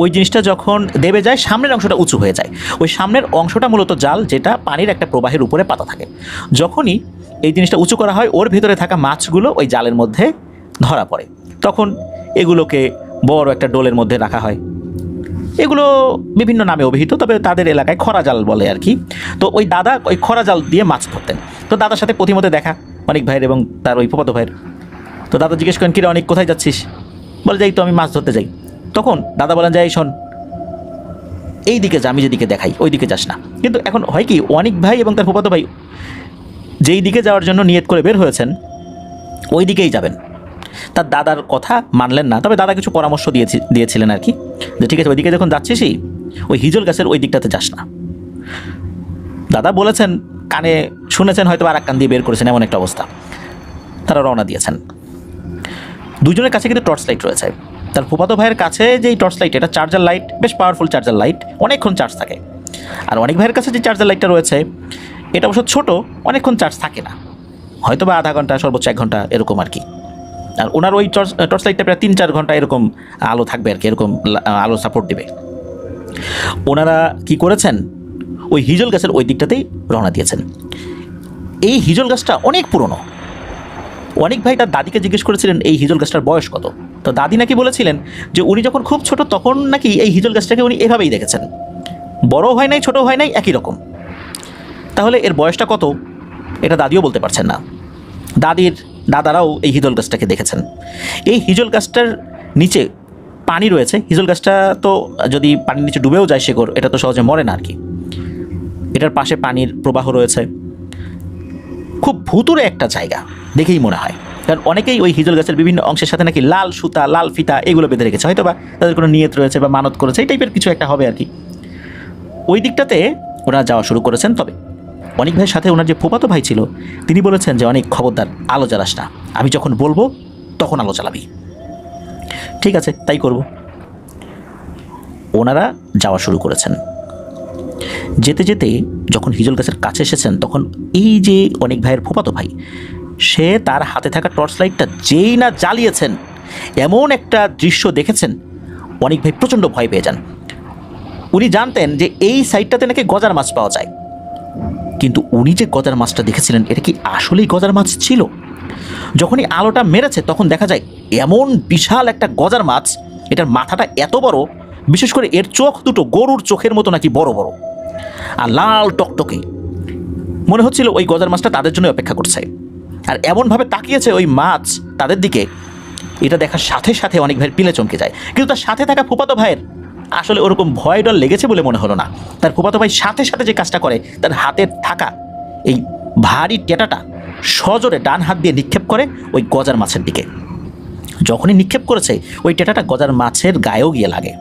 ওই জিনিসটা যখন দেবে যায়, সামনের অংশটা উঁচু হয়ে যায়। ওই সামনের অংশটা মূলত জাল, যেটা পানির একটা প্রবাহের উপরে পাতা থাকে। যখনই এই জিনিসটা উঁচু করা হয়, ওর ভিতরে থাকা মাছগুলো ওই জালের মধ্যে ধরা পড়ে। তখন এগুলোকে বড় একটা ডোলের মধ্যে রাখা হয়। এগুলো বিভিন্ন নামে অভিহিত, তবে তাদের এলাকায় খরা জাল বলে আর কি। তো ওই দাদা ওই খরা জাল দিয়ে মাছ ধরতেন। তো দাদার সাথে প্রতিমধ্যে দেখা অনেক ভাইয়ের এবং তার ওই ফুফাতো ভাইয়ের। তো দাদা জিজ্ঞেস করেন, কিরে অনেক, কোথায় যাচ্ছিস? বলে, যাই তো, আমি মাছ ধরতে যাই। তখন দাদা বলেন, যাই শোন, এই দিকে যা, আমি যেদিকে দেখাই ওই দিকে যাস না। কিন্তু এখন হয় কি, অনেক ভাই এবং তার ফুফাতো ভাই যেই দিকে যাওয়ার জন্য নিয়ত করে বের হয়েছেন ওই দিকেই যাবেন। তার দাদার কথা মানলেন না, তবে দাদা কিছু পরামর্শ দিয়েছিলেন আর কি, যে ঠিক আছে ওইদিকে যখন যাচ্ছিসই ওই হিজল গাছের ওই দিকটাতে যাস না। দাদা বলেছেন, কানে শুনেছেন, হয়তো আর এক কান দিয়ে বের করেছেন, এমন একটা অবস্থা। তারা রওনা দিয়েছেন। দুজনের কাছে কিন্তু টর্চ লাইট রয়েছে। তার ফুফাতো ভাইয়ের কাছে যে টর্চ লাইট, এটা চার্জার লাইট, বেশ পাওয়ারফুল চার্জার লাইট, অনেকক্ষণ চার্জ থাকে। আর অনেক ভাইয়ের কাছে যে চার্জার লাইটটা রয়েছে এটা অবশ্য ছোটো, অনেকক্ষণ চার্জ থাকে না, হয়তো বা আধা ঘন্টা, সর্বোচ্চ 1 ঘন্টা এরকম আর কি। আর ওনার ওই টর্চ লাইটটা প্রায় 3-4 ঘন্টা এরকম আলো থাকবে আর কি, এরকম আলো সাপোর্ট দেবে। ওনারা কি করেছেন, ওই হিজল গাছের ওই দিকটাতেই রওনা দিয়েছেন। এই হিজল গাছটা অনেক পুরনো। অনেক ভাই তার দাদিকে জিজ্ঞেস করেছিলেন এই হিজল গাছটার বয়স কত। তো দাদি নাকি বলেছিলেন যে উনি যখন খুব ছোট তখন নাকি এই হিজল গাছটাকে উনি এভাবেই দেখেছেন, বড় হয় নাই, ছোট হয় নাই, একই রকম। তাহলে এর বয়সটা কত এটা দাদিও বলতে পারছেন না। দাদারাও এই হিজল গাছটাকে দেখেছেন। এই হিজল গাছটার নিচে পানি রয়েছে। হিজল গাছটা তো যদি পানির নিচে ডুবেও যায় শেকড়, এটা তো সহজে মরে না আর কি। এটার পাশে পানির প্রবাহ রয়েছে। খুব ভুতুরে একটা জায়গা দেখেই মনে হয়, কারণ অনেকেই ওই হিজল গাছের বিভিন্ন অংশের সাথে নাকি লাল সুতা, লাল ফিতা এগুলো বেঁধে রেখেছে, হয়তো বা তাদের কোনো নিয়ত রয়েছে বা মানত করেছে, এই টাইপের কিছু একটা হবে আর কি। ওই দিকটাতে ওরা যাওয়া শুরু করেছেন। তবে অনেক ভাইয়ের সাথে ওনার যে ফুফাতো ভাই ছিল তিনি বলেছেন যে অনেক খবরদার, আলো জ্বালাস না, আমি যখন বলবো তখন আলো জ্বালাবি। ঠিক আছে, তাই করব। ওনারা যাওয়া শুরু করেছেন। যেতে যেতে যখন হিজল গাছের কাছে এসেছেন তখন এই যে অনেক ভাইয়ের ফুফাতো ভাই, সে তার হাতে থাকা টর্চ লাইটটা যেই না জ্বালিয়েছেন, এমন একটা দৃশ্য দেখেছেন অনেক ভাই প্রচণ্ড ভয় পেয়ে যান। উনি জানতেন যে এই সাইডটাতে নাকি গজার মাছ পাওয়া যায়, কিন্তু উনি যে গজার মাছটা দেখেছিলেন এটা কি আসলেই গজার মাছ ছিল? যখনই আলোটা মেরেছে তখন দেখা যায় এমন বিশাল একটা গজার মাছ, এটার মাথাটা এত বড়, বিশেষ করে এর চোখ দুটো গরুর চোখের মতো নাকি বড় বড় আর লাল টকটকে। মনে হচ্ছিল ওই গজার মাছটা তাদের জন্য অপেক্ষা করছে, আর এমনভাবে তাকিয়েছে ওই মাছ তাদের দিকে, এটা দেখার সাথে সাথে অনেক ভাইয়ের পিলে চমকে যায়। কিন্তু তার সাথে থাকা ফুফাতো ভাইয়ের আসলে ওরকম ভয় ডর লেগেছে বলে মনে হলো না। তার ফুফাতো ভাই সাথে সাথে যে কাজটা করে, তার হাতের থাকা এই ভারী টেটাটা সজোরে ডান হাত দিয়ে নিক্ষেপ করে ওই গজার মাছের দিকে। যখনই নিক্ষেপ করেছে ওই টেটাটা গজার মাছের গায়েও গিয়ে লাগে।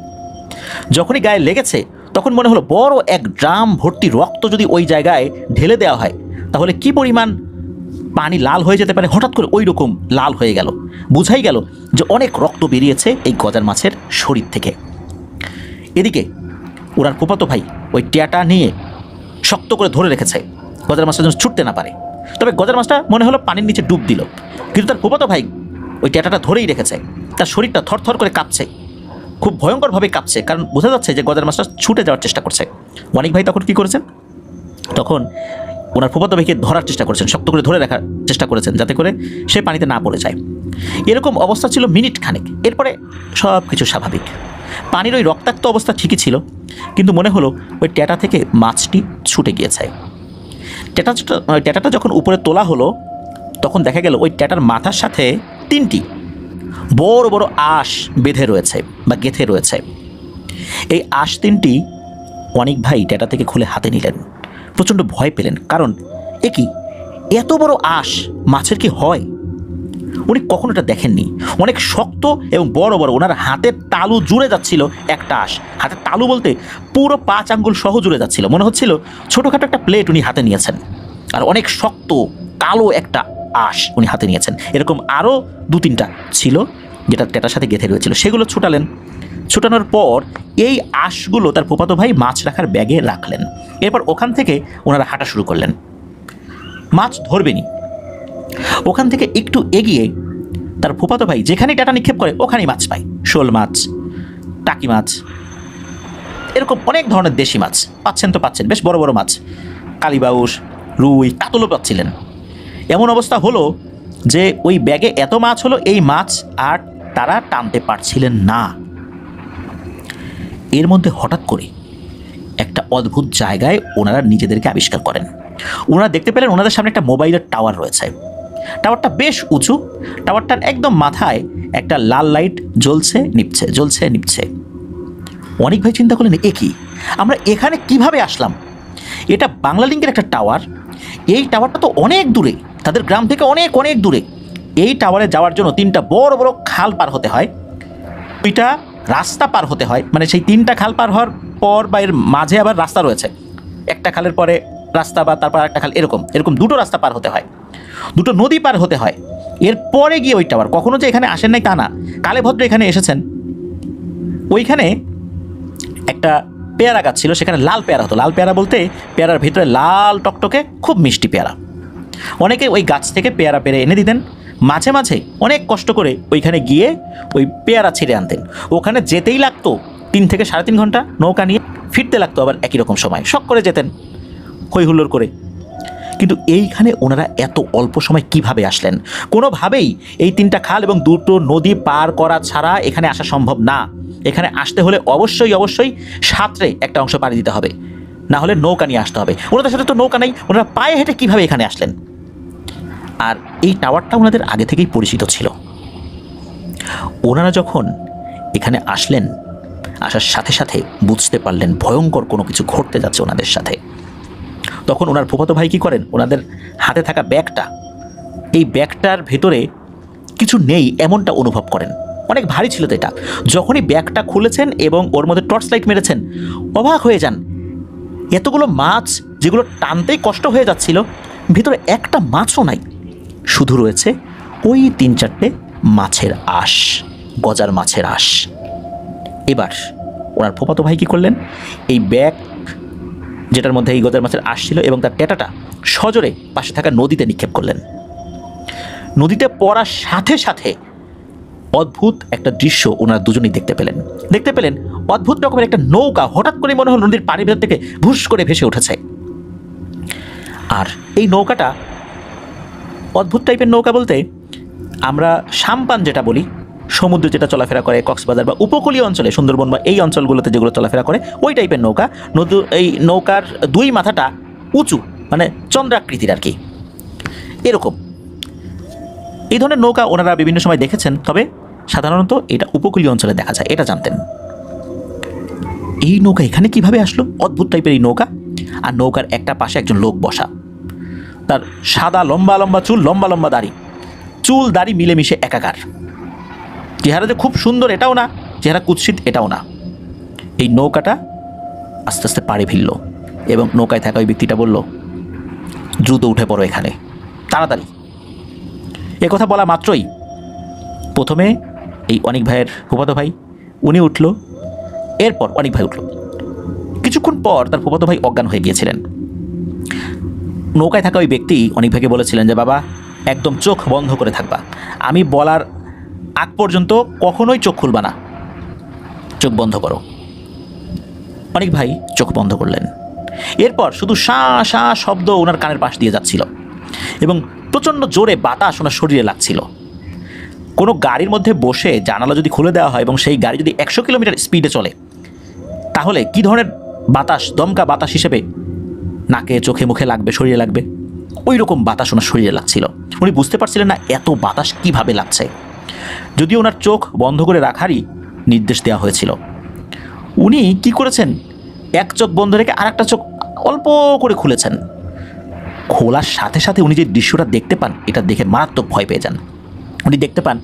যখনই গায়ে লেগেছে তখন মনে হলো বড় এক ড্রাম ভর্তি রক্ত যদি ওই জায়গায় ঢেলে দেওয়া হয় তাহলে কি পরিমাণ পানি লাল হয়ে যেতে পারে। হঠাৎ করে ওই রকম লাল হয়ে গেল, বুঝাই গেল যে অনেক রক্ত বেরিয়েছে এই গজার মাছের শরীর থেকে। এদিকে ওনার ফুফাতো ভাই ওই টেটা নিয়ে শক্ত করে ধরে রেখেছে গজার মাছটা যেন ছুটতে না পারে। তবে গজার মাছটা মনে হলো পানির নিচে ডুব দিল, কিন্তু তার ফুফাতো ভাই ওই টেটাটা ধরেই রেখেছে। তার শরীরটা থরথর করে কাঁপছে, খুব ভয়ঙ্করভাবে কাঁপছে, কারণ বোঝা যাচ্ছে যে গজার মাছটা ছুটে যাওয়ার চেষ্টা করছে। অনেক ভাই তখন কী করেছেন, তখন ওনার ফুফাতো ভাইকে ধরার চেষ্টা করেছেন, শক্ত করে ধরে রাখার চেষ্টা করেছেন যাতে করে সে পানিতে না পড়ে যায়। এরকম অবস্থা ছিল মিনিট খানেক। এরপরে সব কিছু স্বাভাবিক। পানির ওই রক্তাক্ত অবস্থা ঠিকই ছিল, কিন্তু মনে হলো ওই টেটা থেকে মাছটি ছুটে গিয়েছে। টেটাটা যখন উপরে তোলা হলো তখন দেখা গেল ওই টেটার মাথার সাথে 3টি বড় বড় আঁশ বেঁধে রয়েছে বা গেঁথে রয়েছে। এই আঁশ 3টি অনেক ভাই টেটা থেকে খুলে হাতে নিলেন, প্রচণ্ড ভয় পেলেন, কারণ কি এত বড় আঁশ মাছের কি হয়? উনি কখনো এটা দেখেননি। অনেক শক্ত এবং বড় বড়, ওনার হাতের তালু জুড়ে যাচ্ছিল একটা আঁশ। হাতের তালু বলতে পুরো 5 আঙ্গুল সহ জুড়ে যাচ্ছিল, মনে হচ্ছিল ছোটোখাটো একটা প্লেট উনি হাতে নিয়েছেন, আর অনেক শক্ত কালো একটা আঁশ উনি হাতে নিয়েছেন। এরকম আরও 2-3টা ছিল যেটা টেটার সাথে গেঁথে রয়েছিল, সেগুলো ছুটালেন। ছুটানোর পর এই আঁশগুলো তার ফুফাতো ভাই মাছ রাখার ব্যাগে রাখলেন। এরপর ওখান থেকে ওনারা হাঁটা শুরু করলেন। মাছ ধরবেনি। ওখান থেকে একটু এগিয়ে তার ফুফাতো ভাই যেখানেই টেটা নিক্ষেপ করে ওখানেই মাছ পায়। শোল মাছ, টাকি মাছ, এরকম অনেক ধরনের দেশি মাছ পাচ্ছেন, তো পাচ্ছেন বেশ বড় বড় মাছ, কালীবাউস, রুই, কাতলও পাচ্ছিলেন। এমন অবস্থা হলো যে ওই ব্যাগে এত মাছ হলো, এই মাছ আর তারা টানতে পারছিলেন না। এর মধ্যে হঠাৎ করে একটা অদ্ভুত জায়গায় ওনারা নিজেদেরকে আবিষ্কার করেন। ওনারা দেখতে পেলেন ওনাদের সামনে একটা মোবাইলের টাওয়ার রয়েছে। টাওয়ারটা বেশ উঁচু, টাওয়ারটার একদম মাথায় একটা লাল লাইট জ্বলছে নিভছে, জ্বলছে নিভছে। অনেক ভাই চিন্তা করলেন কি আমরা এখানে কিভাবে আসলাম? এটা বাংলালিংকের একটা টাওয়ার, এই টাওয়ারটা তো অনেক দূরে, তাদের গ্রাম থেকে অনেক অনেক দূরে। এই টাওয়ারে যাওয়ার জন্য 3টা বড় বড় খাল পার হতে হয়, 2টা রাস্তা পার হতে হয়, মানে সেই 3টা খাল পার হওয়ার পর বা এর মাঝে আবার রাস্তা রয়েছে, একটা খালের পরে রাস্তা বা তারপর একটা খাল, এরকম 2টো রাস্তা পার হতে হয়, 2টো নদী পার হতে হয়, এরপরে গিয়ে ওই টাওয়ার। কখনো যে এখানে আসেন নাই তা না, কালেভদ্র এখানে এসেছেন। ওইখানে একটা পেয়ারা গাছ ছিল, সেখানে লাল পেয়ারা হতো। লাল পেয়ারা বলতে পেয়ারার ভিতরে লাল টকটকে খুব মিষ্টি পেয়ারা। অনেকে ওই গাছ থেকে পেয়ারা পেরে এনে দিতেন। মাঝে মাঝে অনেক কষ্ট করে ওইখানে গিয়ে ওই পেয়ারা ছিঁড়ে আনতেন। ওখানে যেতেই লাগতো 3 থেকে 3.5 ঘন্টা, নৌকা নিয়ে ফিরতে লাগতো আবার একই রকম সময়, শখ করে যেতেন হই হুল্লোড় করে। কিন্তু এইখানে ওনারা এত অল্প সময় কিভাবে আসলেন? কোনোভাবেই এই 3টা খাল এবং 2টো নদী পার করা ছাড়া এখানে আসা সম্ভব না। এখানে আসতে হলে অবশ্যই সাঁতরে একটা অংশ পাড়ি দিতে হবে, না হলে নৌকা নিয়ে আসতে হবে। ওনাদের সাথে তো নৌকা নেই, ওনারা পায়ে হেঁটে কিভাবে এখানে আসলেন? আর এই টাওয়ারটা ওনাদের আগে থেকেই পরিচিত ছিল। ওনারা যখন এখানে আসলেন, আসার সাথে সাথে বুঝতে পারলেন ভয়ঙ্কর কোনো কিছু ঘটতে যাচ্ছে ওনাদের সাথে। তখন ওনার ফুফাতো ভাই কী করেন, ওনাদের হাতে থাকা ব্যাগটা, এই ব্যাগটার ভেতরে কিছু নেই এমনটা অনুভব করেন। অনেক ভারী ছিল তো এটা। যখনই ব্যাগটা খুলেছেন এবং ওর মধ্যে টর্চ লাইট মেরেছেন, অবাক হয়ে যান। এতগুলো মাছ যেগুলো টানতেই কষ্ট হয়ে যাচ্ছিল, ভিতরে একটা মাছও নাই, শুধু রয়েছে ওই 3-4টে মাছের আঁশ, গজার মাছের আঁশ। এবার ওনার ফুফাতো ভাই কী করলেন, এই ব্যাগ যেটার মধ্যে এই গজার মাছের আঁশ ছিল এবং তার টেটাটা সজোরে পাশে থাকা নদীতে নিক্ষেপ করলেন। নদীতে পড়ার সাথে সাথে অদ্ভুত একটা দৃশ্য ওনারা দুজনেই দেখতে পেলেন। অদ্ভুত রকমের একটা নৌকা হঠাৎ করে মনে হল নদীর পানির ভেতর থেকে ভুস করে ভেসে উঠেছে। আর এই নৌকাটা অদ্ভুত টাইপের নৌকা বলতে আমরা সাম্পান যেটা বলি, সমুদ্রে যেটা চলাফেরা করে, কক্সবাজার বা উপকূলীয় অঞ্চলে, সুন্দরবন বা এই অঞ্চলগুলোতে যেগুলো চলাফেরা করে, ওই টাইপের নৌকা। এই নৌকার 2 মাথাটা উঁচু, মানে চন্দ্রাকৃতির আর কি, এরকম। এই ধরনের নৌকা ওনারা বিভিন্ন সময় দেখেছেন, তবে সাধারণত এটা উপকূলীয় অঞ্চলে দেখা যায়, এটা জানতেন। এই নৌকা এখানে কিভাবে আসলো? অদ্ভুত টাইপের এই নৌকা, আর নৌকার একটা পাশে একজন লোক বসা, তার সাদা লম্বা লম্বা চুল, লম্বা লম্বা দাড়ি, চুল দাড়ি মিলেমিশে একাকার। চেহারা যে খুব সুন্দর এটাও না, চেহারা কুৎসিত এটাও না। এই নৌকাটা আস্তে আস্তে পাড়ে ভিড়ল এবং নৌকায় থাকা ওই ব্যক্তিটা বলল, দ্রুত উঠে পড়ো এখানে, তাড়াতাড়ি। কথা বলা মাত্রই প্রথমে এই অনিক ভাইয়ের ফুফাতো ভাই উনি উঠল, এরপর অনিক ভাই উঠল। কিছুক্ষণ পর তার ফুফাতো ভাই অজ্ঞান হয়ে গিয়েছিলেন। নৌকায় থাকা ওই ব্যক্তি অনিক ভাইকে বলেছিলেন যে, বাবা একদম চোখ বন্ধ করে থাকবা, আমি বলার আগ পর্যন্ত কখনোই চোখ খুলবা না, চোখ বন্ধ করো। অনিক ভাই চোখ বন্ধ করলেন। এরপর শুধু শাঁ শাঁ শব্দ ওনার কানের পাশ দিয়ে যাচ্ছিল এবং প্রচণ্ড জোরে বাতাস ওনার শরীরে লাগছিল। কোনো গাড়ির মধ্যে বসে জানালা যদি খুলে দেওয়া হয় এবং সেই গাড়ি যদি 100 কিলোমিটার স্পিডে চলে, তাহলে কী ধরনের বাতাস, দমকা বাতাস হিসেবে নাকে, চোখে, মুখে লাগবে, শরীরে লাগবে, ওই রকম বাতাস ওনার শরীরে লাগছিল। উনি বুঝতে পারছিলেন না এত বাতাস কিভাবে লাগছে, যদিও ওনার চোখ বন্ধ করে রাখারই নির্দেশ দেওয়া হয়েছিল। উনি কি করেছেন, এক চোখ বন্ধ রেখে আর একটা চোখ অল্প করে খুলেছেন। খোলার সাথে সাথে উনি যে দৃশ্যটা দেখতে পান, এটা দেখে মারাত্মক ভয় পেয়ে যান। উনি দেখতে পান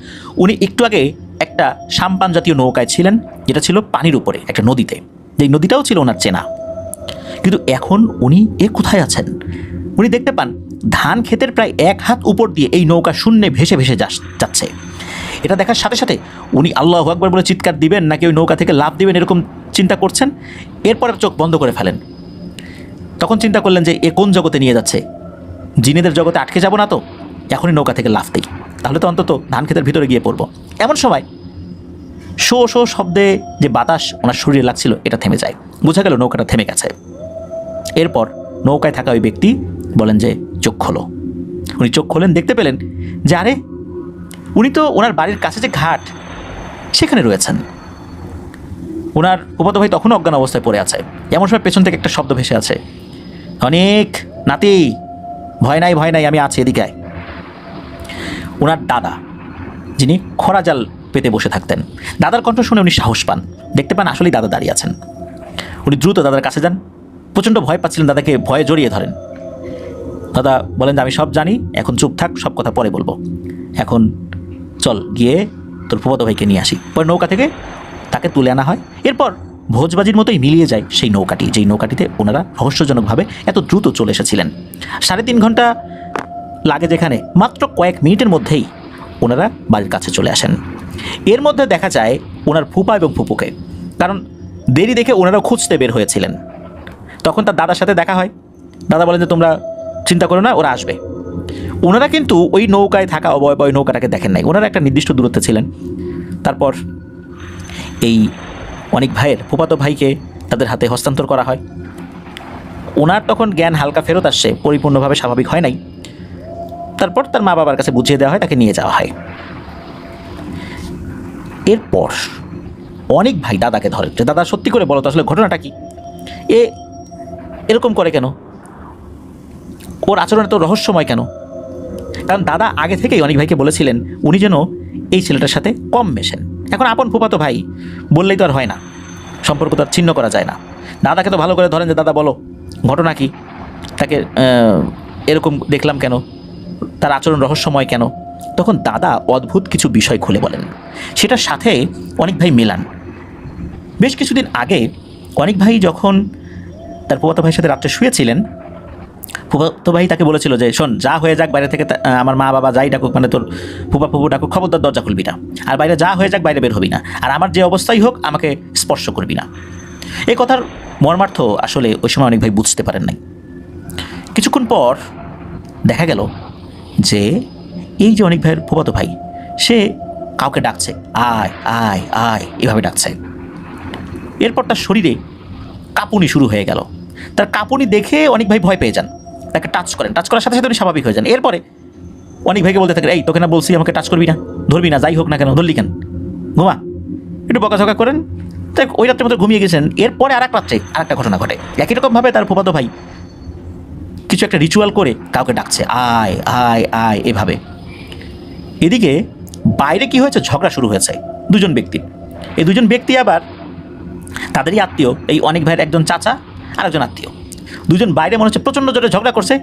উনি একটু আগে একটা সাম্পান জাতীয় নৌকায় ছিলেন, যেটা ছিল পানির উপরে একটা নদীতে, যেই নদীটাও ছিল ওনার চেনা। কিন্তু এখন উনি কোথায় আছেন? উনি দেখতে পান ধান ক্ষেতের প্রায় 1 হাত উপর দিয়ে এই নৌকা শূন্যে ভেসে ভেসে যাচ্ছে। এটা দেখার সাথে সাথে উনি আল্লাহু আকবার বলে চিৎকার দিবেন নাকি ওই নৌকা থেকে লাফ দিবেন এরকম চিন্তা করছেন। এরপর চোখ বন্ধ করে ফেলেন। তখন চিন্তা করলেন যে কোন জগতে নিয়ে যাচ্ছে, জিনেদের জগতে আটকে যাব না তো, এখনই নৌকা থেকে লাফ দিই, তাহলে তো অন্তত ধান ক্ষেতের ভিতরে গিয়ে পড়ব। এমন সময় শো শো শব্দে যে বাতাস ওনার শরীরে লাগছিল, এটা থেমে যায়। বোঝা গেল নৌকাটা থেমে গেছে। এরপর নৌকায় থাকা ওই ব্যক্তি বলেন যে, চোখ খোলো। উনি চোখ খোলেন, দেখতে পেলেন যে আরে উনি তো ওনার বাড়ির কাছে যে ঘাট, সেখানে রয়েছেন। ওনার ফুফাতো ভাই তখনও অজ্ঞান অবস্থায় পড়ে আছে। এমন সময় পেছন থেকে একটা শব্দ ভেসে আছে, অনেক নাতি, ভয় নাই ভয় নাই, আমি আছি, এদিকে আয়। ওনার দাদা, যিনি খরা জাল পেতে বসে থাকতেন, দাদার কণ্ঠ শুনে উনি সাহস পান, দেখতে পান আসলেই দাদা দাঁড়িয়ে আছেন। উনি দ্রুত দাদার কাছে যান, প্রচণ্ড ভয় পাচ্ছিলেন, দাদাকে ভয়ে জড়িয়ে ধরেন। দাদা বলেন যে আমি সব জানি, এখন চুপ থাক, সব কথা পরে বলবো, এখন চল গিয়ে তোর ফুফাতো ভাইকে নিয়ে আসি। পরে নৌকা থেকে তাকে তুলে আনা হয়। এরপর ভোজবাজির মতোই মিলিয়ে যায় সেই নৌকাটি, যেই নৌকাটিতে ওনারা রহস্যজনকভাবে এত দ্রুত চলে এসেছিলেন। 3.5 ঘন্টা লাগে যেখানে, মাত্র কয়েক মিনিটের মধ্যেই ওনারা বাড়ির কাছে চলে আসেন। এর মধ্যে দেখা যায় ওনার ফুপা এবং ফুপুকে, কারণ দেরি দেখে ওনারাও খুঁজতে বের হয়েছিলেন। তখন তার দাদার সাথে দেখা হয়। দাদা বলেন যে তোমরা চিন্তা করো না, ওরা আসবে। ওনারা কিন্তু ওই নৌকায় থাকা অবয় নৌকাটাকে দেখেন নাই, ওনারা একটা নির্দিষ্ট দূরত্বে ছিলেন। তারপর এই অনেক ভাইয়ের ফুফাতো ভাইকে তাদের হাতে হস্তান্তর করা হয়। ওনার তখন জ্ঞান হালকা ফেরত আসছে, পরিপূর্ণভাবে স্বাভাবিক হয় নাই। তারপর তার মা বাবার কাছে বুঝিয়ে দেওয়া হয়, তাকে নিয়ে যাওয়া হয়। এরপর অনেক ভাই দাদাকে ধরে যে দাদা সত্যি করে বলো তো আসলে ঘটনাটা কি, এরকম করে কেন, ওর আচরণ এত রহস্যময় কেন? কারণ দাদা আগে থেকেই অনেক ভাইকে বলেছিলেন উনি যেন এই ছেলেটার সাথে কম মেশেন। এখন আপন ফুফাতো ভাই বললেই তো আর হয় না, সম্পর্ক তো আর ছিন্ন করা যায় না। দাদাকে তো ভালো করে ধরেন যে দাদা বলো ঘটনা কি, তাকে এরকম দেখলাম কেন, তার আচরণ রহস্যময় কেন? তখন দাদা অদ্ভুত কিছু বিষয় খুলে বলেন, সেটার সাথে অনেক ভাই মেলান। বেশ কিছুদিন আগে অনেক ভাই যখন তার ফুফাতো ভাইয়ের সাথে রাত্রে শুয়েছিলেন, ফুফাতো ভাই তাকে বলেছিল যে শোন, যা হয়ে যাক বাইরে থেকে আমার মা বাবা যাই ডাকুক, মানে তোর ফুফা ফুফু ডাকুক, খবরদার দরজা খুলবি না, আর বাইরে যা হয়ে যাক বাইরে বের হবি না, আর আমার যে অবস্থাই হোক আমাকে স্পর্শ করবি না। এই কথার মর্মার্থ আসলে ওই সময় অনেক ভাই বুঝতে পারেন নাই। কিছুক্ষণ পর দেখা গেল যে এই যে অনেক ভাইয়ের ফুফাতো ভাই, সে কাউকে ডাকছে, আয় আয় আয় এভাবে ডাকছে। এরপর তার শরীরে কাঁপুনি শুরু হয়ে গেল। তার কাঁপুনি দেখে অনেক ভাই ভয় পেয়ে যান, তাকে টাচ করেন, টাচ করার সাথে সাথে উনি স্বাভাবিক হয়ে যান। এরপরে অনেক ভাইকে বলতে থাকেন, এই তোকে না বলছি আমাকে টাচ করবি না, ধরবি না, যাই হোক না কেন ধরলি কেন, ঘুমা, একটু বকাঝকা করেন। তাই ওই রাত্রের মধ্যে ঘুমিয়ে গেছেন। এরপরে আর এক রাত্রে আর একটা ঘটনা ঘটে। একই রকমভাবে তার ফুফাতো ভাই কিছু একটা রিচুয়াল করে কাউকে ডাকছে, আয় আয় আয় এভাবে। এদিকে বাইরে কি হয়েছে, ঝগড়া শুরু হয়েছে দুজন ব্যক্তির। এই দুজন ব্যক্তি আবার তাদেরই আত্মীয়, এই অনেক ভাইয়ের একজন চাচা আর একজন আত্মীয়। দুজন বাইরে মনে হচ্ছে প্রচণ্ড জোরে ঝগড়া করছে,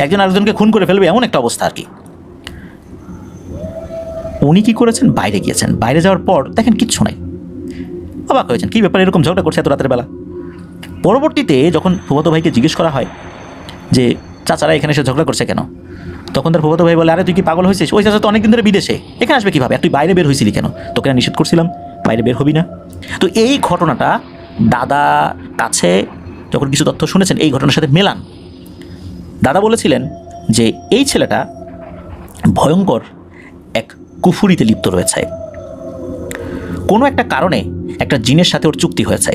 একজন আরেকজনকে খুন করে ফেলবে এমন একটা অবস্থা আর কি। উনি কি করেছেন, বাইরে গিয়েছেন। বাইরে যাওয়ার পর দেখেন কিচ্ছু নাই, অবাক হয়েছেন, কী ব্যাপারে এরকম ঝগড়া করছে এত রাতের বেলা। পরবর্তীতে যখন ফুফাতো ভাইকে জিজ্ঞেস করা হয় যে চাচারা এখানে এসে ঝগড়া করছে কেন, তখন তার ফুফাতো ভাই বলে, আরে তুই কি পাগল হয়েছিস, ওই চাচা তো অনেকদিন ধরে বিদেশে, এখানে আসবে কীভাবে, আর তুই বাইরে বের হয়েছিলি কেন, তোকে না নিষেধ করছিলাম বাইরে বের হবি না। তো এই ঘটনাটা দাদা কাছে যখন কিছু তথ্য শুনেছেন এই ঘটনার সাথে মেলান। দাদা বলেছিলেন যে এই ছেলেটা ভয়ঙ্কর এক কুফুরিতে লিপ্ত রয়েছে, কোনো একটা কারণে একটা জিনের সাথে ওর চুক্তি হয়েছে,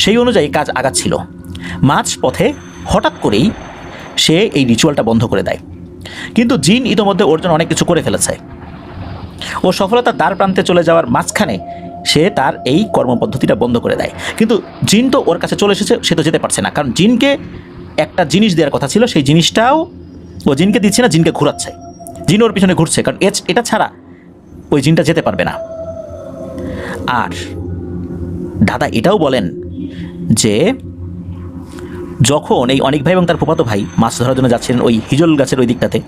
সেই অনুযায়ী কাজ আগাচ্ছিল। মাঝ পথে হঠাৎ করেই সে এই রিচুয়ালটা বন্ধ করে দেয়, কিন্তু জিন ইতোমধ্যে ওর জন্য অনেক কিছু করে ফেলেছে। ও সফলতার দ্বার প্রান্তে চলে যাওয়ার মাঝখানে সে তার এই কর্মপদ্ধতিটা বন্ধ করে দেয়। কিন্তু জিন তো ওর কাছে চলে এসেছে, সে তো যেতে পারছে না, কারণ জিনকে একটা জিনিস দেওয়ার কথা ছিল, সেই জিনিসটাও ও জিনকে দিচ্ছে না, জিনকে ঘোরাচ্ছে, জিন ওর পিছনে ঘুরছে, কারণ এটা ছাড়া ওই জিনটা যেতে পারবে না। আর দাদা এটাও বলেন যে যখন এই অনেক ভাই এবং তার ফুফাতো ভাই মাছ ধরার জন্য যাচ্ছিলেন ওই হিজল গাছের ওই দিকটাতে,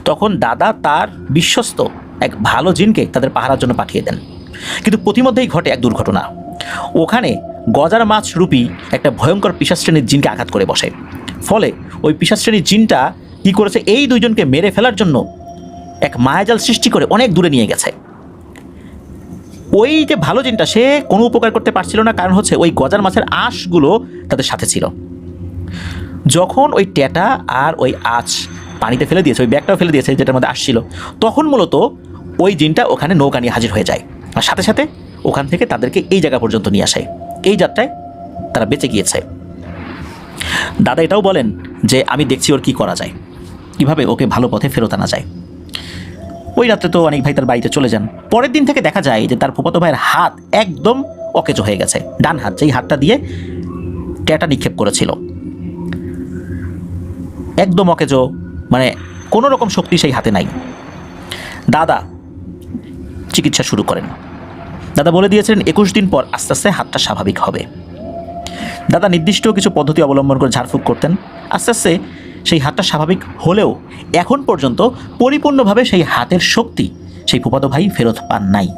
তখন দাদা তার বিশ্বস্ত এক ভালো জিনকে তাদের পাহারার জন্য পাঠিয়ে দেন। কিন্তু প্রতিমধ্যেই ঘটে এক দুর্ঘটনা। ওখানে গজার মাছ রূপী একটা ভয়ঙ্কর পিশাচ শ্রেণীর জিনকে আঘাত করে বসে। ফলে ওই পিশাচ শ্রেণীর জিনটা কী করেছে, এই দুইজনকে মেরে ফেলার জন্য এক মায়াজাল সৃষ্টি করে অনেক দূরে নিয়ে গেছে। ওই যে ভালো জিনটা সে কোনো উপকার করতে পারছিল না, কারণ হচ্ছে ওই গজার মাছের আঁশগুলো তাদের সাথে ছিল। যখন ওই ট্যাটা আর ওই আঁশ পানিতে ফেলে দিয়েছে, ওই ব্যাগটাও ফেলে দিয়েছে যেটার মধ্যে আসছিল, তখন মূলত ওই জিনটা ওখানে নৌকা নিয়ে হাজির হয়ে যায়, আর সাথে সাথে ওখান থেকে তাদেরকে এই জায়গা পর্যন্ত নিয়ে আসে। এই যাত্রায় তারা বেঁচে গিয়েছে। দাদা এটাও বলেন যে আমি দেখছি ওর কী করা যায়, কীভাবে ওকে ভালো পথে ফেরত আনা যায়। ওই রাত্রে তো অনেক ভাই তার বাড়িতে চলে যান। পরের দিন থেকে দেখা যায় যে তার ফুফাতো ভাইয়ের হাত একদম অকেজো হয়ে গেছে, ডান হাত, যেই হাতটা দিয়ে ট্যাটা নিক্ষেপ করেছিল, একদম অকেজো, মানে কোনো রকম শক্তি সেই হাতে নাই। দাদা চিকিৎসা শুরু করেন। দাদা বলে দিয়েছিলেন 21 দিন পর আস্তে আস্তে হাতটা স্বাভাবিক হবে। দাদা নির্দিষ্ট কিছু পদ্ধতি অবলম্বন করে ঝাড়ফুঁক করতেন। আস্তে আস্তে সেই হাতটা স্বাভাবিক হলেও এখন পর্যন্ত পরিপূর্ণভাবে সেই হাতের শক্তি সেই ফুফাতো ভাই ফেরত পান নাই।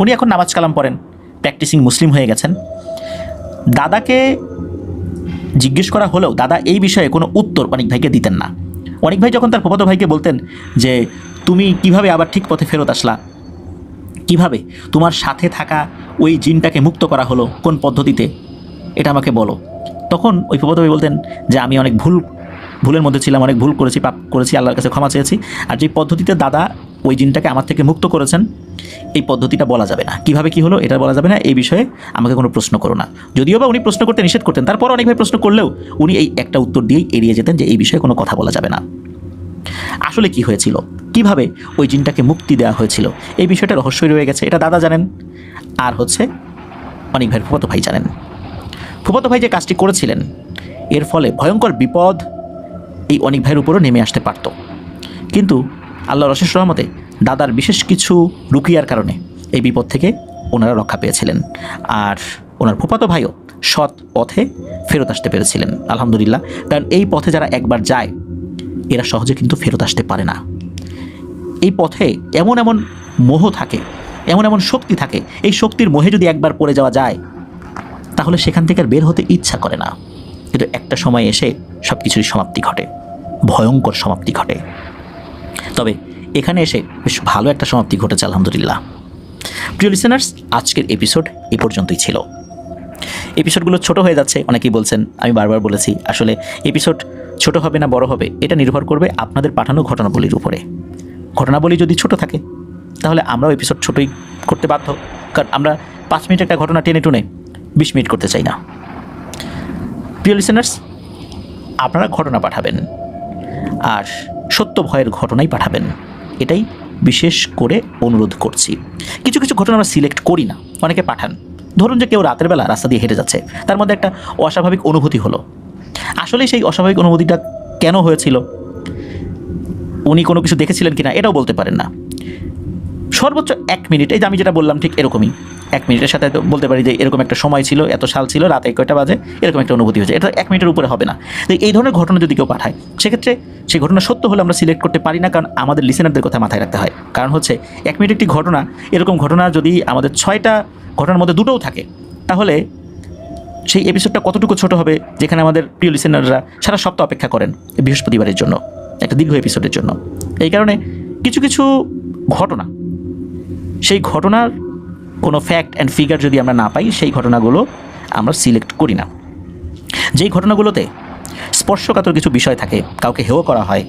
উনি এখন নামাজ কালাম পড়েন, প্র্যাকটিসিং মুসলিম হয়ে গেছেন। দাদাকে জিজ্ঞেস করা হলেও দাদা এই বিষয়ে কোনো উত্তর অনেক ভাইকে দিতেন না। অনেক ভাই যখন তার ফুফাতো ভাইকে বলতেন যে তুমি কিভাবে আবার ঠিক পথে ফেরত আসলা, কিভাবে তোমার সাথে থাকা ওই জিনটাকে মুক্ত করা হলো, কোন পদ্ধতিতে, এটা আমাকে বলো, তখন ওই ফুফাতো ভাই বলতেন যে আমি অনেক ভুলের মধ্যে ছিলাম, অনেক ভুল করেছি, পাপ করেছি, আল্লাহর কাছে ক্ষমা চেয়েছি। আর যে পদ্ধতিতে দাদা ওই জিনটাকে আমার থেকে মুক্ত করেছেন এই পদ্ধতিটা বলা যাবে না, কিভাবে কি হলো এটা বলা যাবে না, এই বিষয়ে আমাকে কোনো প্রশ্ন করো না। যদিও বা উনি প্রশ্ন করতে নিষেধ করতেন, তারপর অনেক ভাই প্রশ্ন করলেও উনি এই একটা উত্তর দিয়েই এড়িয়ে যেতেন যে এই বিষয়ে কোনো কথা বলা যাবে না। আসলে কি হয়েছিল, কিভাবে ওই জিনটাকে মুক্তি দেওয়া হয়েছিল, এই বিষয়টা রহস্যই রয়ে গেছে। এটা দাদা জানেন, আর হচ্ছে অনেক ভাইয়ের ফুফাতো ভাই জানেন। ফুফাতো ভাই যে কাজটি করেছিলেন এর ফলে ভয়ঙ্কর বিপদ এই অনেক ভাইয়ের উপরও নেমে আসতে পারত, কিন্তু আল্লাহর অশেষ রহমতে দাদার বিশেষ কিছু রুকিয়ার কারণে এই বিপদ থেকে ওনারা রক্ষা পেয়েছিলেন। আর ওনার ফুফাতো ভাইও সৎ পথে ফেরত আসতে পেরেছিলেন আলহামদুলিল্লাহ। কারণ এই পথে যারা একবার যায় এরা সহজে কিন্তু ফেরত আসতে পারে না। এই পথে এমন এমন মোহ থাকে, এমন এমন শক্তি থাকে, এই শক্তির মোহে যদি একবার পড়ে যাওয়া যায় তাহলে সেখান থেকে আর বের হতে ইচ্ছা করে না। কিন্তু একটা সময় এসে সব কিছুরই সমাপ্তি ঘটে, ভয়ঙ্কর সমাপ্তি ঘটে। তবে এখানে এসে বেশ ভালো একটা সমাপ্তি ঘটেছে আলহামদুলিল্লাহ। প্রিয় লিসেনার্স, আজকের এপিসোড এই পর্যন্তই ছিল। এপিসোডগুলো ছোট হয়ে যাচ্ছে অনেকেই বলছেন, আমি বারবার বলেছি আসলে এপিসোড ছোট হবে না বড় হবে এটা নির্ভর করবে আপনাদের পাঠানো ঘটনাবলীর উপরে। ঘটনাবলী যদি ছোট থাকে তাহলে আমরাও এপিসোড ছোটই করতে বাধ্য, কারণ আমরা 5 মিনিট একটা ঘটনা টেনে টুনে 20 মিনিট করতে চাই না। প্রিয় লিসেনার্স, আপনারা ঘটনা পাঠাবেন আর সত্য ভয়ের ঘটনাই পাঠাবেন, এটাই বিশেষ করে অনুরোধ করছি। কিছু কিছু ঘটনা আমরা সিলেক্ট করি না, অনেকে পাঠান। ধরুন যে কেউ রাতের বেলা রাস্তা দিয়ে হেঁটে যাচ্ছে, তার মধ্যে একটা অস্বাভাবিক অনুভূতি হলো। আসলে সেই অস্বাভাবিক অনুভূতিটা কেন হয়েছিল, উনি কোনো কিছু দেখেছিলেন কিনা এটাও বলতে পারেন না। সর্বোচ্চ 1 মিনিট, এই যে আমি যেটা বললাম ঠিক এরকমই 1 মিনিটের সাথে বলতে পারি যে এরকম একটা সময় ছিল, এত সাল ছিল, রাতে কয়টা বাজে, এরকম একটা অনুভূতি হয়েছে। এটা 1 মিনিটের উপরে হবে না। তো এই ধরনের ঘটনা যদি কেউ পাঠায় সেক্ষেত্রে সেই ঘটনা সত্য হলে আমরা সিলেক্ট করতে পারি না, কারণ আমাদের লিসেনারদের কথা মাথায় রাখতে হয়। কারণ হচ্ছে 1 মিনিট একটি ঘটনা, এরকম ঘটনা যদি আমাদের 6টা ঘটনার মধ্যে 2টোও থাকে তাহলে সেই এপিসোডটা কতটুকু ছোট হবে, যেখানে আমাদের প্রিয় লিসেনাররা সারা সপ্তাহ অপেক্ষা করেন বৃহস্পতিবারের জন্য, একটা দীর্ঘ এপিসোডের জন্য। এই কারণে কিছু কিছু ঘটনা, সেই ঘটনার কোনো ফ্যাক্ট অ্যান্ড ফিগার যদি আমরা না পাই সেই ঘটনাগুলো আমরা সিলেক্ট করি না। যেই ঘটনাগুলোতে স্পর্শকাতর কিছু বিষয় থাকে, কাউকে হেয় করা হয়,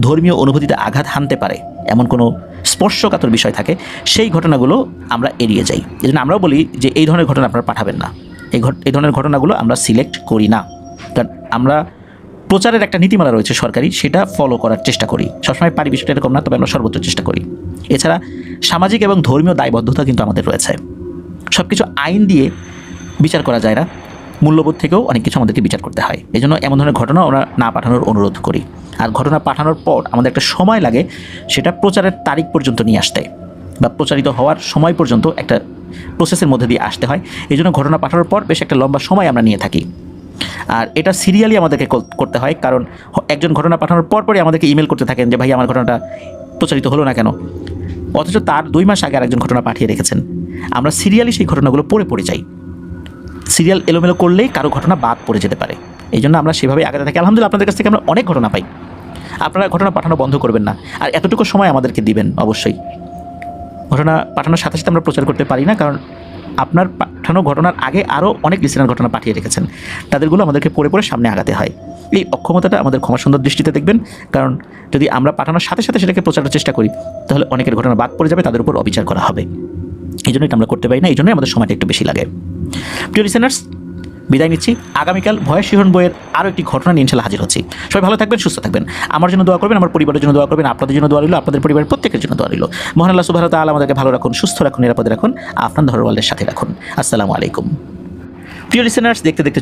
ধর্মীয় অনুভূতিতে আঘাত হানতে পারে এমন কোনো স্পর্শকাতর বিষয় থাকে, সেই ঘটনাগুলো আমরা এড়িয়ে যাই। এই জন্য আমরাও বলি যে এই ধরনের ঘটনা আপনারা পাঠাবেন না, এই ধরনের ঘটনাগুলো আমরা সিলেক্ট করি না। কারণ আমরা প্রচারের একটা নীতিমালা রয়েছে সরকারি, সেটা ফলো করার চেষ্টা করি। সবসময় পারি বিষয়টা এরকম না, তবে আমরা সর্বোচ্চ চেষ্টা করি। এছাড়া সামাজিক এবং ধর্মীয় দায়বদ্ধতা কিন্তু আমাদের রয়েছে। সব কিছু আইন দিয়ে বিচার করা যায় না, মূল্যবোধ থেকেও অনেক কিছু আমাদেরকে বিচার করতে হয়। এই জন্য এমন ধরনের ঘটনা আমরা না পাঠানোর অনুরোধ করি। আর ঘটনা পাঠানোর পর আমাদের একটা সময় লাগে সেটা প্রচারের তারিখ পর্যন্ত নিয়ে আসতে, বা প্রচারিত হওয়ার সময় পর্যন্ত একটা প্রসেসের মধ্যে দিয়ে আসতে হয়। এই জন্য ঘটনা পাঠানোর পর বেশ একটা লম্বা সময় আমরা নিয়ে থাকি। আর এটা সিরিয়ালি আমাদেরকে করতে হয়, কারণ একজন ঘটনা পাঠানোর পরপরই আমাদেরকে ইমেল করতে থাকেন যে ভাই আমার ঘটনাটা প্রচারিত হলো না কেন, অথচ তার 2 মাস আগে আরেকজন ঘটনা পাঠিয়ে রেখেছেন। আমরা সিরিয়ালি সেই ঘটনাগুলো পড়ে যাই। সিরিয়াল এলোমেলো করলেই কারো ঘটনা বাদ পড়ে যেতে পারে। এই জন্য আমরা সেভাবেই আগাতে থাকি। আলহামদুলিল্লাহ আপনাদের কাছ থেকে আমরা অনেক ঘটনা পাই। আপনারা ঘটনা পাঠানো বন্ধ করবেন না, আর এতটুকু সময় আমাদেরকে দিবেন অবশ্যই। ঘটনা পাঠানোর সাথে সাথে আমরা প্রচার করতে পারি না, কারণ আপনার পাঠানো ঘটনার আগে আরও অনেক লিসেনার ঘটনা পাঠিয়ে রেখেছেন, তাদেরগুলো আমাদেরকে পড়ে সামনে আগাতে হয়। এই অক্ষমতাটা আমাদের ক্ষমা সুন্দর দৃষ্টিতে দেখবেন, কারণ যদি আমরা পাঠানোর সাথে সাথে সেটাকে প্রচারের চেষ্টা করি তাহলে অনেকের ঘটনা বাদ পড়ে যাবে, তাদের উপর অবিচার করা হবে। এই জন্য এটা আমরা করতে পারি না, এই জন্যই আমাদের সময়টা একটু বেশি লাগে। প্রিয় লিসেনার্স, বিদায় নিচ্ছি। আগামীকাল ভয়ের শিহরণ বইয়ের আরও একটি ঘটনা নিয়ে ইনশাল্লাহ হাজির হচ্ছি। সবাই ভালো থাকবেন, সুস্থ থাকবেন। আমার জন্য দোয়া করবেন, আমার পরিবারের জন্য দোয়া করবেন, আপনাদের জন্য দোয়া রইল, আপনাদের পরিবারের প্রত্যেকের জন্য দোয়া রইল। মহান আল্লাহ সুবহানাহু ওয়া তাআলা আমাদেরকে ভালো রাখুন, সুস্থ রাখুন, নিরাপদে রাখুন, আপনার ধরওয়ালের সাথে রাখুন। আসসালামু আলাইকুম। প্রিয় লিসেনার্স, দেখতে দেখতে